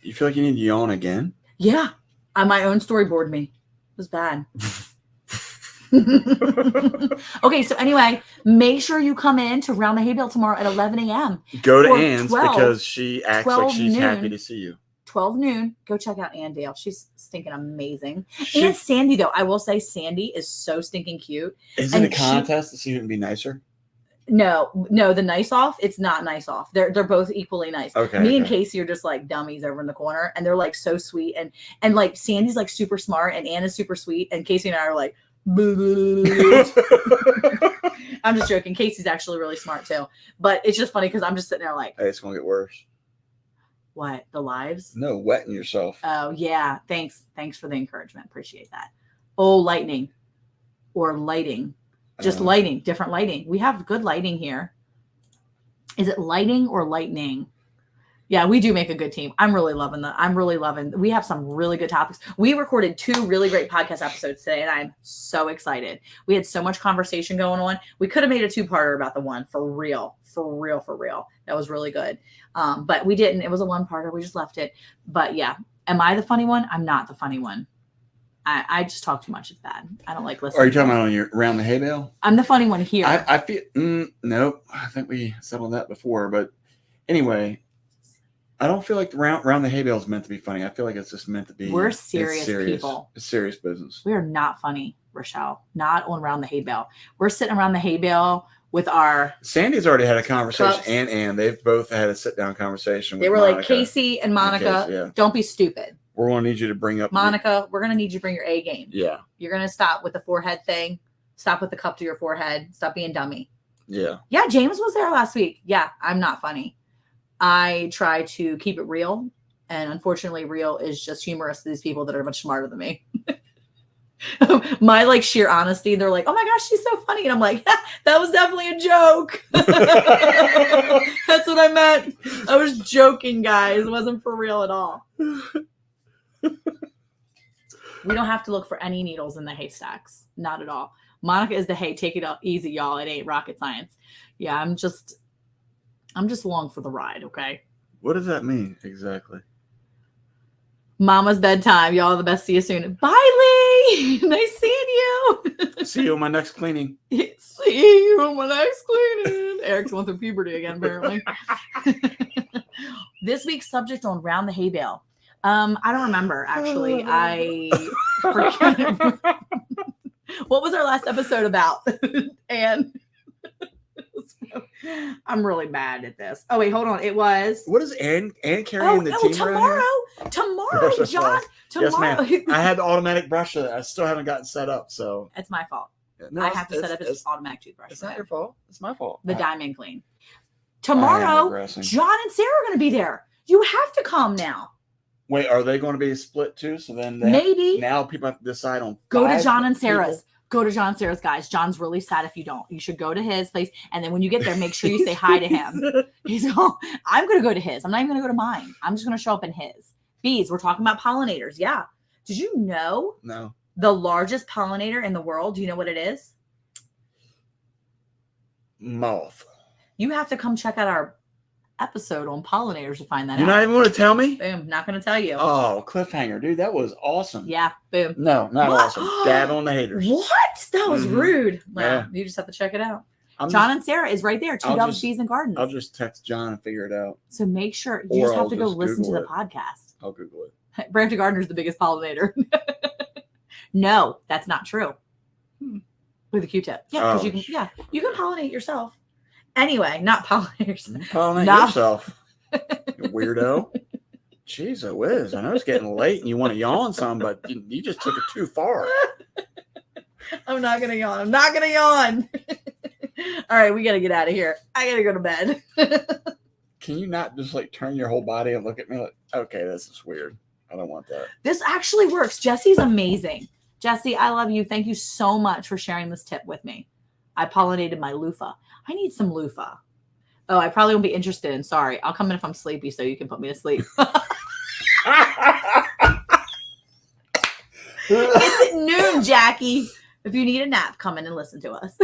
You feel like you need to yawn again? Yeah. My own storyboard me. It was bad. Okay, so anyway, make sure you come in to Round the Hay Bale tomorrow at 11 a.m. Go to Or Ann's 12 because she acts like she's noon. happy to see you. 12 noon. Go check out Ann Dale. She's stinking amazing. She, And Sandy, though, I will say Sandy is so stinking cute. is it and a contest to see who can be nicer? No, the nice off. It's not nice off. They're both equally nice. Okay. Me and Casey are just like dummies over in the corner, and they're like so sweet, and like Sandy's like super smart, and Anna's super sweet, and Casey and I are like. I'm just joking. Casey's actually really smart too, but it's just funny because I'm just sitting there like, Hey, it's gonna get worse. what, the lives? No, wetting yourself. Oh yeah, thanks for the encouragement. Appreciate that. Oh, lightning or lighting. Just lighting, different lighting. We have good lighting here. Is it lighting or lightning? Yeah, we do make a good team. I'm really loving we have some really good topics. We recorded 2 really great podcast episodes today, and I'm so excited. We had so much conversation going on. We could have made a 2-parter about the one for real. That was really good. But we didn't. It was a 1-parter. We just left it. But yeah, am I the funny one? I'm not the funny one. I just talk too much. It's bad. I don't like listening. Are you talking about on your around the hay bale? I'm the funny one here. I feel nope. I think we settled that before. But anyway, I don't feel like around the hay bale is meant to be funny. I feel like it's just meant to be. We're serious people. It's serious business. We are not funny, Rochelle. Not on around the hay bale. We're sitting around the hay bale with our. Sandy's already had a conversation, cups. and they've both had a sit down conversation. They with were Monica. like Casey and Monica. Casey, yeah. Don't be stupid. We're going to need you to bring up Monica, we're going to need you to bring your A game. Yeah. You're going to stop with the forehead thing. Stop with the cup to your forehead. Stop being dummy. Yeah. Yeah, James was there last week. Yeah, I'm not funny. I try to keep it real. And unfortunately, real is just humorous to these people that are much smarter than me. My like sheer honesty, they're like, oh my gosh, she's so funny. And I'm like, that was definitely a joke. That's what I meant. I was joking, guys. It wasn't for real at all. We don't have to look for any needles in the haystacks. Not at all. Monica is the hay. Take it easy, y'all. It ain't rocket science. Yeah, I'm just along for the ride, okay? What does that mean exactly? Mama's bedtime. Y'all the best. See you soon. Bye, Lee. Nice seeing you. See you on my next cleaning. See you on my next cleaning. Eric's going through puberty again, apparently. This week's subject on Round the Hay Bale. I don't remember, actually. I forget. What was our last episode about? And I'm really bad at this. Oh, wait, hold on. It was. What is Ann carrying the team tomorrow. Tomorrow, John. Tomorrow. Yes, ma'am. I had the automatic brush that I still haven't gotten set up, so. It's my fault. No, I have to set up his automatic toothbrush. It's not your fault. It's my fault. The Diamond Clean. Tomorrow, John and Sarah are going to be there. You have to come now. Wait, are they going to be split too? So then maybe now people have to decide on. Go to John and Sarah's. Go to John and Sarah's, guys. John's really sad if you don't. You should go to his place, and then when you get there, make sure you say hi to him. He's going. I'm going to go to his. I'm not even going to go to mine. I'm just going to show up in his. Bees. We're talking about pollinators. Yeah. Did you know? No. The largest pollinator in the world. Do you know what it is? Moth. You have to come check out our episode on pollinators to find that out. You're not even going to tell me? Boom. Not going to tell you. Oh, cliffhanger, dude. That was awesome. Yeah. Boom. No, not awesome. Dab on the haters. What? That was rude. Well, yeah. You just have to check it out. John and Sarah is right there. 2 Doves, Bees, and Gardens. I'll just text John and figure it out. So make sure you just have to go listen to the podcast. I'll Google it. Brampton Gardener is the biggest pollinator. No, that's not true. With a Q-tip. Yeah, because you can pollinate yourself. Anyway, not pollinate yourself. Pollinate yourself. You weirdo. Jeez, it whiz. I know it's getting late and you want to yawn some, but you just took it too far. I'm not going to yawn. I'm not going to yawn. All right, we got to get out of here. I got to go to bed. Can you not just like turn your whole body and look at me like, okay, this is weird. I don't want that. This actually works. Jesse's amazing. Jesse, I love you. Thank you so much for sharing this tip with me. I pollinated my loofah. I need some loofah. Oh, I probably won't be interested in. Sorry. I'll come in if I'm sleepy so you can put me to sleep. It's at noon, Jackie. If you need a nap, come in and listen to us.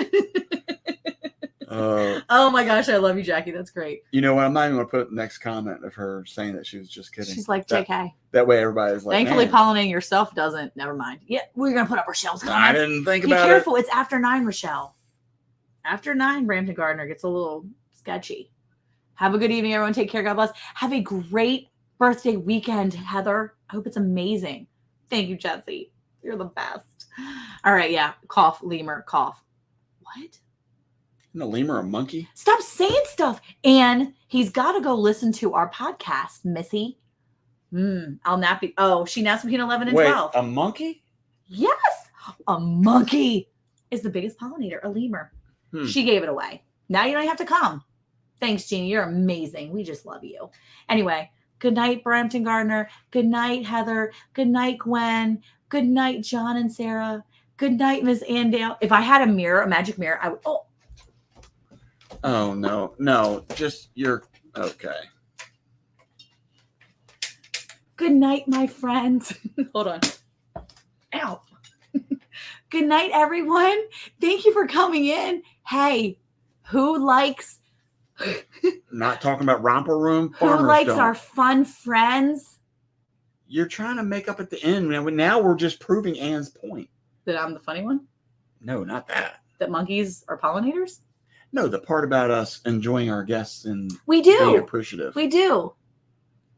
Oh my gosh, I love you, Jackie. That's great. You know what? I'm not even going to put the next comment of her saying that she was just kidding. She's like, JK. That way everybody's like, thankfully, pollinating yourself doesn't. Never mind. Yeah, we're going to put up Rochelle's comments. I didn't think about it. Be careful. It's after 9, Rochelle. After 9, Brampton Gardener gets a little sketchy. Have a good evening, everyone. Take care. God bless. Have a great birthday weekend, Heather. I hope it's amazing. Thank you, Jesse. You're the best. All right, yeah. Cough, lemur, cough. What? Isn't a lemur a monkey? Stop saying stuff. And he's got to go listen to our podcast, Missy. I'll nap you. Oh, she naps between 11 and 12. A monkey? Yes. A monkey is the biggest pollinator, a lemur. She gave it away. Now you don't have to come. Thanks, Jeannie. You're amazing. We just love you. Anyway, good night, Brampton Gardener. Good night, Heather. Good night, Gwen. Good night, John and Sarah. Good night, Miss Andale. If I had a mirror, a magic mirror, I would. Oh, no. No, just you're okay. Good night, my friends. Hold on. Ow. Good night, everyone. Thank you for coming in. Hey, who likes Not talking about romper room. who Farmers likes don't. our fun friends? You're trying to make up at the end. Now we're just proving Anne's point. That I'm the funny one? No, not that. That monkeys are pollinators? No, the part about us enjoying our guests and We being do. appreciative. We do.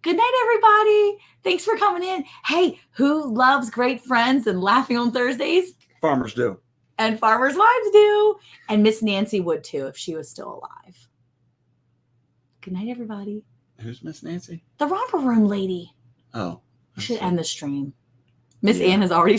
Good night, everybody. Thanks for coming in. Hey, who loves great friends and laughing on Thursdays? Farmers do. And farmers' wives do. And Miss Nancy would too if she was still alive. Good night, everybody. Who's Miss Nancy? The romper room lady. Oh. We should see. end the stream. Miss Yeah. Ann has already